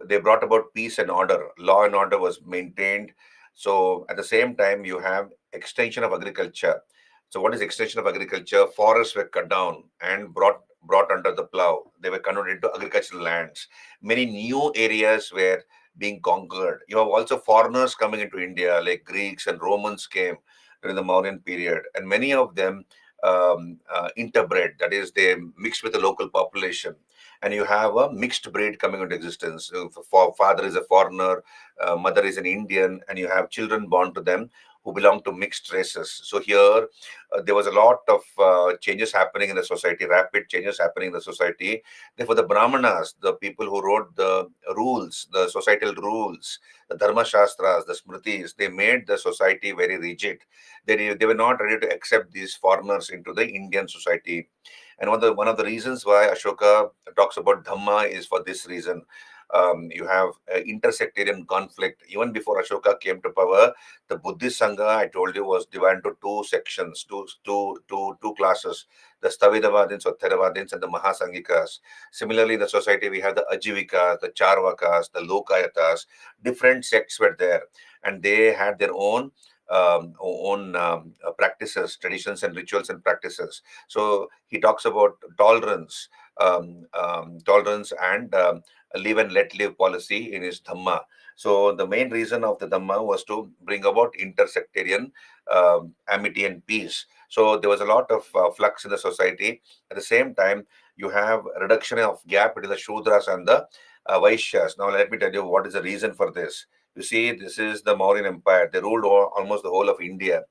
they brought about peace and order. Law and order was maintained. So at the same time, you have extension of agriculture. So what is extension of agriculture? Forests were cut down and brought under the plow. They were converted into agricultural lands. Many new areas were being conquered. You have also foreigners coming into India, like Greeks and Romans came during the Mauryan period, and many of them interbred, that is, they mixed with the local population. And you have a mixed breed coming into existence. Father is a foreigner, mother is an Indian, and you have children born to them who belong to mixed races. So here, there was a lot of changes happening in the society, rapid changes happening in the society. Therefore, the Brahmanas, the people who wrote the rules, the societal rules, the Dharma Shastras, the Smritis, they made the society very rigid. They were not ready to accept these foreigners into the Indian society. And one of the reasons why Ashoka talks about Dhamma is for this reason. You have intersectarian conflict. Even before Ashoka came to power, the Buddhist Sangha, I told you, was divided into two sections, two classes: the Stavidavadins or Theravadins and the Mahasanghikas. Similarly, in the society, we have the Ajivikas, the Charvakas, the Lokayatas. Different sects were there, and they had their own practices, traditions, and rituals and practices. So he talks about tolerance and live and let live policy in his Dhamma. So the main reason of the Dhamma was to bring about intersectarian amity and peace. So there was a lot of flux in the society. At the same time, you have a reduction of gap between the Shudras and the Vaishyas. Now let me tell you what is the reason for this. You see, this is the Mauryan Empire. They ruled almost the whole of India.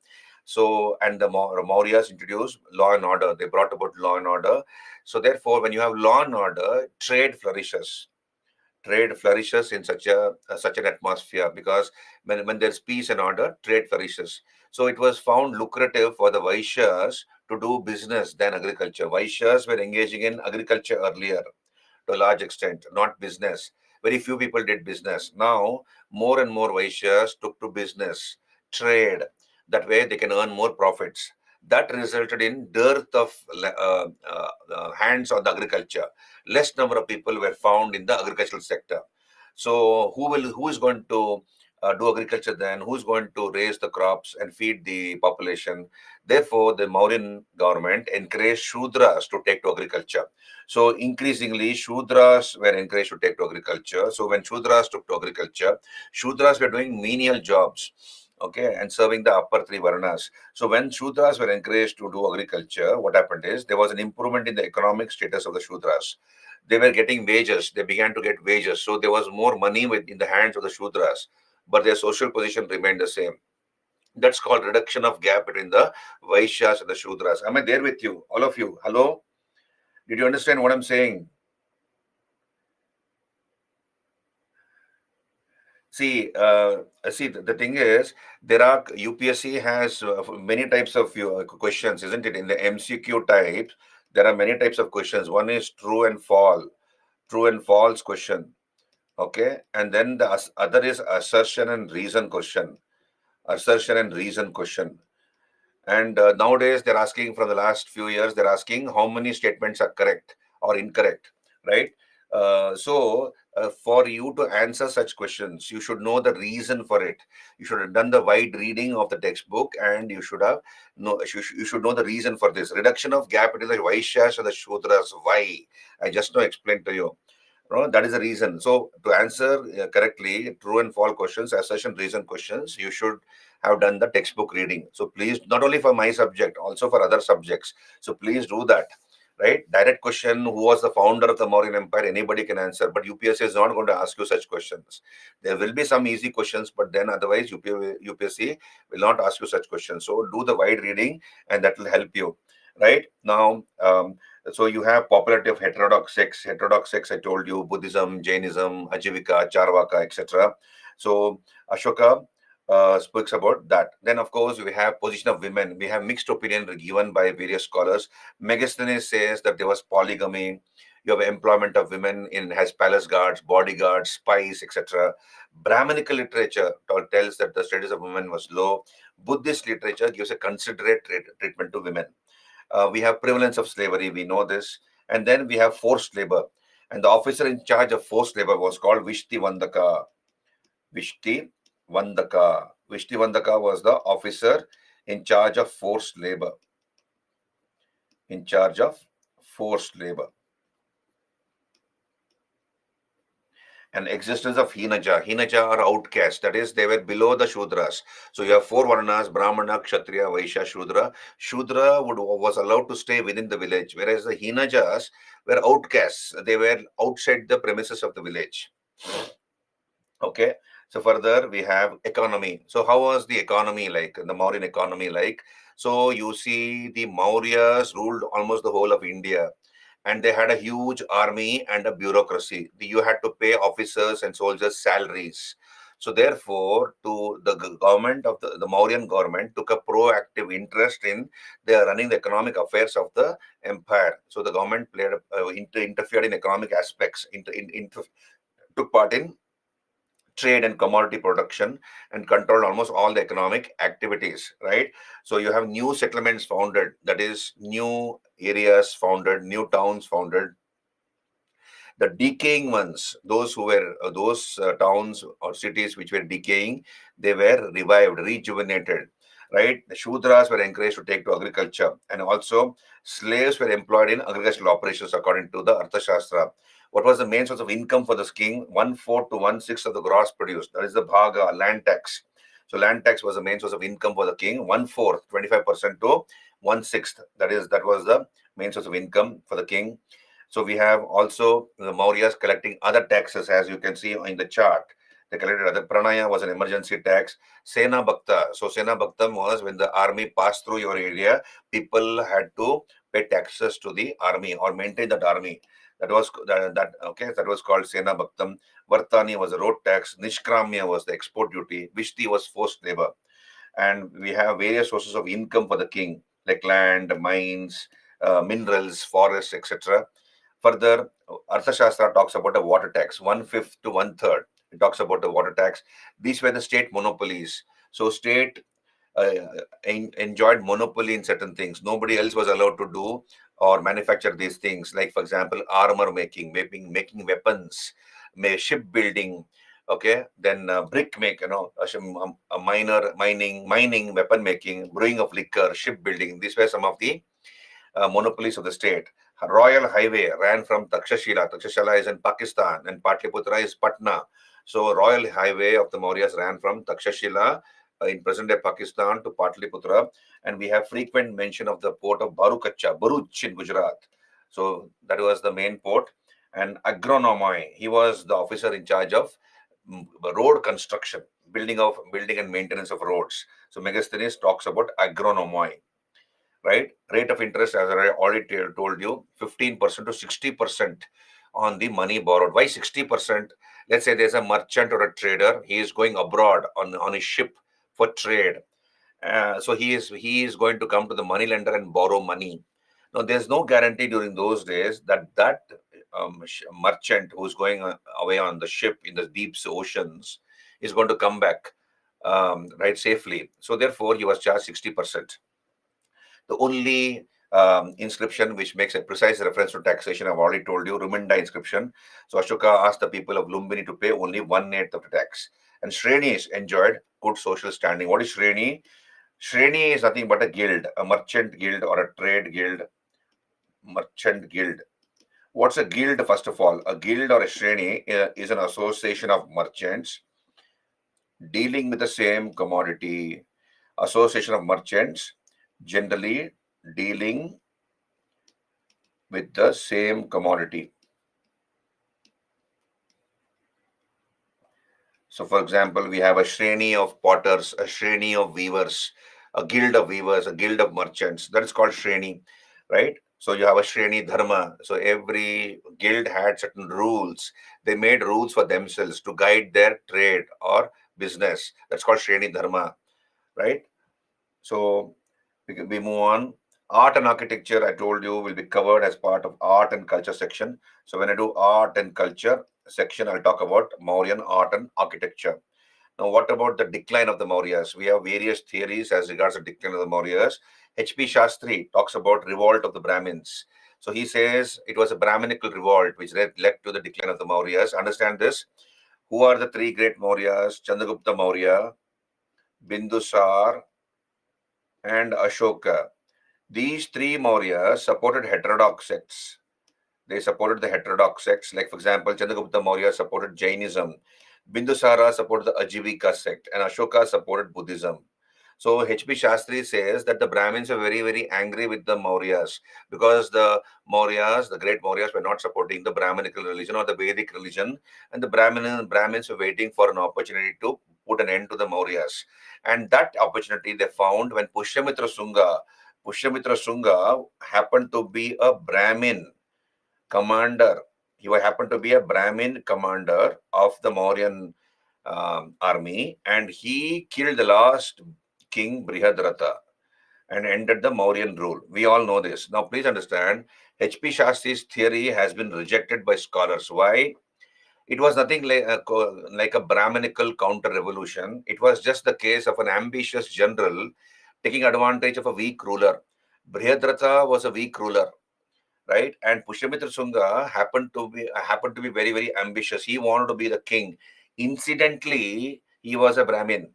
So, and the Mauryas introduced law and order. They brought about law and order. So, therefore, when you have law and order, trade flourishes. Trade flourishes in such an atmosphere, because when there's peace and order, trade flourishes. So, it was found lucrative for the Vaishyas to do business than agriculture. Vaishyas were engaging in agriculture earlier to a large extent, not business. Very few people did business. Now, more and more Vaishyas took to business, trade. That way, they can earn more profits. That resulted in dearth of hands on the agriculture. Less number of people were found in the agricultural sector. So, who is going to do agriculture then? Who's going to raise the crops and feed the population? Therefore, the Mauryan government encouraged Shudras to take to agriculture. So increasingly, Shudras were encouraged to take to agriculture. So when Shudras took to agriculture, Shudras were doing menial jobs, okay, and serving the upper three Varnas. So when Shudras were encouraged to do agriculture, what happened is there was an improvement in the economic status of the Shudras. They were getting wages. They began to get wages. So there was more money in the hands of the Shudras, but their social position remained the same. That's called reduction of gap between the Vaishyas and the Shudras. Am I there with you? All of you? Hello? Did you understand what I'm saying? See, the thing is, there are UPSC has many types of questions, isn't it? In the MCQ type, there are many types of questions. One is true and false question, okay, and then the other is assertion and reason question. And nowadays, they're asking, from the last few years, they're asking how many statements are correct or incorrect, right? For you to answer such questions, you should know the reason for it. You should have done the wide reading of the textbook, and you should know the reason for this reduction of gap between the Vaishyas and the Shudras. Why? I just now explained to you. No, that is the reason. So to answer correctly, true and false questions, assertion, reason questions, you should have done the textbook reading. So please, not only for my subject, also for other subjects. So please do that. Right? Direct question: who was the founder of the Mauryan Empire? Anybody can answer, but UPSC is not going to ask you such questions. There will be some easy questions, but then otherwise UPSC will not ask you such questions. So do the wide reading, and that will help you. Right now, so you have popularity of heterodox sects. Heterodox sects, I told you: Buddhism, Jainism, Ajivika, Charvaka, etc. So Ashoka speaks about that. Then, of course, we have position of women. We have mixed opinion given by various scholars. Megasthenes says that there was polygamy. You have employment of women in as palace guards, bodyguards, spies, etc. Brahminical literature tells that the status of women was low. Buddhist literature gives a considerate treatment to women. We have prevalence of slavery, we know this. And then we have forced labor. And the officer in charge of forced labor was called Vishti Vandaka. Vishti Vandaka. Vishti Vandaka was the officer in charge of forced labor. In charge of forced labor. and existence of Hinaja. Hinaja are outcasts, that is, they were below the Shudras. So you have four Varnas: Brahmana, Kshatriya, Vaishya, Shudra. Shudra was allowed to stay within the village, whereas the Hinajas were outcasts. They were outside the premises of the village. Okay. So further we have economy. So how was the economy like, the Mauryan economy like? So you see the Mauryas ruled almost the whole of India, and they had a huge army and a bureaucracy. You had to pay officers and soldiers salaries. So therefore, to the government of the Mauryan government took a proactive interest in the running the economic affairs of the empire. So the government played interfered in economic aspects, took part in trade and commodity production, and controlled almost all the economic activities, right? So you have new settlements founded, that is, new areas founded, new towns founded. The decaying ones, those who were those towns or cities which were decaying, they were revived, rejuvenated, right? The Shudras were encouraged to take to agriculture, and also slaves were employed in agricultural operations according to the Arthashastra. What was the main source of income for this king? 1/4 to 1/6 of the gross produce, that is the bhaga, land tax. So land tax was the main source of income for the king. 1/4, 25% to 1/6, that was the main source of income for the king. So we have also the Mauryas collecting other taxes, as you can see in the chart. They collected other. Pranaya was an emergency tax. Sena Bhakta. So Sena Bhaktam was when the army passed through your area, people had to pay taxes to the army or maintain that army. That was called Sena Bhaktam. Vartani was a road tax. Nishkramya was the export duty. Vishti was forced labor. And we have various sources of income for the king, like land, mines, minerals, forests, etc. Further, Arthashastra talks about a water tax, 1/5 to 1/3. It talks about the water tax. These were the state monopolies. So state uh, enjoyed monopoly in certain things. Nobody else was allowed to do or manufacture these things. Like, for example, armor making weapons, shipbuilding. Okay, then brick make, a mining, weapon making, brewing of liquor, shipbuilding. These were some of the monopolies of the state. Royal Highway ran from Takshashila. Takshashila is in Pakistan, and Patliputra is Patna. So Royal Highway of the Mauryas ran from Takshashila in present-day Pakistan to Patliputra, and we have frequent mention of the port of Bharuch in Gujarat. So that was the main port. And agronomoi, he was the officer in charge of road construction, building and maintenance of roads. So Megasthenes talks about agronomoi, right? Rate of interest, as I already told you, 15% to 60% on the money borrowed. Why 60%? Let's say there's a merchant or a trader. He is going abroad on his ship for trade. So he is going to come to the money lender and borrow money. Now, there's no guarantee during those days that merchant who's going away on the ship in the deep oceans is going to come back right safely. So therefore, he was charged 60%. The only inscription which makes a precise reference to taxation, I've already told you, Ruminda inscription. So Ashoka asked the people of Lumbini to pay only 1/8 of the tax. And Shrenis enjoyed good social standing. What is Shreni? Shreni is nothing but a guild, a merchant guild or a trade guild, merchant guild. What's a guild, first of all? A guild or a Shreni is an association of merchants dealing with the same commodity. Association of merchants generally dealing with the same commodity. So, for example, we have a shreni of potters, a shreni of weavers, a guild of weavers, a guild of merchants. That is called shreni, right? So you have a shreni dharma. So every guild had certain rules. They made rules for themselves to guide their trade or business. That's called shreni dharma, right? So we move on. Art and architecture, I told you, will be covered as part of art and culture section. So when I do art and culture section, I'll talk about Mauryan art and architecture. Now, what about the decline of the Mauryas? We have various theories as regards the decline of the Mauryas. H.P. Shastri talks about revolt of the Brahmins. So he says it was a Brahminical revolt which led to the decline of the Mauryas. Understand this. Who are the three great Mauryas? Chandragupta Maurya, Bindusar, and Ashoka. These three Mauryas supported heterodox sects. They supported the heterodox sects. Like, for example, Chandragupta Maurya supported Jainism, Bindusara supported the Ajivika sect, and Ashoka supported Buddhism. So H.P. Shastri says that the Brahmins were very, very angry with the Mauryas because the Mauryas, the great Mauryas, were not supporting the Brahminical religion or the Vedic religion, and the Brahmins were waiting for an opportunity to put an end to the Mauryas. And that opportunity they found when Pushyamitra Shunga happened to be a Brahmin commander. He happened to be a Brahmin commander of the Mauryan army, and he killed the last king Brihadratha and ended the Mauryan rule. We all know this. Now, please understand, H.P. Shastri's theory has been rejected by scholars. Why? It was nothing like a Brahminical counter-revolution. It was just the case of an ambitious general taking advantage of a weak ruler. Brihadratha was a weak ruler, right? And Pushyamitra Shunga happened to be very, very ambitious. He wanted to be the king. Incidentally, he was a Brahmin.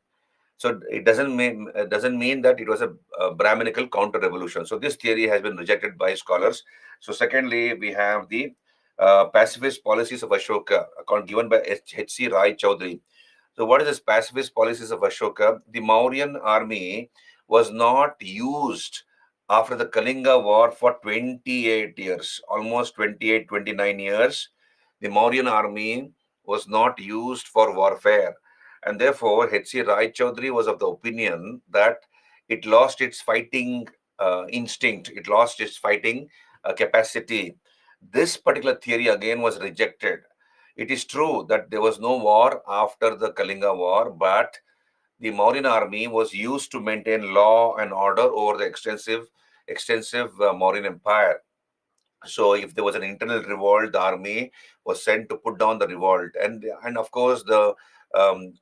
So it doesn't mean that it was a Brahminical counter-revolution. So this theory has been rejected by scholars. So secondly, we have the pacifist policies of Ashoka, account given by H.C. Rai Chaudhary. So what is this pacifist policies of Ashoka? The Mauryan army was not used after the Kalinga war for 28 years, almost 28, 29 years. The Mauryan army was not used for warfare. And therefore, H.C. Rai Chaudhary was of the opinion that it lost its fighting instinct, it lost its fighting capacity. This particular theory again was rejected. It is true that there was no war after the Kalinga war, but the Mauryan army was used to maintain law and order over the extensive Mauryan empire. So if there was an internal revolt, the army was sent to put down the revolt, and of course the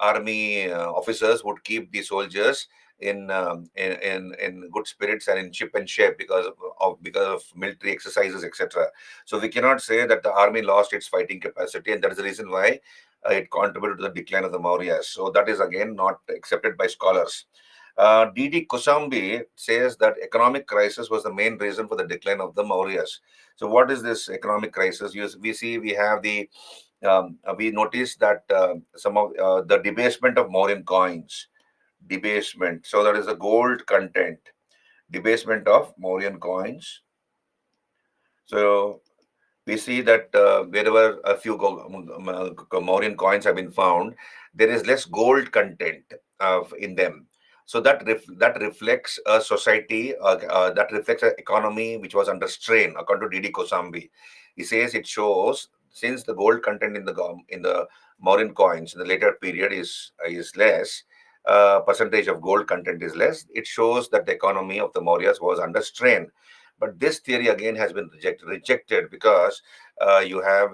army officers would keep the soldiers in good spirits and in ship and shape because of military exercises, etc. So we cannot say that the army lost its fighting capacity, and that is the reason why it contributed to the decline of the Mauryas. So that is again not accepted by scholars. D.D. Kosambi says that economic crisis was the main reason for the decline of the Mauryas. So, what is this economic crisis? We notice that some of the debasement of Mauryan coins, debasement. So, that is the gold content, debasement of Mauryan coins. So, we see that wherever a few Mauryan coins have been found, there is less gold content in them. So that reflects a society, that reflects an economy which was under strain, according to D.D. Kosambi. He says it shows since the gold content in the Mauryan coins in the later period is less, percentage of gold content is less. It shows that the economy of the Mauryas was under strain. But this theory again has been rejected because you have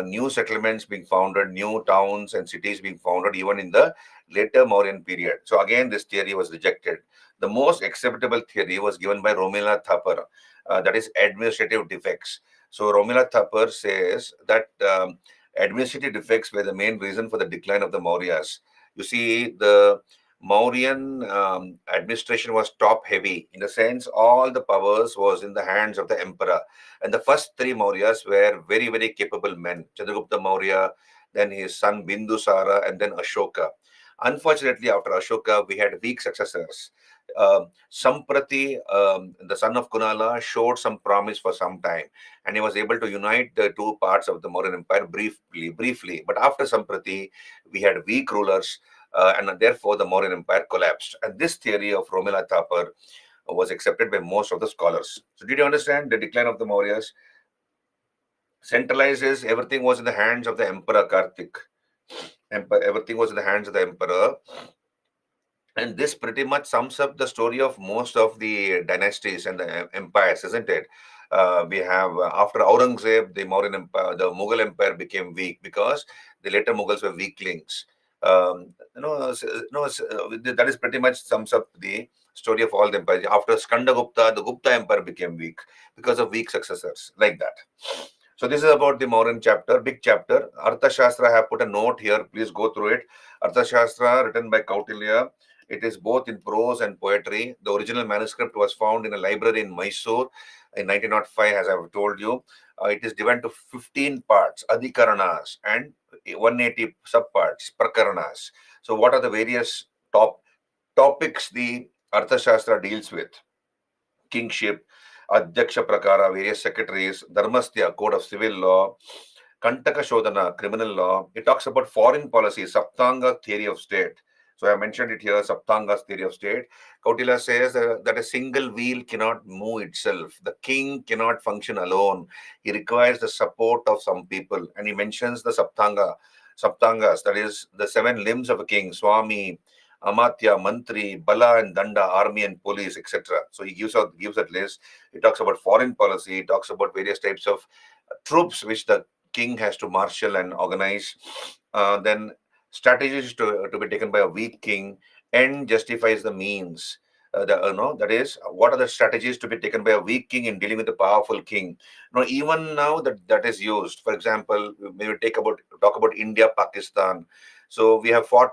new settlements being founded, new towns and cities being founded even in the later Mauryan period. So again, this theory was rejected. The most acceptable theory was given by Romila Thapar, that is administrative defects. So Romila Thapar says that administrative defects were the main reason for the decline of the Mauryas. You see, the Mauryan administration was top heavy in the sense all the powers was in the hands of the emperor. And the first three Mauryas were very, very capable men. Chandragupta Maurya, then his son Bindusara, and then Ashoka. Unfortunately, after Ashoka, we had weak successors. Samprati, the son of Kunala, showed some promise for some time, and he was able to unite the two parts of the Mauryan Empire briefly. But after Samprati, we had weak rulers, and therefore the Mauryan Empire collapsed. And this theory of Romila Thapar was accepted by most of the scholars. So, did you understand the decline of the Mauryas? Centralizes everything was in the hands of the Emperor Karthik. Everything was in the hands of the emperor. And this pretty much sums up the story of most of the dynasties and the empires, isn't it? We have after Aurangzeb, the Mauryan Empire, the Mughal Empire became weak because the later Mughals were weaklings. That is pretty much sums up the story of all the empires. After Skandagupta, the Gupta Empire became weak because of weak successors, like that. So this is about the Mauryan chapter, big chapter. Arthashastra, I have put a note here. Please go through it. Arthashastra, written by Kautilya, It is both in prose and poetry. The original manuscript was found in a library in Mysore in 1905, as I've told you. It is divided to 15 parts, adhikaranas, and 180 subparts, prakaranas. So, what are the various topics the Arthashastra deals with? Kingship, Adhyaksha Prakara, various secretaries, Dharmastya, code of civil law, Kantaka Shodhana, criminal law. It talks about foreign policy, Saptanga theory of state. So I mentioned it here, Saptanga's theory of state. Kautilya says that a single wheel cannot move itself. The king cannot function alone. He requires the support of some people. And he mentions the Saptangas, that is the seven limbs of a king, Swami, Amatya, Mantri, Bala and Danda, army and police, etc. So he gives that list. He talks about foreign policy. He talks about various types of troops which the king has to marshal and organize. Then strategies to be taken by a weak king, and justifies the means. That is, what are the strategies to be taken by a weak king in dealing with a powerful king? Even now that is used. For example, when we talk about India, Pakistan. So we have fought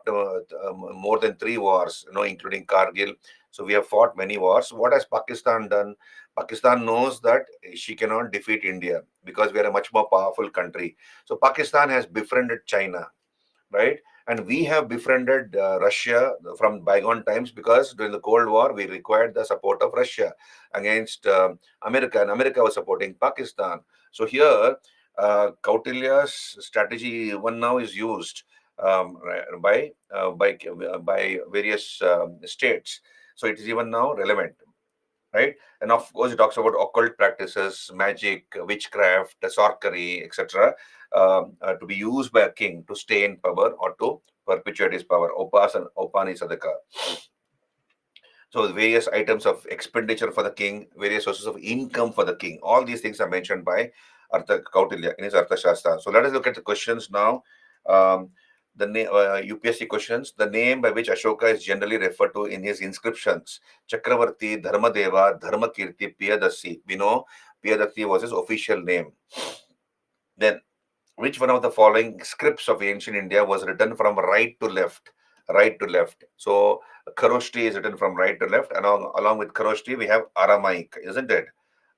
more than 3 wars, including Kargil. So we have fought many wars. What has Pakistan done? Pakistan knows that she cannot defeat India because we are a much more powerful country. So Pakistan has befriended China, right? And we have befriended Russia from bygone times because during the Cold War, we required the support of Russia against America, and America was supporting Pakistan. So here, Kautilya's strategy one now is used by various states. So it is even now relevant, right? And of course, it talks about occult practices, magic, witchcraft, sorcery, etc., to be used by a king to stay in power or to perpetuate his power. Opani Sadaka. So the various items of expenditure for the king, various sources of income for the king. All these things are mentioned by Artha Kautilya in his Arthashastra. So let us look at the questions now. The UPSC questions. The name by which Ashoka is generally referred to in his inscriptions: Chakravarti, Dharmadeva, Dharmakirti, Piyadasi. We know Piyadasi was his official name. Then, which one of the following scripts of ancient India was written from right to left? Right to left. So Kharoshti is written from right to left, and along with Kharoshti we have Aramaic, isn't it?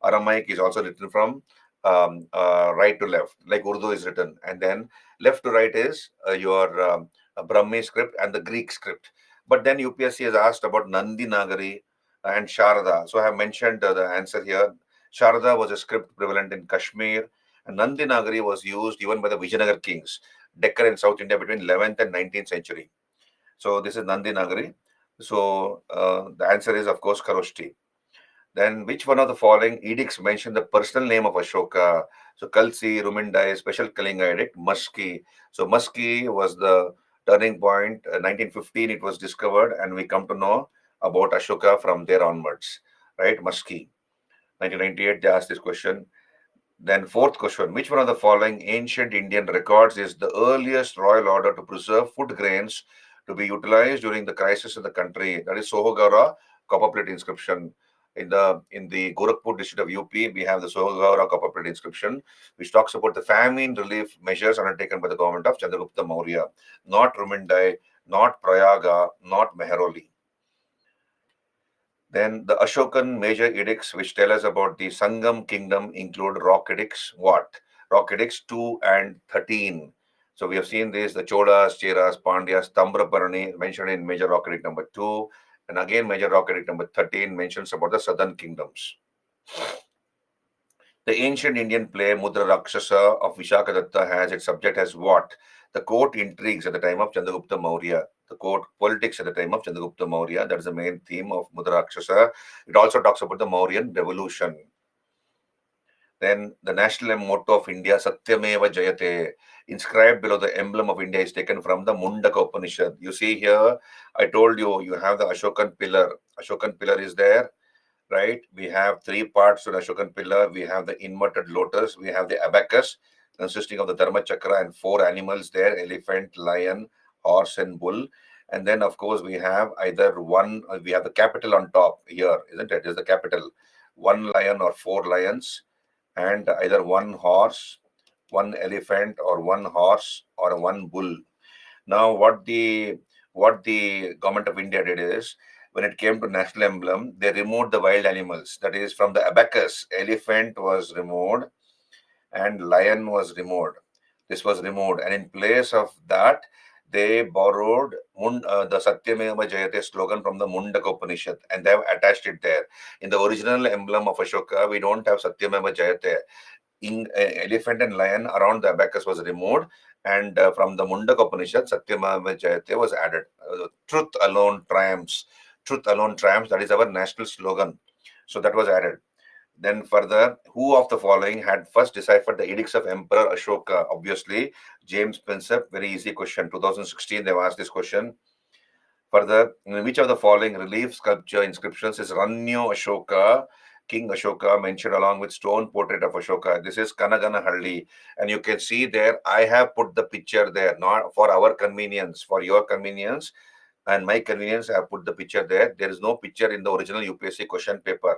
Aramaic is also written from right to left, like Urdu is written, and then left to right is your Brahmi script and the Greek script. But then UPSC has asked about Nandi Nagari and Sharada. So I have mentioned the answer here. Sharada was a script prevalent in Kashmir, and Nandi Nagari was used even by the Vijayanagar kings, Deccan and South India between 11th and 19th century. So this is Nandi Nagari. So the answer is, of course, Kharoshti. Then which one of the following edicts mention the personal name of Ashoka? So Kalsi, Rumindai, Special Kalinga Edict, Muski. So Muski was the turning point. 1915 it was discovered, and we come to know about Ashoka from there onwards. Right, Muski. 1998 they asked this question. Then fourth question, which one of the following ancient Indian records is the earliest royal order to preserve food grains to be utilized during the crisis in the country? That is Sohagara copper plate inscription. In the Gorakhpur district of UP, we have the Sohagara copper plate inscription, which talks about the famine relief measures undertaken by the government of Chandragupta Maurya, not Rumindai, not Prayaga, not Mehroli. Then the Ashokan major edicts, which tell us about the Sangam kingdom, include rock edicts. What? Rock edicts 2 and 13. So we have seen this, the Cholas, Cheras, Pandyas, Tambraparani mentioned in major rock edict number 2. And again, major rock edict number 13 mentions about the southern kingdoms. The ancient Indian play Mudra Rakshasa of Vishakadatta has its subject as what? The court intrigues at the time of Chandragupta Maurya. The court politics at the time of Chandragupta Maurya. That is the main theme of Mudra Rakshasa. It also talks about the Mauryan revolution. Then the national motto of India, Satyameva Jayate, inscribed below the emblem of India, is taken from the Mundaka Upanishad. You see here, I told you, you have the Ashokan pillar. Ashokan pillar is there, right? We have 3 parts to the Ashokan pillar. We have the inverted lotus. We have the abacus, consisting of the Dharma Chakra and 4 animals there: elephant, lion, horse, and bull. And then, of course, we have either one, we have the capital on top here, isn't it? Is the capital 1 lion or 4 lions, and either 1 horse, 1 elephant, or 1 horse, or 1 bull. Now, what the what the government of India did is, when it came to national emblem, they removed the wild animals. That is, from the abacus, elephant was removed and lion was removed. This was removed, and in place of that, they borrowed the Satyameva Jayate slogan from the Mundaka Upanishad, and they have attached it there. In the original emblem of Ashoka, we don't have Satyameva Jayate. Elephant and lion around the abacus was removed, and from the Mundaka Upanishad, Satyameva Jayate was added. Truth alone triumphs. Truth alone triumphs. That is our national slogan. So that was added. Then further, who of the following had first deciphered the edicts of Emperor Ashoka? Obviously, James Prinsep. Very easy question. 2016, they've asked this question. Further, in which of the following relief sculpture inscriptions is Ranyo Ashoka, King Ashoka, mentioned along with stone portrait of Ashoka? This is Kanaganahalli. And you can see there, I have put the picture there, not for our convenience, for your convenience and my convenience, I have put the picture there. There is no picture in the original UPSC question paper.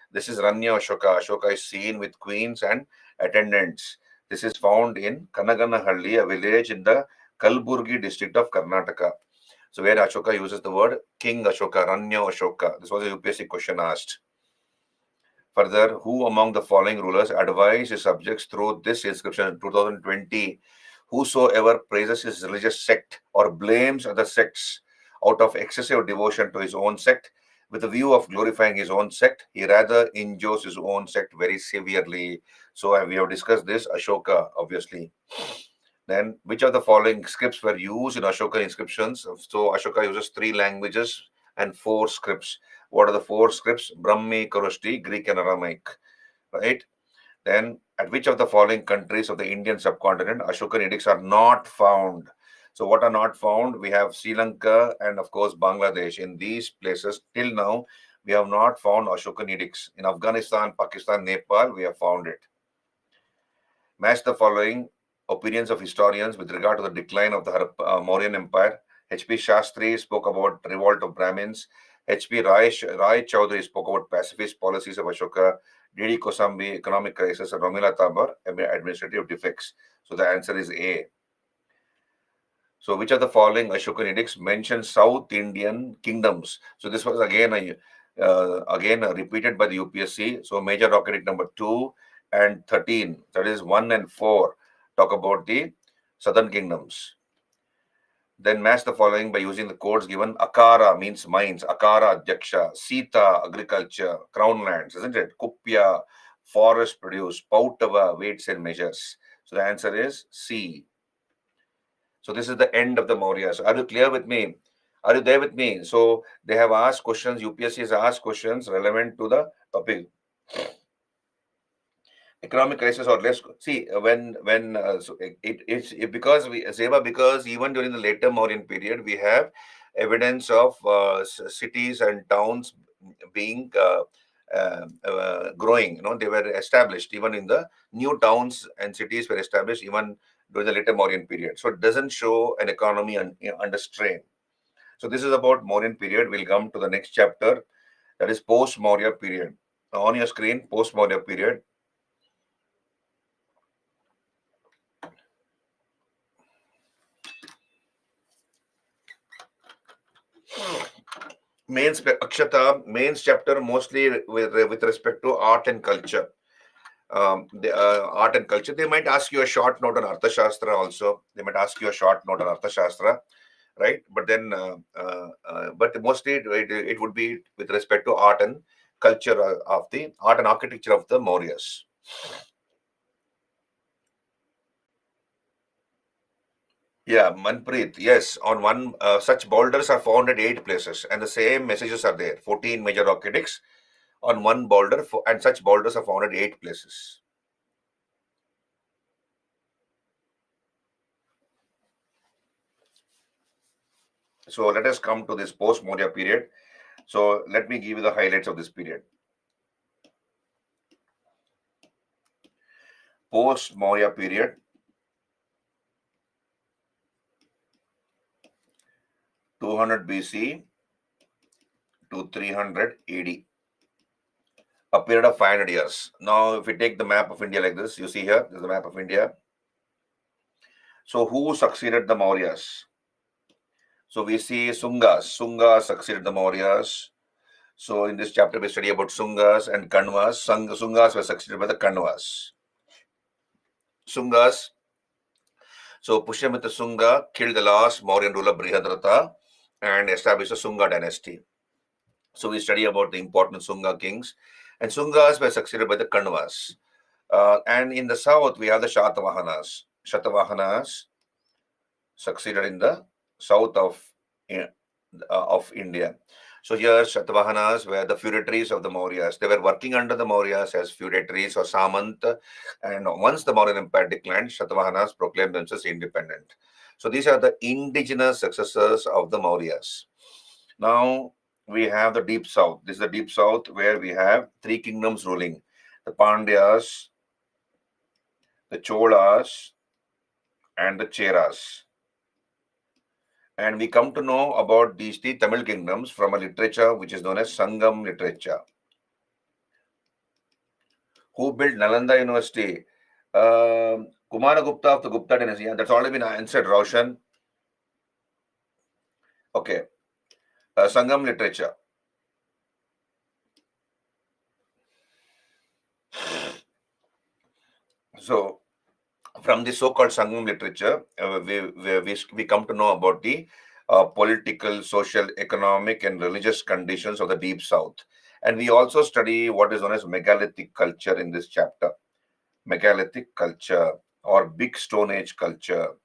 This is Ranya Ashoka. Ashoka is seen with queens and attendants. This is found in Kanaganahalli, a village in the Kalburgi district of Karnataka. So where Ashoka uses the word King Ashoka, Ranya Ashoka. This was a UPSC question asked. Further, who among the following rulers advised his subjects through this inscription in 2020? Whosoever praises his religious sect or blames other sects out of excessive devotion to his own sect, with the view of glorifying his own sect, he rather injures his own sect very severely. So we have discussed this, Ashoka, obviously. Then, which of the following scripts were used in Ashoka inscriptions? So Ashoka uses 3 languages and 4 scripts. What are the 4 scripts? Brahmi, Koroshti, Greek, and Aramaic. Right? Then, at which of the following countries of the Indian subcontinent Ashokan edicts are not found? So, what are not found? We have Sri Lanka and, of course, Bangladesh. In these places, till now, we have not found Ashokan edicts. In Afghanistan, Pakistan, Nepal, we have found it. Match the following opinions of historians with regard to the decline of the Mauryan Empire. H.P. Shastri spoke about revolt of Brahmins. H.P. Rai Chowdhury spoke about pacifist policies of Ashoka. D.D. Kosambi, economic crisis, and Romila Tabar, administrative defects. So the answer is A. So which of the following Ashokan edicts mention South Indian kingdoms? So this was again repeated by the UPSC. So major rocket edict number 2 and 13, that is 1 and 4, talk about the southern kingdoms. Then match the following by using the codes given. Akara means mines, Akara Adyaksha, Sita agriculture, crown lands, isn't it? Kupya, forest produce, Pautava, weights and measures. So the answer is C. So this is the end of the Mauryas. Are you clear with me? Are you there with me? So they have asked questions, UPSC has asked questions relevant to the topic. Economic crisis or less. See, so it's because because even during the later Mauryan period, we have evidence of cities and towns being growing. They were established. Even in the new towns and cities were established even during the later Mauryan period. So it doesn't show an economy under strain. So this is about Mauryan period. We'll come to the next chapter, that is post-Maurya period. Now on your screen, post-Maurya period. Mains Akshata, mains chapter mostly with respect to art and culture. The art and culture. They might ask you a short note on Arthashastra also. They might ask you a short note on Arthashastra, right? But then, but mostly it would be with respect to art and culture of the art and architecture of the Mauryas. Yeah, Manpreet. Yes, on one such boulders are found at 8 places, and the same messages are there. 14 major rock edicts on one boulder, and such boulders are found at 8 places. So let us come to this post-Maurya period. So let me give you the highlights of this period. Post-Maurya period, 200 BC to 300 AD. A period of 500 years. Now, if we take the map of India like this, you see here, this is the map of India. So who succeeded the Mauryas? So we see Sungas. Sungas succeeded the Mauryas. So in this chapter, we study about Sungas and Kanvas. Sungas were succeeded by the Kanvas. Sungas. So Pushyamitra Sunga killed the last Mauryan ruler Brihadrata and established the Sunga dynasty. So we study about the important Sunga kings, and Sungas were succeeded by the Kanvas. And in the south, we have the Shatavahanas. Shatavahanas succeeded in the south of India. So here, Shatavahanas were the feudatories of the Mauryas. They were working under the Mauryas as feudatories or Samant. And once the Mauryan Empire declined, Shatavahanas proclaimed themselves independent. So these are the indigenous successors of the Mauryas. Now we have the deep south. This is the deep south where we have three kingdoms ruling: the Pandyas, the Cholas, and the Cheras. And we come to know about these three Tamil kingdoms from a literature which is known as Sangam literature. Who built Nalanda University? Kumaragupta of the Gupta dynasty. Yeah, that's already been answered, Roshan. Okay. Sangam literature. So, from the so-called Sangam literature, we come to know about the political, social, economic, and religious conditions of the Deep South. And we also study what is known as megalithic culture in this chapter. Megalithic culture or big Stone Age culture.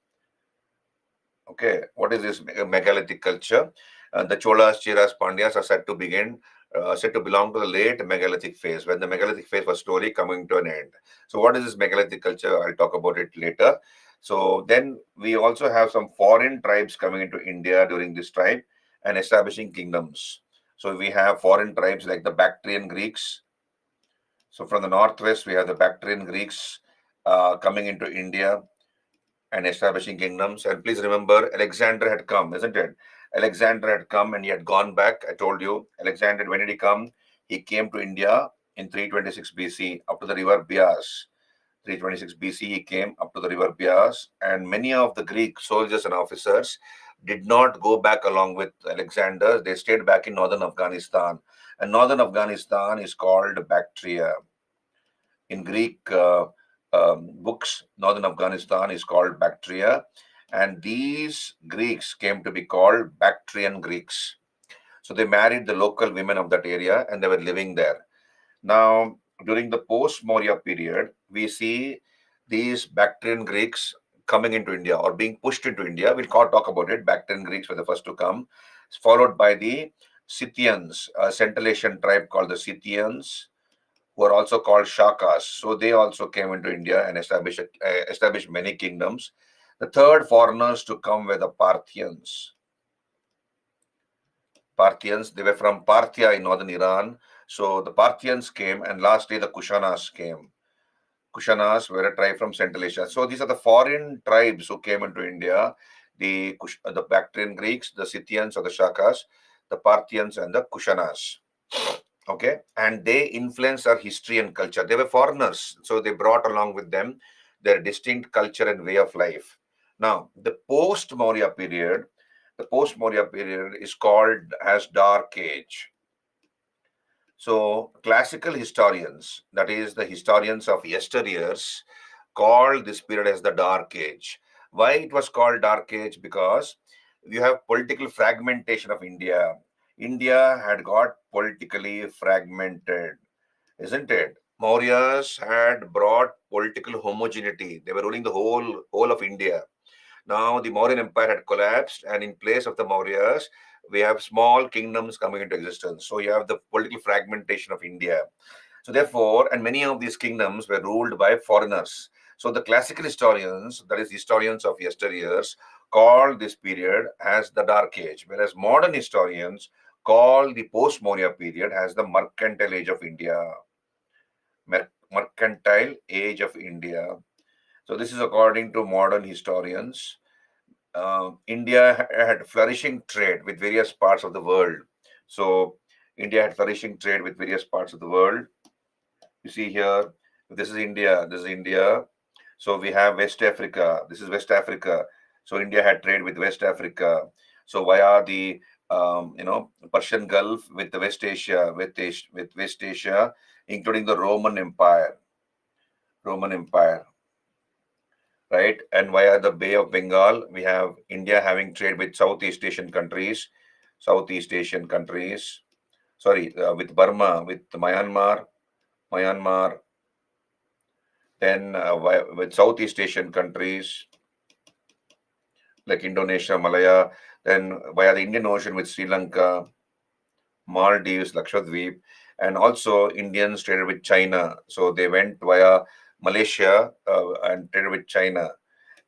Okay, what is this megalithic culture? The Cholas, Cheras, Pandyas are said to belong to the late megalithic phase, when the megalithic phase was slowly coming to an end. So what is this megalithic culture? I'll talk about it later. So then we also have some foreign tribes coming into India during this time and establishing kingdoms. So we have foreign tribes like the Bactrian Greeks. So from the northwest, we have the Bactrian Greeks coming into India and establishing kingdoms. And please remember, Alexander had come, isn't it? Alexander had come and he had gone back. I told you, Alexander, when did he come? He came to India in 326 BC up to the river Bias. 326 BC, he came up to the river Bias, and many of the Greek soldiers and officers did not go back along with Alexander. They stayed back in northern Afghanistan. And northern Afghanistan is called Bactria. In Greek books, northern Afghanistan is called Bactria, and these Greeks came to be called Bactrian Greeks. So they married the local women of that area and they were living there. Now, during the post-Maurya period, we see these Bactrian Greeks coming into India or being pushed into India. We'll talk about it. Bactrian Greeks were the first to come, followed by the Scythians, a Central Asian tribe called the Scythians, who are also called Shakas. So they also came into India and established many kingdoms. The third foreigners to come were the Parthians. Parthians, they were from Parthia in northern Iran. So the Parthians came, and lastly the Kushanas came. Kushanas were a tribe from Central Asia. So these are the foreign tribes who came into India: the Bactrian Greeks, the Scythians or the Shakas, the Parthians, and the Kushanas. Okay, and they influenced our history and culture. They were foreigners, so they brought along with them their distinct culture and way of life. Now, the post-Maurya period is called as Dark Age. So, classical historians, that is the historians of yesteryears, called this period as the Dark Age. Why it was called Dark Age? Because you have political fragmentation of India. India had got politically fragmented, isn't it? Mauryas had brought political homogeneity. They were ruling the whole of India. Now the Mauryan Empire had collapsed, and in place of the Mauryas, we have small kingdoms coming into existence. So you have the political fragmentation of India. So therefore, and many of these kingdoms were ruled by foreigners. So the classical historians, that is historians of yesteryears, call this period as the Dark Age, whereas modern historians call the post-Maurya period as the Mercantile Age of India. Mercantile Age of India. So this is according to modern historians. India had flourishing trade with various parts of the world. So India had flourishing trade with various parts of the world. You see here, this is India, this is India. So we have West Africa, this is West Africa. So India had trade with West Africa. So via the Persian Gulf with the West Asia, with West Asia, including the Roman Empire, right? And via the Bay of Bengal, we have India having trade with Southeast Asian countries. Sorry, with Burma, with Myanmar, then with Southeast Asian countries like Indonesia, Malaya, then via the Indian Ocean with Sri Lanka, Maldives, Lakshadweep, and also Indians traded with China. So they went via Malaysia and traded with China.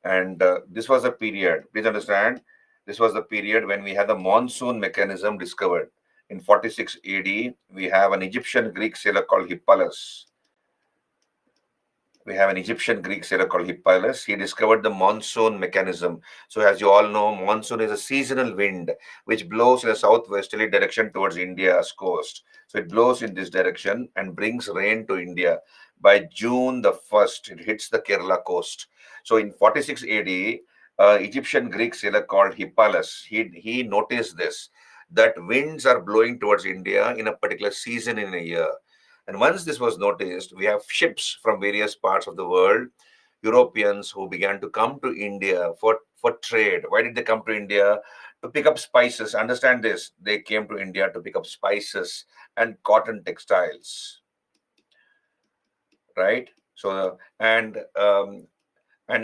And this was a period, please understand, this was the period when we had the monsoon mechanism discovered. In 46 AD, we have an Egyptian Greek sailor called Hippalus. We have an Egyptian Greek sailor called Hippalus. He discovered the monsoon mechanism. So, as you all know, monsoon is a seasonal wind which blows in a southwesterly direction towards India's coast. So, it blows in this direction and brings rain to India. By June the 1st, it hits the Kerala coast. So, in 46 AD, Egyptian Greek sailor called Hippalus, he noticed this, that winds are blowing towards India in a particular season in a year. And once this was noticed, we have ships from various parts of the world, Europeans who began to come to India for trade. Why did they come to India? To pick up spices. Understand this. They came to India to pick up spices and cotton textiles. Right? So, and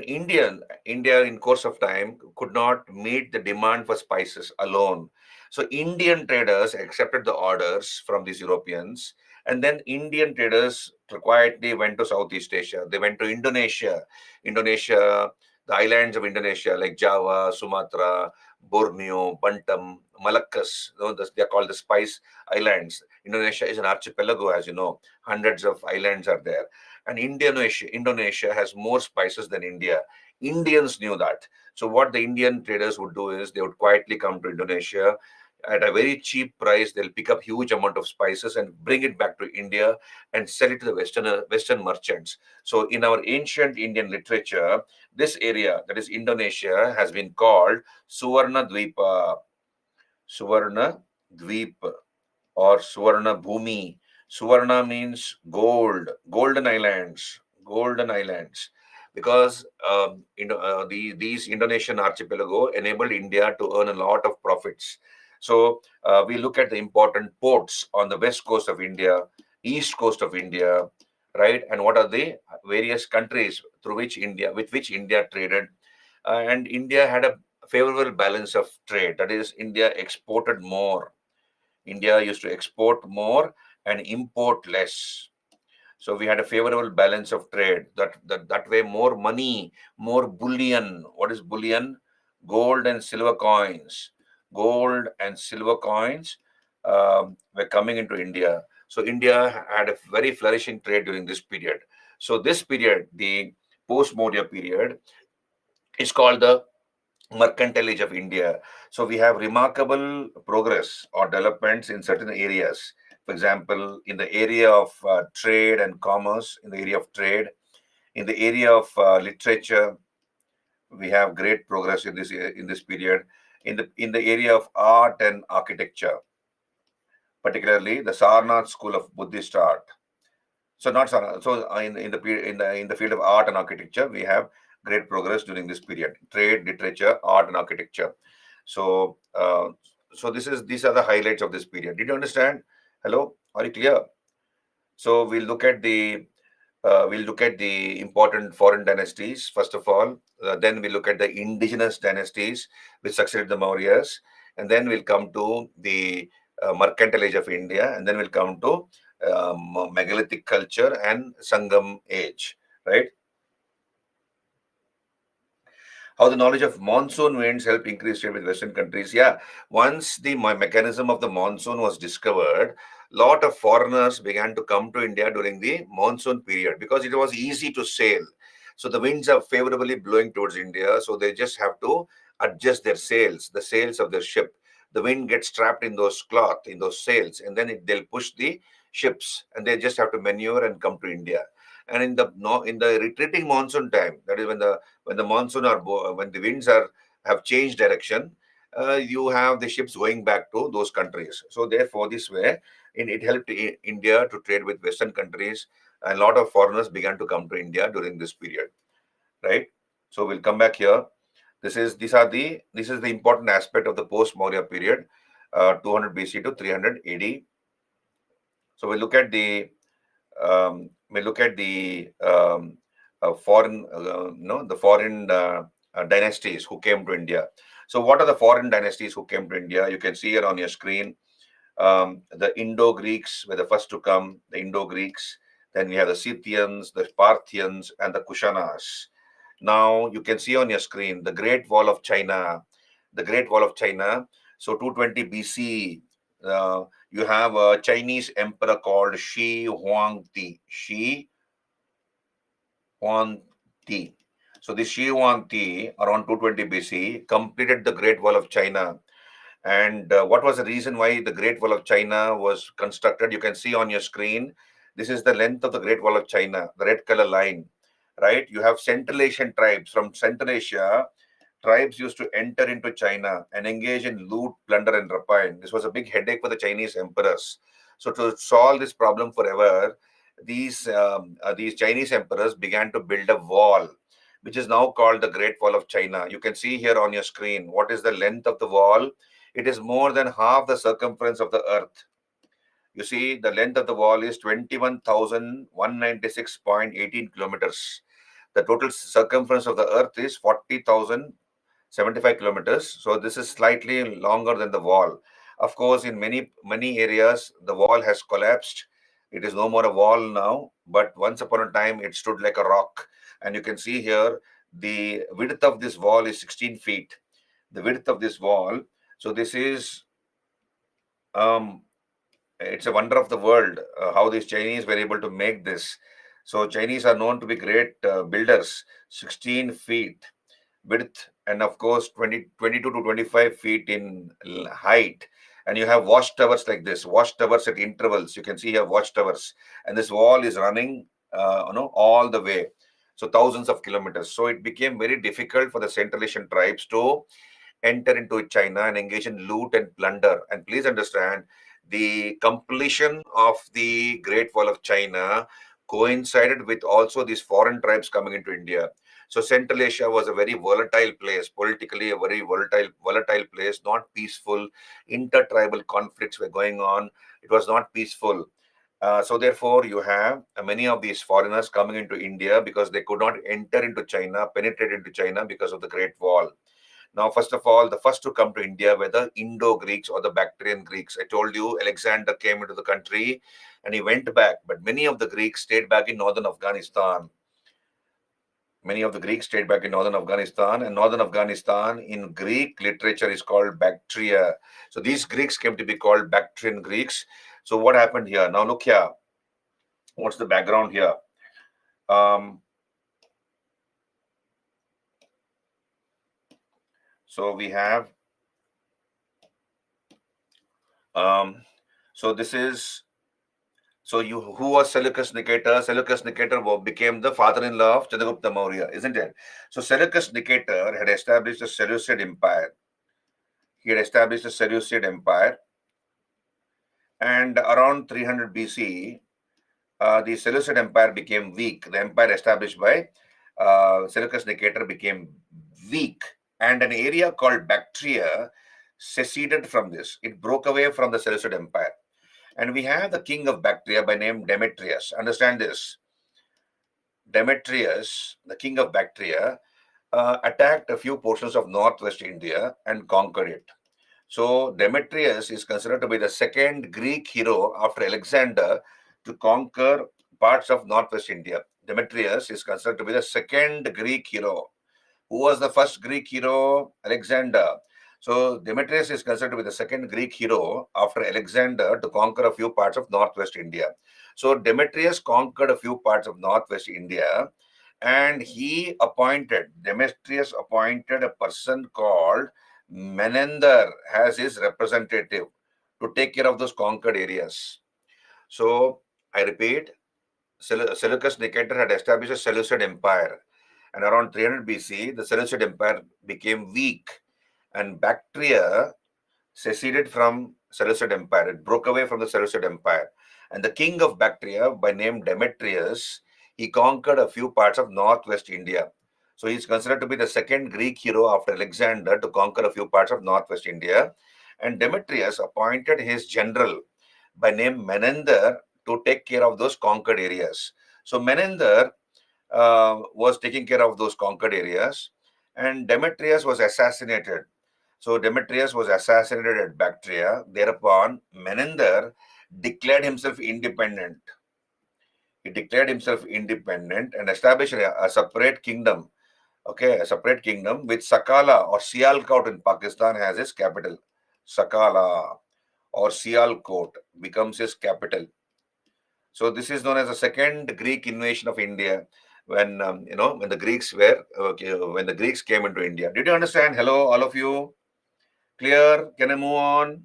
India in course of time could not meet the demand for spices alone. So Indian traders accepted the orders from these Europeans, and then Indian traders quietly went to Southeast Asia. They went to Indonesia, the islands of Indonesia like Java, Sumatra, Borneo, Bantam, Malacca. They are called the Spice Islands. Indonesia is an archipelago, as you know. Hundreds of islands are there. And Indonesia has more spices than India. Indians knew that. So what the Indian traders would do is they would quietly come to Indonesia at a very cheap price. They'll pick up huge amount of spices and bring it back to India and sell it to the Western merchants. So in our ancient Indian literature, this area, that is Indonesia, has been called Suvarna Dvipa, Suvarna Dvip, or Suvarna Bhumi. Suvarna means gold, golden islands, because these Indonesian archipelago enabled India to earn a lot of profits. So we look at the important ports on the west coast of India, east coast of India, right? And what are the various countries with which India traded? And India had a favorable balance of trade. That is, India exported more. India used to export more and import less. So we had a favorable balance of trade. That way, more money, more bullion. What is bullion? Gold and silver coins. Gold and silver coins were coming into India. So India had a very flourishing trade during this period. So this period, the post-Maurya period, is called the mercantile age of India. So we have remarkable progress or developments in certain areas. For example, in the area of trade and commerce, in the area of trade, in the area of literature, we have great progress in this period. In the area of art and architecture, particularly the Sarnath school of Buddhist art. So not Sarnath. So in the field of art and architecture, we have great progress during this period. Trade, literature, art, and architecture. So these are the highlights of this period. Did you understand? Hello, are you clear? So we'll look at the important foreign dynasties first of all. Then we look at the indigenous dynasties which succeeded the Mauryas, and then we'll come to the mercantile age of India, and then we'll come to megalithic culture and Sangam age, right? How the knowledge of monsoon winds help increase trade with Western countries. Yeah, once the mechanism of the monsoon was discovered, lot of foreigners began to come to India during the monsoon period because it was easy to sail. So the winds are favorably blowing towards India, so they just have to adjust their sails, the sails of their ship. The wind gets trapped in those cloth, in those sails, and then they'll push the ships, and they just have to maneuver and come to India. And in the no, in the retreating monsoon time, that is when the monsoon when the winds have changed direction, you have the ships going back to those countries. So therefore, this way, it helped India to trade with Western countries. A lot of foreigners began to come to India during this period, right? So we'll come back here. This is the important aspect of the post Maurya period, 200 BC to 300 AD. So we look at the foreign, the foreign dynasties who came to India. So what are the foreign dynasties who came to India? You can see here on your screen. The Indo-Greeks were the first to come. The Indo-Greeks. Then we have the Scythians, the Parthians, and the Kushanas. Now you can see on your screen the Great Wall of China. The Great Wall of China. So 220 BC, you have a Chinese emperor called Shi Huangdi. Shi Huangdi. So this Shi Huangdi, around 220 BC, completed the Great Wall of China. And what was the reason why the Great Wall of China was constructed? You can see on your screen. This is the length of the Great Wall of China, the red color line, right? You have Central Asian tribes from Central Asia. Tribes used to enter into China and engage in loot, plunder, and rapine. This was a big headache for the Chinese emperors. So to solve this problem forever, these Chinese emperors began to build a wall, which is now called the Great Wall of China. You can see here on your screen what is the length of the wall. It is more than half the circumference of the earth. You see, the length of the wall is 21,196.18 kilometers. The total circumference of the earth is 40,075 kilometers. So this is slightly longer than the wall. Of course, in many areas, the wall has collapsed. It is no more a wall now, but once upon a time, it stood like a rock. And you can see here, the width of this wall is 16 feet. The width of this wall. So this is it's a wonder of the world how these Chinese were able to make this. So Chinese are known to be great builders. 16 feet width, and of course 22 to 25 feet in height. And you have watchtowers like this, watchtowers at intervals. You can see here watchtowers, and this wall is running, all the way. So thousands of kilometers. So it became very difficult for the Central Asian tribes to enter into China and engage in loot and plunder. And please understand, the completion of the Great Wall of China coincided with also these foreign tribes coming into India. So Central Asia was a very volatile place, politically a very volatile place, not peaceful. Intertribal conflicts were going on. It was not peaceful. So therefore, you have many of these foreigners coming into India because they could not enter into China, penetrate into China because of the Great Wall. Now, first of all, the first to come to India were the Indo-Greeks or the Bactrian Greeks. I told you Alexander came into the country and he went back, but many of the Greeks stayed back in northern Afghanistan. Many of the Greeks stayed back in northern Afghanistan, and northern Afghanistan in Greek literature is called Bactria. So these Greeks came to be called Bactrian Greeks. So what happened here? Now look here. What's the background here? So we have, so this is, who was Seleucus Nicator? Seleucus Nicator became the father-in-law of Chandragupta Maurya, isn't it? So Seleucus Nicator had established a Seleucid empire. He had established a Seleucid empire, and around 300 BC, the Seleucid empire became weak. The empire established by Seleucus Nicator became weak, and an area called Bactria seceded from this. It broke away from the Seleucid empire. And we have the king of Bactria by name Demetrius. Understand this. Demetrius, the king of Bactria, attacked a few portions of northwest India and conquered it. So Demetrius is considered to be the second Greek hero after Alexander to conquer parts of northwest India. Demetrius is considered to be the second Greek hero. Who was the first Greek hero? Alexander. So Demetrius is considered to be the second Greek hero after Alexander to conquer a few parts of northwest India. So Demetrius conquered a few parts of northwest India, and Demetrius appointed a person called Menander as his representative to take care of those conquered areas. So I repeat, Seleucus Nicator had established a Seleucid empire, and around 300 BC, the Seleucid empire became weak, and Bactria seceded from Seleucid Empire. It broke away from the Seleucid Empire. And the king of Bactria, by name Demetrius, he conquered a few parts of northwest India. So he's considered to be the second Greek hero after Alexander to conquer a few parts of northwest India. And Demetrius appointed his general by name Menander to take care of those conquered areas. So Menander was taking care of those conquered areas, and Demetrius was assassinated. So Demetrius was assassinated at Bactria. Thereupon, Menander declared himself independent. He declared himself independent and established a separate kingdom. Okay, a separate kingdom with Sakala or Sialkot in Pakistan as his capital. Sakala or Sialkot becomes his capital. So this is known as the second Greek invasion of India. When when the Greeks were when the Greeks came into India. Did you understand? Hello, all of you. Clear? Can I move on?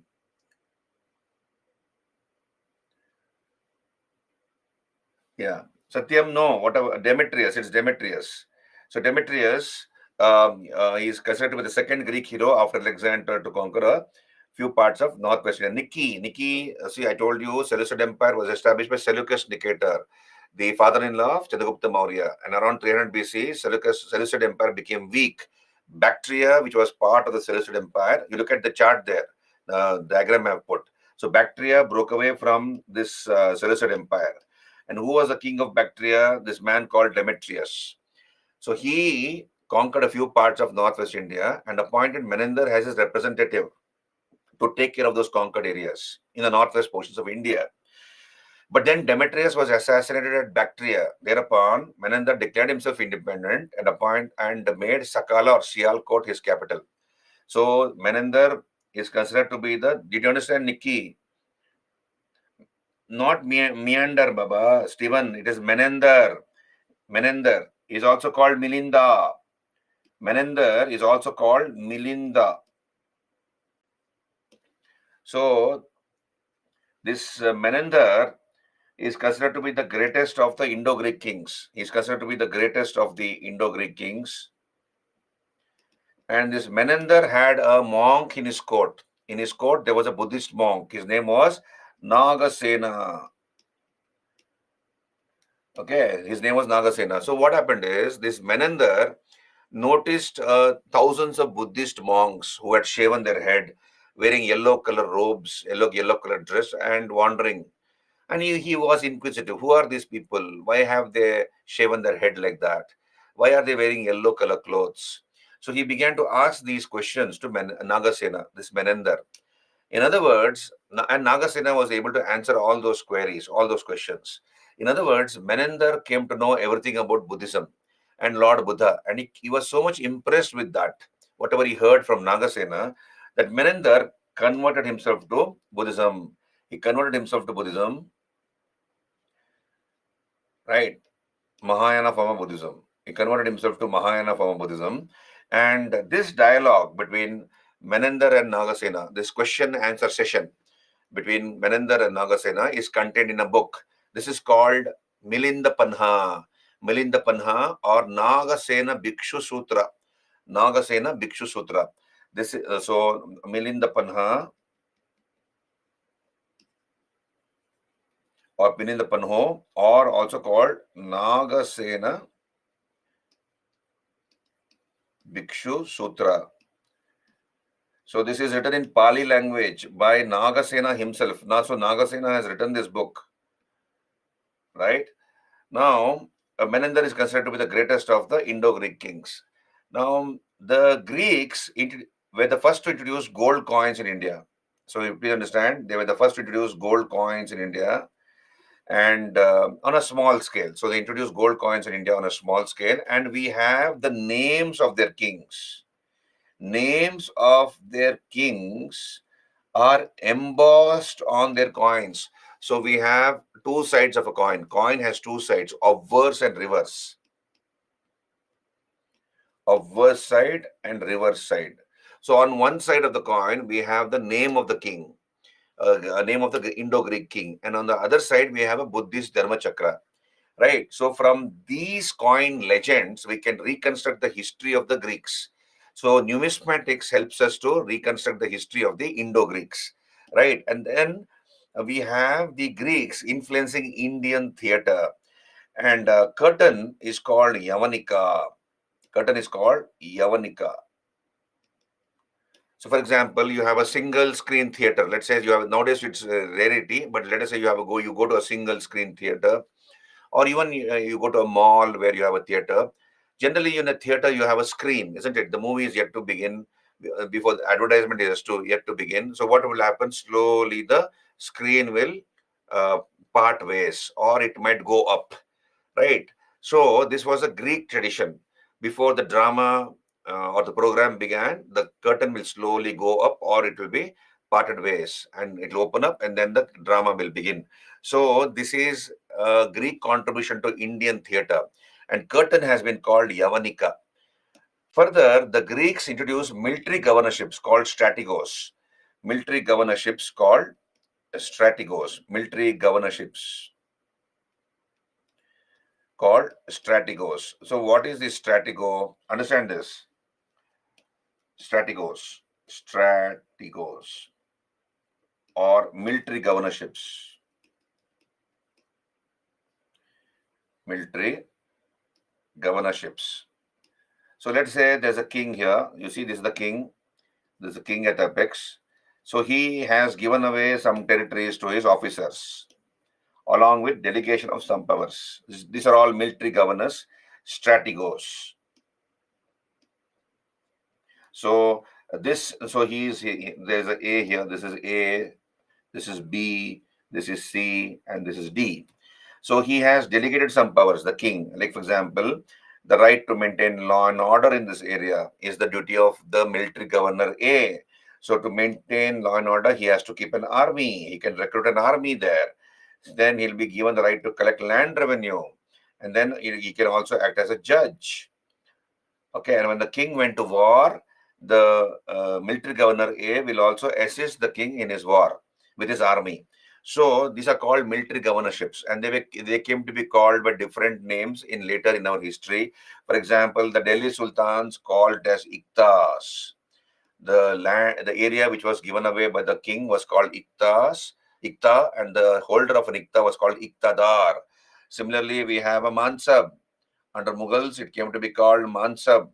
Yeah. Satyam, no. Whatever. Demetrius. It's Demetrius. So Demetrius, he is considered to be the second Greek hero after Alexander to conquer a few parts of northwest India. Niki. See, I told you, Seleucid Empire was established by Seleucus Nicator, the father-in-law of Chandragupta Maurya. And around 300 BC, Seleucid Empire became weak. Bactria, which was part of the Seleucid Empire, you look at the chart there, the diagram I have put. So Bactria broke away from this Seleucid Empire. And who was the king of Bactria? This man called Demetrius. So he conquered a few parts of northwest India and appointed Menander as his representative to take care of those conquered areas in the northwest portions of India. But then Demetrius was assassinated at Bactria. Thereupon, Menander declared himself independent and made Sakala or Sialkot his capital. So Menander is considered to be the. Did you understand, Nikki? Not Meander, Baba. Stephen, it is Menander. Menander is also called Milinda. Menander is also called Milinda. So this Menander is considered to be the greatest of the Indo-Greek kings. He is considered to be the greatest of the Indo-Greek kings. And this Menander had a monk in his court. In his court, there was a Buddhist monk. His name was Nagasena. Okay, his name was Nagasena. So what happened is this Menander noticed thousands of Buddhist monks who had shaven their head, wearing yellow color robes, yellow color dress, and wandering. And he was inquisitive. Who are these people? Why have they shaven their head like that? Why are they wearing yellow color clothes? So he began to ask these questions to Nagasena, this Menander. In other words, and Nagasena was able to answer all those queries, all those questions. In other words, Menander came to know everything about Buddhism and Lord Buddha, and he was so much impressed with that, whatever he heard from Nagasena, that Menander converted himself to Buddhism. He converted himself to Buddhism, right? Mahayana form of Buddhism. He converted himself to Mahayana form of Buddhism. And this dialogue between Menander and Nagasena, this question answer session between Menander and Nagasena is contained in a book. This is called Milinda Panha. Milinda Panha or Nagasena Bhikshu Sutra. Nagasena Bhikshu Sutra. This is so Milinda Panha or Milinda Panho, or also called Nagasena Bhikshu Sutra. So this is written in Pali language by Nagasena himself. Now, so Nagasena has written this book, right? Now, Menander is considered to be the greatest of the Indo-Greek kings. Now, the Greeks were the first to introduce gold coins in India. So you please understand, they were the first to introduce gold coins in India, and on a small scale. So they introduced gold coins in India on a small scale, and we have the names of their kings. Names of their kings are embossed on their coins. So we have two sides of a coin. Coin has two sides, obverse and reverse. Obverse side and reverse side. So on one side of the coin, we have the name of the king, a name of the Indo-Greek king. And on the other side, we have a Buddhist Dharma Chakra. Right. So from these coin legends, we can reconstruct the history of the Greeks. So numismatics helps us to reconstruct the history of the Indo-Greeks, right? And then we have the Greeks influencing Indian theater, and curtain is called Yavanika. Curtain is called Yavanika. So, for example, you have a single screen theater. Let's say you have, nowadays it's a rarity, but let us say you go to a single screen theater, or even you go to a mall where you have a theater. Generally, in a theater, you have a screen, isn't it? The movie is yet to begin before the advertisement is yet to begin. So, what will happen? Slowly, the screen will uh, part ways, or it might go up, right? So this was a Greek tradition. Before the drama or the program began, the curtain will slowly go up, or it will be parted ways, and it will open up, and then the drama will begin. So this is a Greek contribution to Indian theater, and curtain has been called Yavanika. Further, the Greeks introduced military governorships called strategos. Military governorships called strategos. Military governorships called strategos. So what is this stratego? Understand this. Strategos. Strategos or military governorships. Military governorships. So let's say there's a king here. You see, this is the king. This is the king at apex. So he has given away some territories to his officers, along with delegation of some powers. These are all military governors, strategos. So there's a A here. This is A, this is B, this is C, and this is D. So he has delegated some powers, the king. Like, for example, the right to maintain law and order in this area is the duty of the military governor A. So to maintain law and order, he has to keep an army. He can recruit an army there. Then he'll be given the right to collect land revenue. And then he can also act as a judge. Okay, and when the king went to war, the military governor A will also assist the king in his war with his army. So these are called military governorships, and they came to be called by different names in later in our history. For example, the Delhi Sultans called as Iktas. The area which was given away by the king was called Ikta, and the holder of an Ikta was called Iktadar. Similarly, we have a Mansab. Under Mughals, it came to be called Mansab,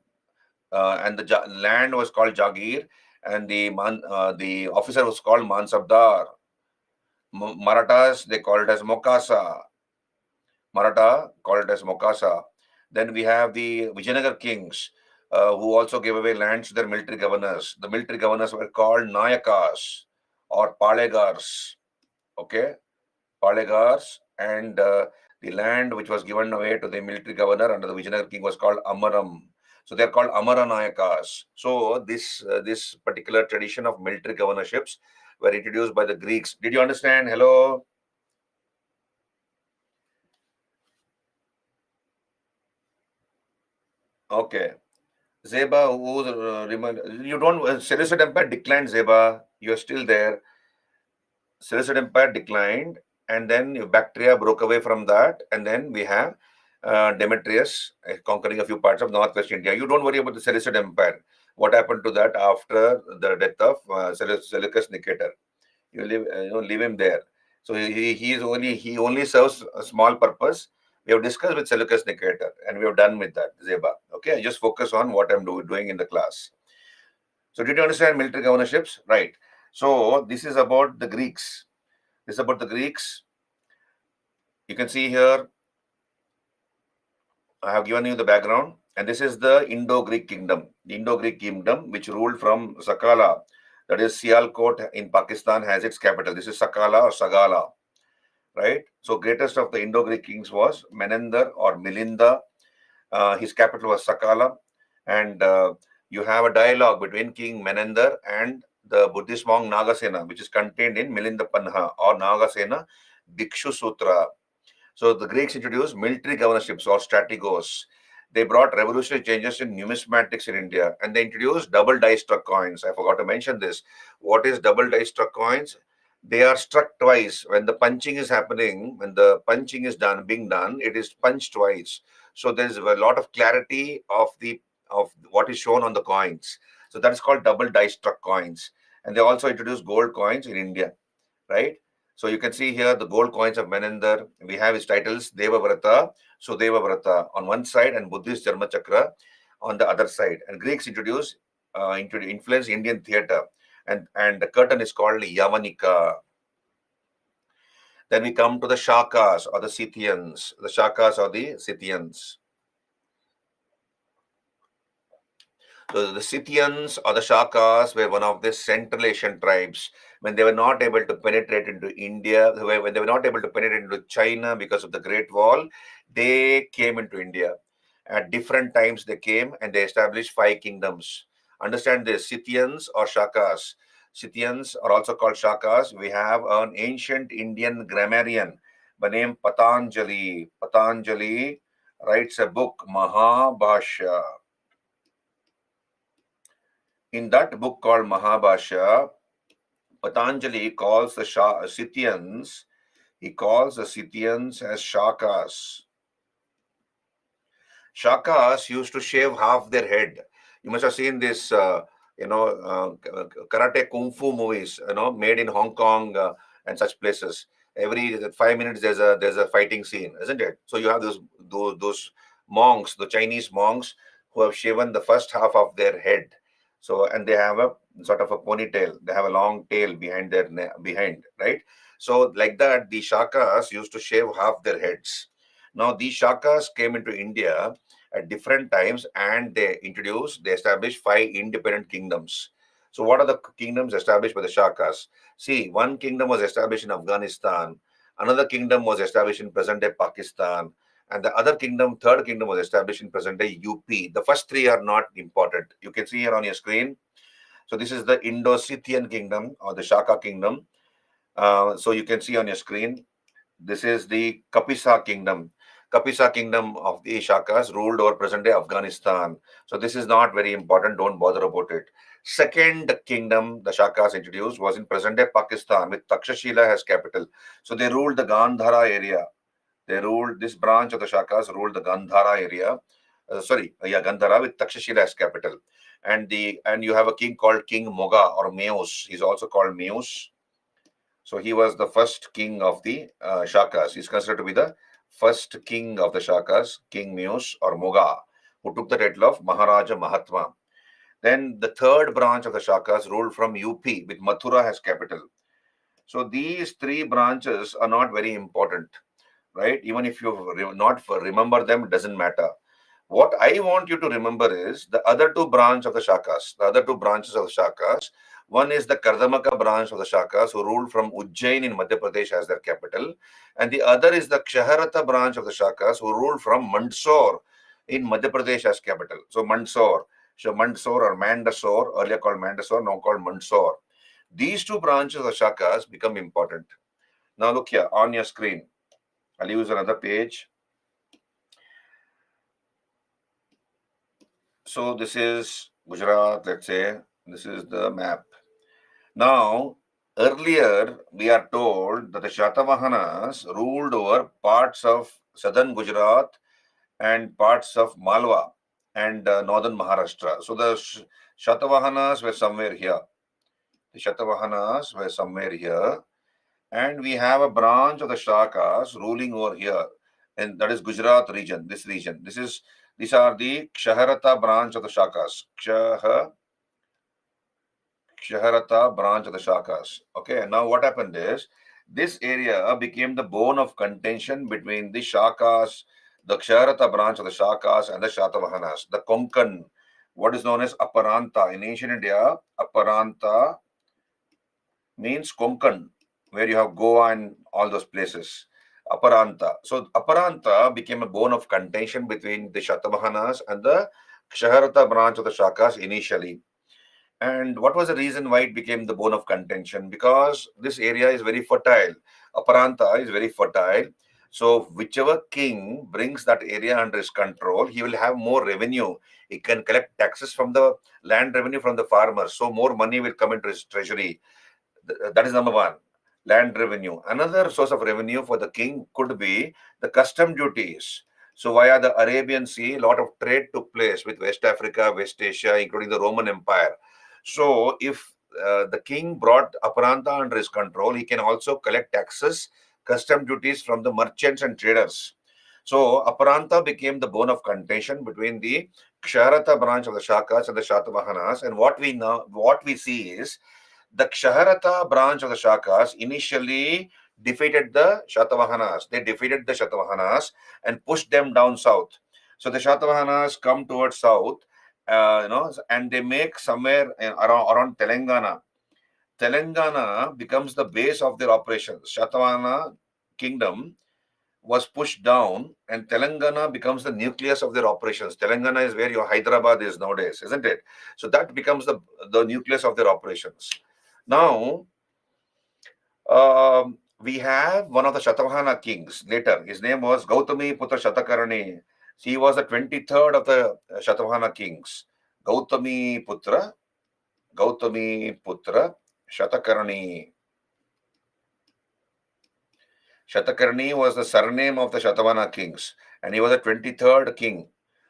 and the land was called Jagir, and the officer was called Mansabdar. Marathas, they called it as Mokasa. Maratha called it as Mokasa. Then we have the Vijayanagar kings, who also gave away lands to their military governors. The military governors were called Nayakas or Palegars. Okay, Palegars, and the land which was given away to the military governor under the Vijayanagar king was called Amaram. So they are called Amaranayakas. So this particular tradition of military governorships were introduced by the Greeks. Did you understand? Hello? Okay. Zeba, you don't, Seleucid Empire declined, Zeba. You're still there. Seleucid Empire declined, and then Bactria broke away from that, and then we have Demetrius conquering a few parts of northwest India. You don't worry about the Seleucid Empire. What happened to that after the death of Seleucus Nicator? Leave him there. So he only serves a small purpose. We have discussed with Seleucus Nicator, and we have done with that, Zeba. Okay, I just focus on what I'm doing in the class. So did you understand military governorships? Right. So this is about the Greeks. This is about the Greeks. You can see here, I have given you the background, and this is the Indo-Greek kingdom. The Indo-Greek kingdom, which ruled from Sakala, that is Sialkot in Pakistan, has its capital. This is Sakala or Sagala, right? So greatest of the Indo-Greek kings was Menander or Milinda. His capital was Sakala, and you have a dialogue between King Menander and the Buddhist monk Nagasena, which is contained in Milinda Panha or Nagasena Dikshu Sutra. So the Greeks introduced military governorships or strategos. They brought revolutionary changes in numismatics in India, and they introduced double die struck coins. I forgot to mention this. What is double die struck coins? They are struck twice. When the punching is happening, when the punching is being done, it is punched twice. So there is a lot of clarity of the of what is shown on the coins. So that is called double die struck coins. And they also introduced gold coins in India, right? So you can see here the gold coins of Menendar. We have his titles Deva Vrata, Sudeva Vrata on one side and Buddhist Dharma Chakra on the other side. And Greeks introduced influenced Indian theatre, and the curtain is called Yavanika. Then we come to the Shakas or the Scythians. The Shakas or the Scythians. So the Scythians or the Shakas were one of the Central Asian tribes. When they were not able to penetrate into India, when they were not able to penetrate into China because of the Great Wall, they came into India. At different times they came and they established 5 kingdoms. Understand this, Scythians or Shakas. Scythians are also called Shakas. We have an ancient Indian grammarian by name Patanjali. Patanjali writes a book, Mahabhashya. In that book called Mahabhashya, Patanjali calls the Scythians, he calls the Scythians as Shakas. Shakas used to shave half their head. You must have seen this, karate kung fu movies, made in Hong Kong and such places. Every 5 minutes there's a fighting scene, isn't it? So you have those monks, the Chinese monks, who have shaven the first half of their head. So and they have a sort of a ponytail. They have a long tail behind behind, right? So like that, the Shakas used to shave half their heads. Now these Shakas came into India at different times and they established 5 independent kingdoms. So what are the kingdoms established by the Shakas? See, one kingdom was established in Afghanistan, another kingdom was established in present-day Pakistan, and the other kingdom, third kingdom, was established in present-day UP. The first 3 are not important. You can see here on your screen. So this is the Indo-Scythian kingdom or the Shaka kingdom. So you can see on your screen, this is the Kapisa kingdom. Kapisa kingdom of the Shakas ruled over present-day Afghanistan. So this is not very important. Don't bother about it. Second kingdom the Shakas introduced was in present-day Pakistan with Takshashila as capital. So they ruled the Gandhara area. This branch of the Shakas ruled the Gandhara area. Gandhara with Takshashila as capital. And you have a king called King Moga or Meus. He's also called Meus. So he was the first king of the Shakas. He's considered to be the first king of the Shakas, King Meus or Moga, who took the title of Maharaja Mahatma. Then the third branch of the Shakas ruled from UP with Mathura as capital. So these 3 branches are not very important, right? Even if you not remember them, it doesn't matter. What I want you to remember is the other 2 branches of the Shakas. The other 2 branches of the Shakas. One is the Kardamaka branch of the Shakas who ruled from Ujjain in Madhya Pradesh as their capital. And the other is the Kshaharata branch of the Shakas who ruled from Mandsaur in Madhya Pradesh as capital. So Mandsaur or Mandsaur, earlier called Mandsaur, now called Mandsaur. These 2 branches of the Shakas become important. Now look here on your screen. I'll use another page. So this is Gujarat, let's say. This is the map. Now, earlier we are told that the Shatavahanas ruled over parts of southern Gujarat and parts of Malwa and northern Maharashtra. So the Shatavahanas were somewhere here. The Shatavahanas were somewhere here. And we have a branch of the Shakas ruling over here. And that is Gujarat region, this region. These are the Kshaharata branch of the Shakas. Kshaharata branch of the Shakas. Okay, now what happened is, this area became the bone of contention between the Shakas, the Kshaharata branch of the Shakas and the Shatavahanas. The Konkan, what is known as Aparanta. In ancient India, Aparanta means Konkan, where you have Goa and all those places. Aparanta. So Aparanta became a bone of contention between the Shatavahanas and the Kshaharata branch of the Shakas initially. And what was the reason why it became the bone of contention? Because this area is very fertile. Aparanta is very fertile. So whichever king brings that area under his control, he will have more revenue. He can collect taxes from the land revenue from the farmers. So more money will come into his treasury. That is number one, land revenue. Another source of revenue for the king could be the custom duties. So via the Arabian Sea, a lot of trade took place with West Africa, West Asia, including the Roman Empire. So if the king brought Aparanta under his control, he can also collect taxes, custom duties from the merchants and traders. So Aparanta became the bone of contention between the Ksharatha branch of the Shakas and the Shatavahanas. And what we see is the Ksharatha branch of the Shakas initially defeated the Shatavahanas. They defeated the Shatavahanas and pushed them down south. So the Shatavahanas come towards south, and they make somewhere around Telangana. Telangana becomes the base of their operations. Shatavahana kingdom was pushed down, and Telangana becomes the nucleus of their operations. Telangana is where your Hyderabad is nowadays, isn't it? So that becomes the nucleus of their operations. Now, we have one of the Shatavahana kings later. His name was Gautami Putra Shatakarani. He was the 23rd of the Shatavahana kings. Gautami Putra Shatakarani. Shatakarni was the surname of the Shatavahana kings, and he was the 23rd king.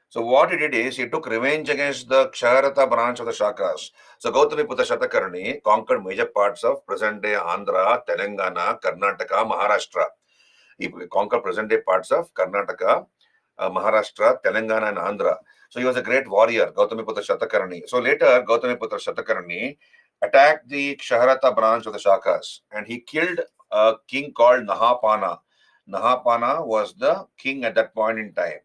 So what he did is he took revenge against the Ksharatha branch of the Shakas. So Gautami Putra Shatakarni conquered major parts of present-day Andhra, Telangana, Karnataka, Maharashtra. He conquered present-day parts of Karnataka, Maharashtra, Telangana, and Andhra. So he was a great warrior, Gautami Putra Shatakarni. So later, Gautami Putra Shatakarni attacked the Ksharatha branch of the Shakas, and he killed a king called Nahapana. Nahapana was the king at that point in time.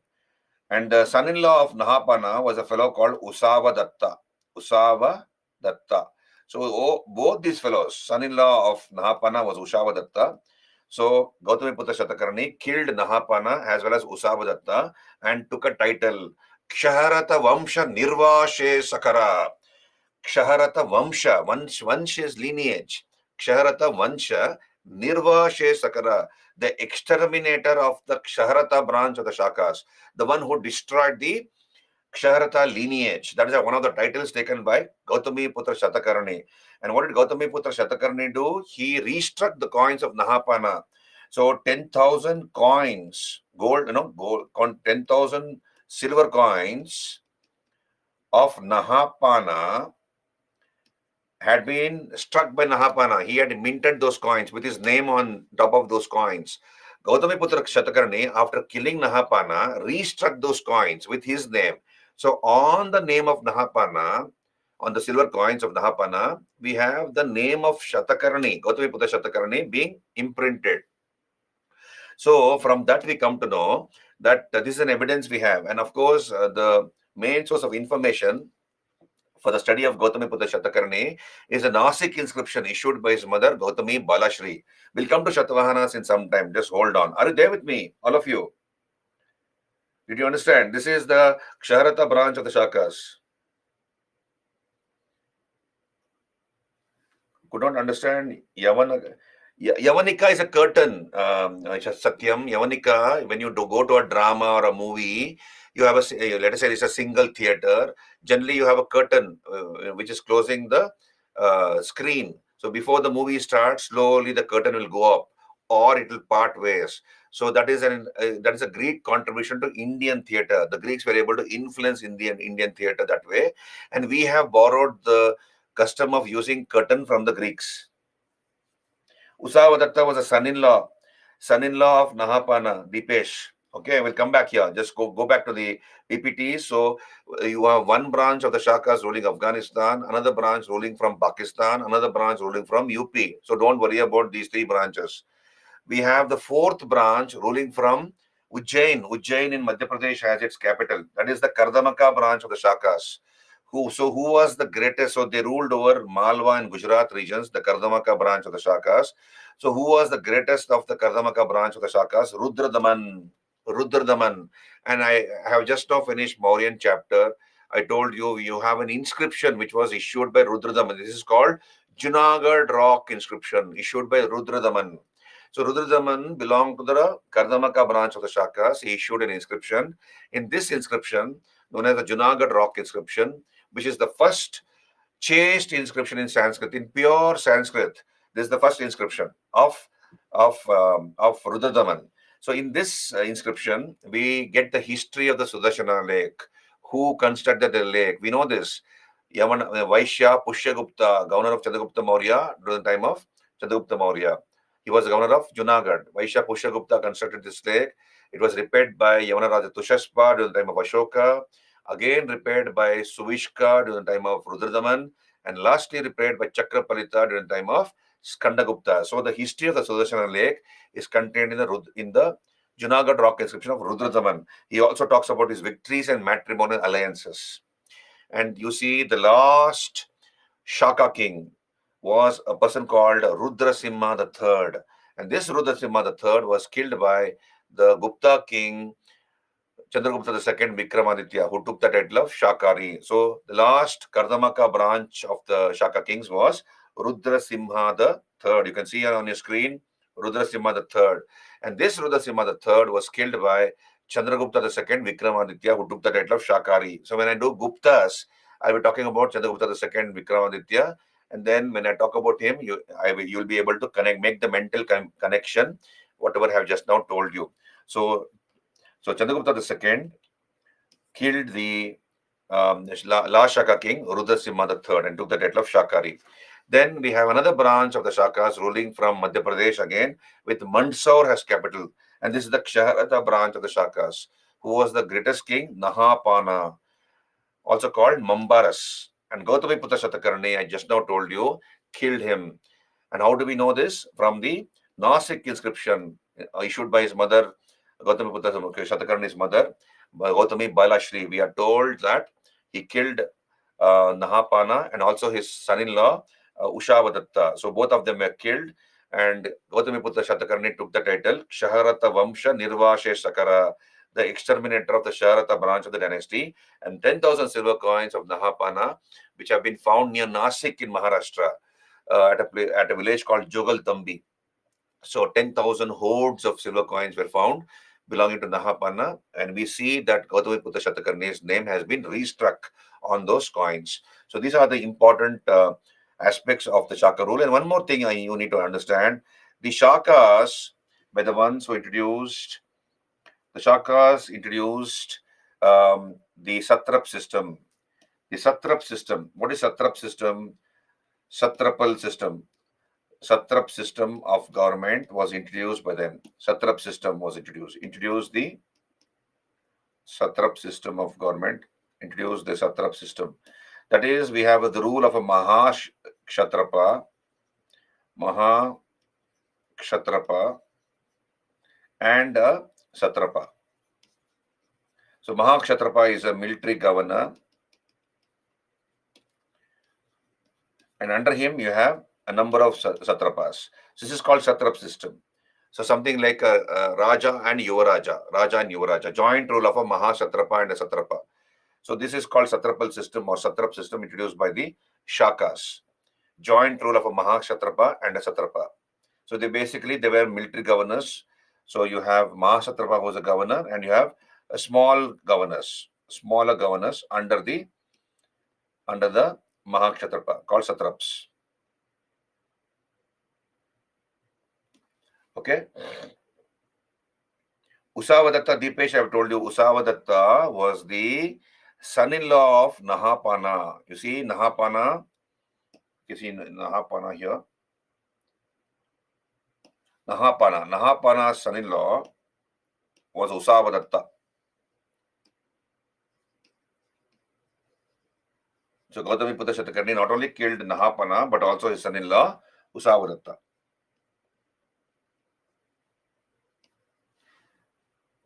And the son-in-law of Nahapana was a fellow called Usava Datta. Usava Datta. So both these fellows, son-in-law of Nahapana was Usava Datta. So Gautami Putra Shatakarni killed Nahapana as well as Usava Datta and took a title, Kshaharata Vamsha Nirvashe Sakara. Kshaharata Vamsha, Vansh's lineage. Kshaharata Vansha Nirvashe Sakara, the exterminator of the Kshaharata branch of the Shakas, the one who destroyed the Kshaharata lineage. That is one of the titles taken by Gautami Putra Shatakarni. And what did Gautami Putra Shatakarni do? He restruck the coins of Nahapana. So 10,000 coins, gold, 10,000 silver coins of Nahapana had been struck by Nahapana. He had minted those coins with his name on top of those coins. Gautami Putra Shatakarni, after killing Nahapana, restruck those coins with his name. So on the name of Nahapana, on the silver coins of Nahapana, we have the name of Shatakarni, Gautami Putra Shatakarni, being imprinted. So from that we come to know that this is an evidence we have. And of course, the main source of information for the study of Gautami Putra Shatakarni is a Nasik inscription issued by his mother, Gautami Balashri. We'll come to Shatavahanas in some time. Just hold on. Are you there with me, all of you? Did you understand? This is the Ksharatha branch of the Shakas. Could not understand Yavanika is a curtain, Satyam. Yavanika, when you go to a drama or a movie, you have let us say it's a single theater. Generally, you have a curtain which is closing the screen. So before the movie starts, slowly the curtain will go up or it will part ways. So that is a Greek contribution to Indian theater. The Greeks were able to influence Indian theater that way, and we have borrowed the custom of using curtain from the Greeks. Usavadatta was a son-in-law of Nahapana, Dipesh. Okay, we'll come back here. Just go back to the PPT. So you have one branch of the Shakas ruling Afghanistan, another branch ruling from Pakistan, another branch ruling from UP. So don't worry about these three branches. We have the fourth branch ruling from Ujjain. Ujjain in Madhya Pradesh has its capital. That is the Kardamaka branch of the Shakas. Who was the greatest? So they ruled over Malwa and Gujarat regions, the Kardamaka branch of the Shakas. So who was the greatest of the Kardamaka branch of the Shakas? Rudradaman. Rudradaman. And I have just now finished Mauryan chapter. I told you, you have an inscription which was issued by Rudradaman. This is called Junagadh rock inscription issued by Rudradaman. So Rudradaman belonged to the Kardamaka branch of the Shakas. He issued an inscription. In this inscription, known as the Junagadh rock inscription, which is the first chaste inscription in Sanskrit, in pure Sanskrit. This is the first inscription of Rudradaman. So in this inscription, we get the history of the Sudarshana lake, who constructed the lake. We know this. Vaishya Pushyagupta, governor of Chandragupta Maurya during the time of Chandragupta Maurya. He was the governor of Junagadh. Vaishya Pushyagupta constructed this lake. It was repaired by Yavana Raja Tushaspa during the time of Ashoka. Again repaired by Suvishka during the time of Rudradaman. And lastly repaired by Chakrapalita during the time of Skandagupta. So the history of the Sudarshana lake is contained in the Junagadh rock inscription of Rudradaman. He also talks about his victories and matrimonial alliances. And you see, the last Shaka king was a person called Rudrasimha III. And this Rudrasimha III was killed by the Gupta king Chandragupta II Vikramaditya, who took the title of Shakari. So the last Kardamaka branch of the Shaka kings was Rudrasimha III. You can see here on your screen, Rudrasimha III. And this Rudrasimha III was killed by Chandragupta II Vikramaditya, who took the title of Shakari. So when I do Guptas, I will be talking about Chandragupta II Vikramaditya. And then when I talk about him, you'll be able to make the mental connection, whatever I have just now told you. So Chandragupta II killed the last Shaka king, Rudrasimha III, and took the title of Shakari. Then we have another branch of the Shakas ruling from Madhya Pradesh again, with Mandsaur as capital. And this is the Kshaharata branch of the Shakas. Who was the greatest king? Nahapana, also called Mambaras. And Gautamiputra Shatakarni, I just now told you, killed him. And how do we know this? From the Nasik inscription issued by his mother, Gautamiputra Shatakarni's mother, Gautami Balashri. We are told that he killed Nahapana and also his son-in-law, Ushavadatta. So both of them were killed. And Gautamiputra Shatakarni took the title Kshaharata Vamsha Nirvashe Sakara, the exterminator of the Shaharata branch of the dynasty, and 10,000 silver coins of Nahapana, which have been found near Nasik in Maharashtra, at a village called Jogal Tambi. So 10,000 hoards of silver coins were found belonging to Nahapana, and we see that Gautamiputra Shatakarni's name has been restruck on those coins. So these are the important aspects of the Shaka rule. And one more thing you need to understand, the Shakas were the ones who introduced the the satrap system. The satrap system. What is satrap system? Satrapal system. Satrap system of government was introduced by them. Satrap system was introduced. Introduced the satrap system of government. Introduced the satrap system. That is, we have the rule of a Mahakshatrapa, and a Satrapa. So Mahakshatrapa is a military governor, and under him you have a number of satrapas. So this is called satrap system. So something like a Raja and Yuvaraja, joint rule of a Mahasatrapa and a Satrapa. So this is called satrapal system or satrap system, introduced by the Shakas. Joint rule of a Mahasatrapa and a Satrapa. So they were military governors. So you have Mahasatrapa, who is a governor, and you have a smaller governors under the Mahakshatrapa, called satraps. Okay. Usavadatta, Deepesh, I have told you, Usavadatta was the son-in-law of Nahapana. You see Nahapana here. Nahapana's son-in-law was Usavadatta. So Gautamiputra Shatakarni not only killed Nahapana, but also his son-in-law, Usavadatta.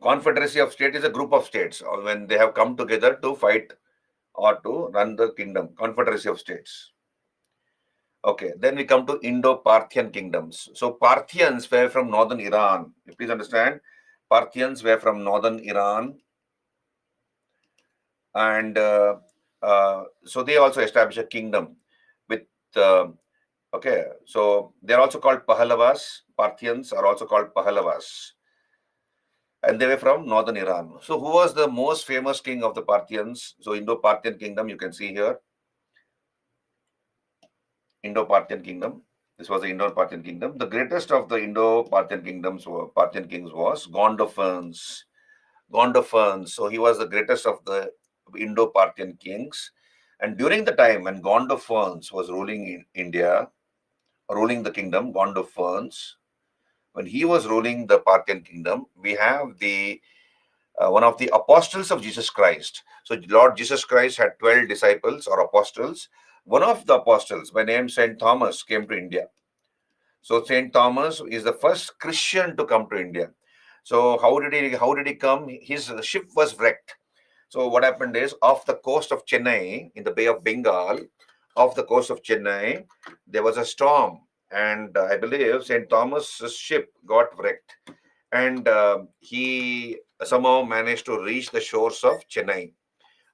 Confederacy of States is a group of states when they have come together to fight or to run the kingdom. Confederacy of States. Okay, then we come to Indo-Parthian kingdoms. So Parthians were from northern Iran. Please understand, Parthians were from northern Iran, and so they also established a kingdom with. Okay, so they are also called Pahallavas. Parthians are also called Pahallavas, and they were from northern Iran. So who was the most famous king of the Parthians? So Indo-Parthian kingdom, you can see here. Indo-Parthian kingdom. This was the Indo-Parthian kingdom. The greatest of the Indo-Parthian Parthian kings was Gondophanes. Gondophanes. So he was the greatest of the Indo-Parthian kings. And during the time when Gondophanes was ruling in India, ruling the kingdom, Gondophanes, when he was ruling the Parthian kingdom, we have the one of the apostles of Jesus Christ. So Lord Jesus Christ had 12 disciples or apostles. One of the apostles, by name Saint Thomas, came to India. So Saint Thomas is the first Christian to come to India. So how did he come? His ship was wrecked. So what happened is, off the coast of Chennai, in the Bay of Bengal, off the coast of Chennai, there was a storm, and I believe Saint Thomas's ship got wrecked, and he somehow managed to reach the shores of Chennai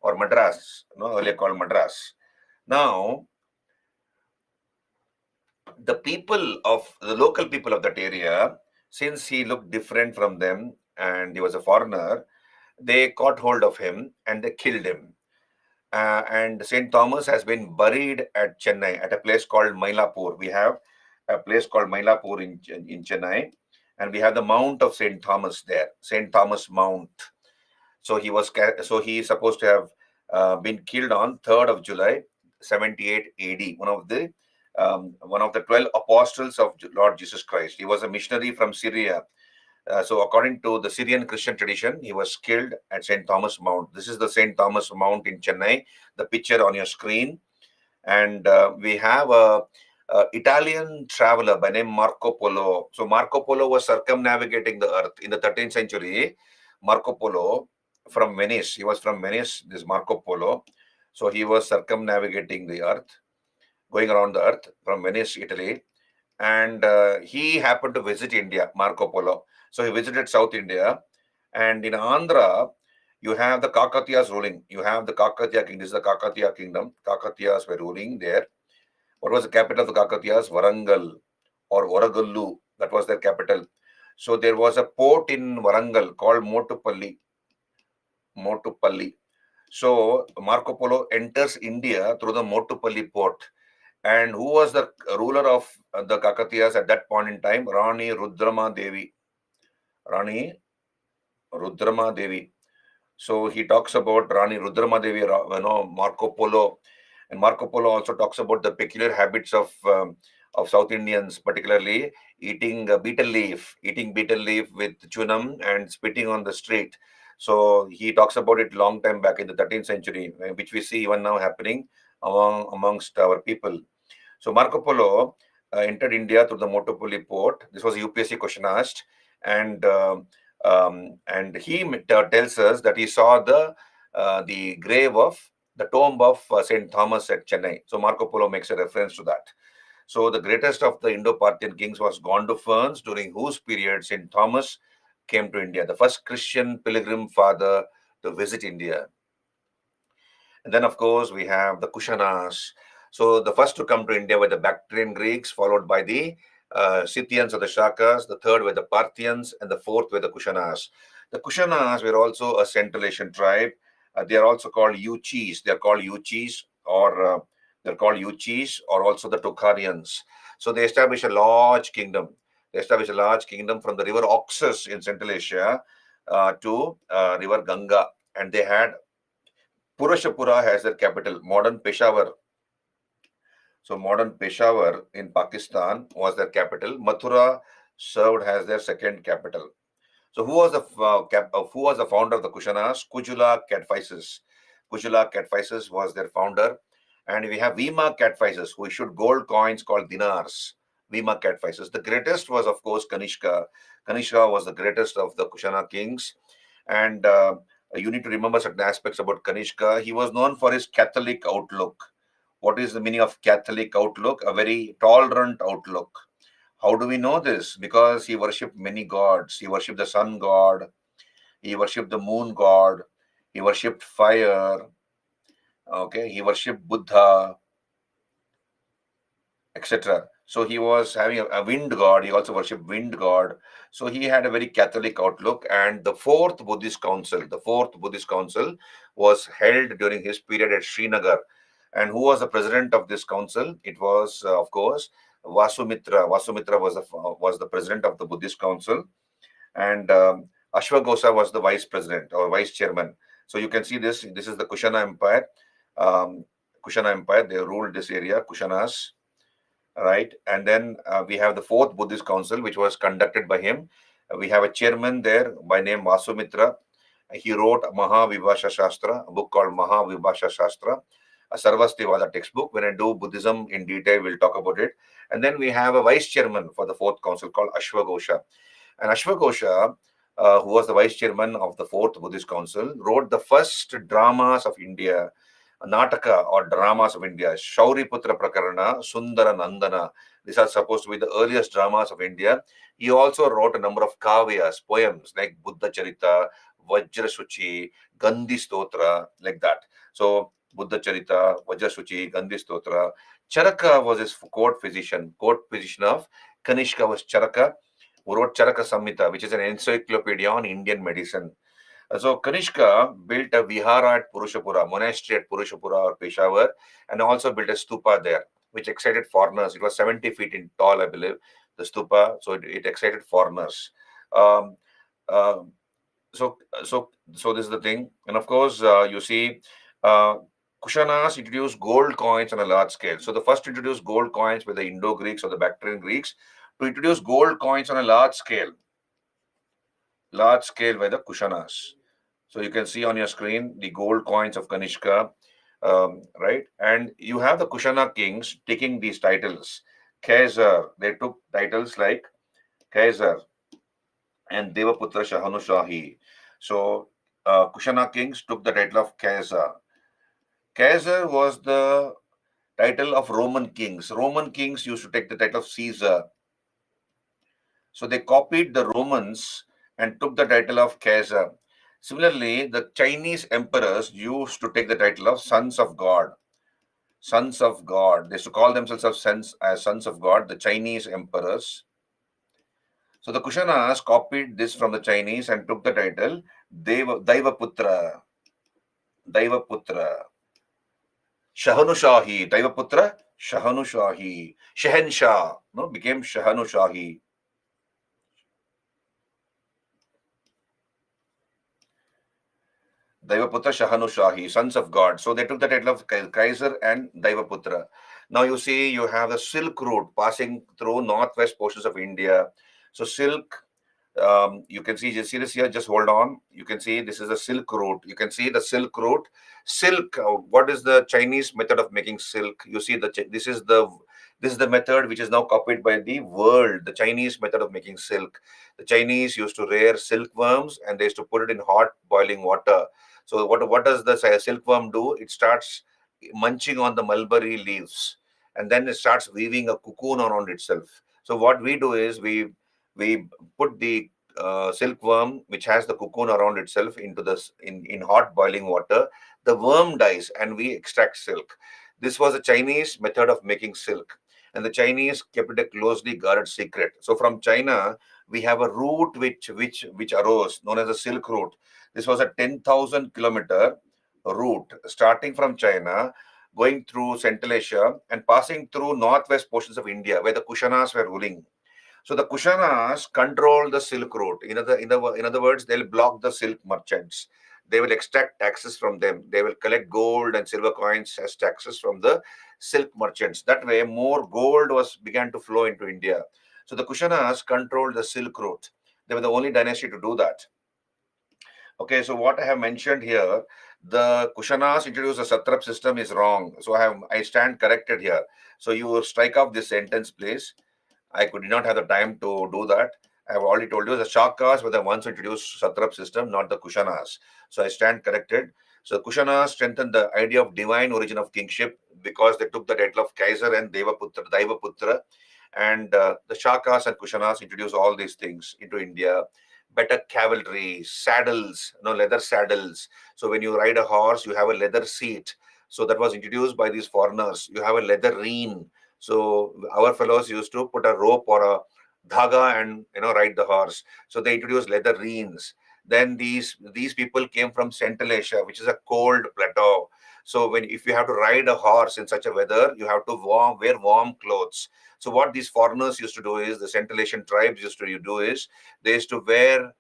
or Madras, no, earlier called Madras. Now, the local people of that area, since he looked different from them and he was a foreigner, they caught hold of him and they killed him. And St. Thomas has been buried at Chennai at a place called Mylapore. We have a place called Mylapore in Chennai, and we have the Mount of St. Thomas there, St. Thomas Mount. So he is supposed to have been killed on 3rd of July, 78 AD. One of the 12 apostles of Lord Jesus Christ. He was a missionary from Syria. So according to the Syrian Christian tradition, he was killed at St. Thomas Mount. This is the St. Thomas Mount in Chennai, the picture on your screen. And we have a Italian traveler by name Marco Polo. So Marco Polo was circumnavigating the earth in the 13th century. Marco Polo from Venice. He was from Venice, this Marco Polo. So he was circumnavigating the earth, going around the earth from Venice, Italy. And he happened to visit India, Marco Polo. So he visited South India. And in Andhra, you have the Kakatiyas ruling. You have the Kakatiya kingdom. This is the Kakatiya kingdom. Kakatiyas were ruling there. What was the capital of the Kakatiyas? Warangal or Oragallu. That was their capital. So there was a port in Warangal called Motupalli. Motupalli. So Marco Polo enters India through the Motupalli port. And who was the ruler of the Kakatiyas at that point in time? Rani Rudrama Devi. Rani Rudrama Devi. So he talks about Rani Rudrama Devi, Marco Polo. And Marco Polo also talks about the peculiar habits of South Indians, particularly eating betel leaf with chunam and spitting on the street. So he talks about it long time back in the 13th century, which we see even now happening amongst our people. So Marco Polo entered India through the Motupalli port. This was a UPSC question asked, and he tells us that he saw the grave of the tomb of Saint Thomas at Chennai. So Marco Polo makes a reference to that. So the greatest of the Indo-Parthian kings was Gondophanes, during whose period Saint Thomas came to India, the first Christian pilgrim father to visit India. And then, of course, we have the Kushanas. So the first to come to India were the Bactrian Greeks, followed by the Scythians or the Shakas. The third were the Parthians, and the fourth were the Kushanas. The Kushanas were also a Central Asian tribe. They are also called Uchis. They are called Uchis, or also the Tokharians. So they established a large kingdom. They established a large kingdom from the river Oxus in Central Asia to river Ganga, and they had Purashapura has their capital, modern Peshawar. So modern Peshawar in Pakistan was their capital. Mathura served as their second capital. So who was the founder of the Kushanas? Kujula Cadphises. Kujula Cadphises was their founder. And we have Vima Cadphises, who issued gold coins called dinars. Vima Cadphises. The greatest was, of course, Kanishka. Kanishka was the greatest of the Kushana kings. And you need to remember certain aspects about Kanishka. He was known for his Catholic outlook. What is the meaning of Catholic outlook? A very tolerant outlook. How do we know this? Because he worshipped many gods. He worshipped the sun god. He worshipped the moon god. He worshipped fire. Okay, he worshipped Buddha, etc. So he was having a wind god. He also worshipped wind god. So he had a very Catholic outlook. And the fourth Buddhist council was held during his period at Srinagar. And who was the president of this council? It was, of course, Vasumitra was the president of the Buddhist Council, and Ashwaghosa was the vice president or vice chairman. So you can see this. This is the Kushana Empire. Um, Kushana Empire. They ruled this area, Kushanas, right? And then we have the fourth Buddhist Council, which was conducted by him. We have a chairman there by name Vasumitra. He wrote Mahavibhasha Shastra, a book called Mahavibhasha Shastra, a Sarvastivada textbook. When I do Buddhism in detail, we'll talk about it. And then we have a vice chairman for the fourth council called Ashwaghosa. And Ashwaghosa, who was the vice chairman of the fourth Buddhist council, wrote the first dramas of India, Nataka or dramas of India, Shauriputra Prakarana, Sundara Nandana. These are supposed to be the earliest dramas of India. He also wrote a number of kavyas, poems like Buddha Charita, Vajrasuchi, Gandhi Stotra, like that. So, Buddha Charita, Vajrasuchi, Gandhi Stotra. Charaka was his court physician of Kanishka was Charaka, who wrote Charaka Samhita, which is an encyclopedia on Indian medicine. So Kanishka built a vihara at Purushapura, monastery at Purushapura or Peshawar, and also built a stupa there, which excited foreigners. It was 70 feet in tall, I believe, the stupa. So it excited foreigners. Um, uh, so this is the thing. And of course, you see, uh, Kushanas introduced gold coins on a large scale. So the first introduced gold coins were the Indo-Greeks or the Bactrian Greeks. To introduce gold coins on a large scale by the Kushanas. So you can see on your screen the gold coins of Kanishka, right? And you have the Kushana kings taking these titles. Kaisar, they took titles like Kaisar and Devaputra Shahanushahi. So Kushana kings took the title of Kaisar. Caesar was the title of Roman kings. Roman kings used to take the title of Caesar. So they copied the Romans and took the title of Caesar. Similarly, the Chinese emperors used to take the title of sons of God. Sons of God. They used to call themselves as sons of God, the Chinese emperors. So the Kushanas copied this from the Chinese and took the title Daivaputra. Daivaputra. Shahanushahi. Daivaputra, Shahanushahi. Shehenshah, no, became Shahanushahi. Daivaputra Shahanushahi, sons of God. So they took the title of Kaiser and Daivaputra. Now you see, you have the Silk Route passing through northwest portions of India. So silk, you can see this here. Just hold on. You can see this is the Silk Route. You can see the Silk Route. Silk. What is the Chinese method of making silk? You see this is the method which is now copied by the world. The Chinese method of making silk. The Chinese used to rear silkworms and they used to put it in hot boiling water. So what does the silkworm do? It starts munching on the mulberry leaves, and then it starts weaving a cocoon around itself. So what we do is we put the silkworm, which has the cocoon around itself, into this in hot boiling water. The worm dies, and we extract silk. This was a Chinese method of making silk, and the Chinese kept it a closely guarded secret. So from China, we have a route which arose, known as the Silk Route. This was a 10,000-kilometer route starting from China, going through Central Asia and passing through northwest portions of India, where the Kushanas were ruling. So the Kushanas control the Silk Route. In other words, they'll block the silk merchants. They will extract taxes from them. They will collect gold and silver coins as taxes from the silk merchants. That way, more gold began to flow into India. So the Kushanas controlled the Silk Route. They were the only dynasty to do that. Okay, so what I have mentioned here, the Kushanas introduced a satrap system is wrong. So I stand corrected here. So you strike off this sentence, please. I could not have the time to do that. I have already told you the Shakas were the ones who introduced satrap system, not the Kushanas. So I stand corrected. So Kushanas strengthened the idea of divine origin of kingship because they took the title of Kaiser and Daivaputra. And the Shakas and Kushanas introduced all these things into India. Better cavalry, saddles, leather saddles. So when you ride a horse, you have a leather seat. So that was introduced by these foreigners. You have a leather rein. So our fellows used to put a rope or a dhaga and ride the horse. So they introduced leather reins. Then these people came from Central Asia, which is a cold plateau. So if you have to ride a horse in such a weather, you have to wear warm clothes. So what these foreigners used to do is, the Central Asian tribes used to do is, they used to wear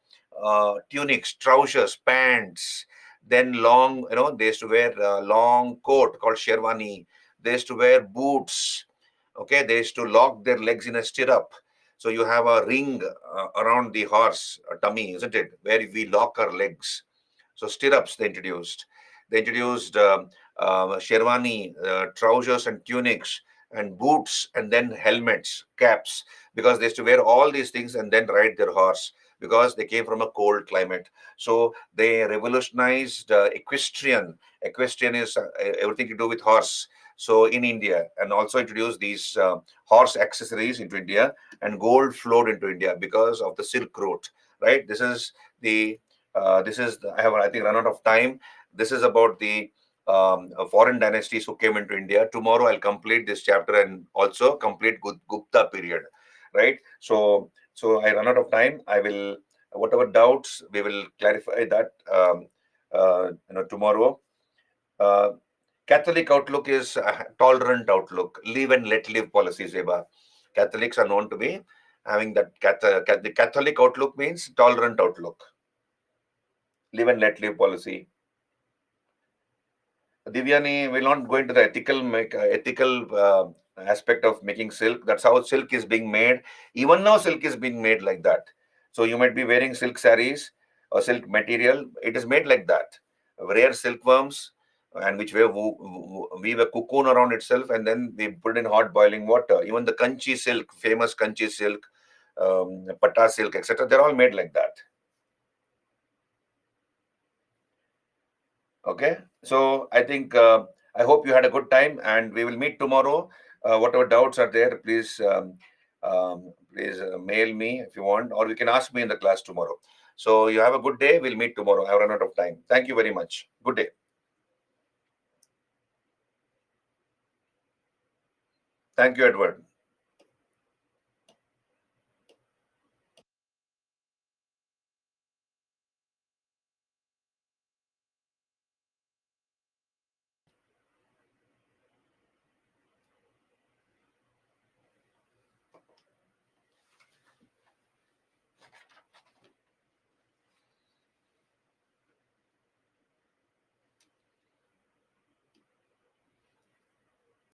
tunics, trousers, pants, then long, they used to wear a long coat called sherwani. They used to wear boots. Okay, they used to lock their legs in a stirrup. So you have a ring around the horse tummy, isn't it, where we lock our legs. So stirrups they introduced. They introduced sherwani, trousers and tunics, and boots, and then helmets, caps, because they used to wear all these things and then ride their horse, because they came from a cold climate. So they revolutionized equestrian. Equestrian is everything to do with horse. So in India, and also introduced these horse accessories into India, and gold flowed into India because of the Silk Route. Right. I have, I think, run out of time. This is about the foreign dynasties who came into India. Tomorrow I'll complete this chapter and also complete Gupta period. Right. So I run out of time. I will, whatever doubts, we will clarify that tomorrow. Uh, Catholic outlook is a tolerant outlook, live and let live policy, Zeba. Catholics are known to be having that. The Catholic outlook means tolerant outlook, live and let live policy. Divyani will not go into the ethical aspect of making silk. That's how silk is being made. Even now, silk is being made like that. So you might be wearing silk saris or silk material. It is made like that. Rare silkworms, and which weave a cocoon around itself, and then we put in hot boiling water. Even the Kanchi silk, famous Kanchi silk, Pata silk, etc. They're all made like that. Okay, so I think I hope you had a good time, and we will meet tomorrow. Whatever doubts are there, please mail me if you want, or you can ask me in the class tomorrow. So you have a good day. We'll meet tomorrow. I've run out of time. Thank you very much. Good day. Thank you, Edward.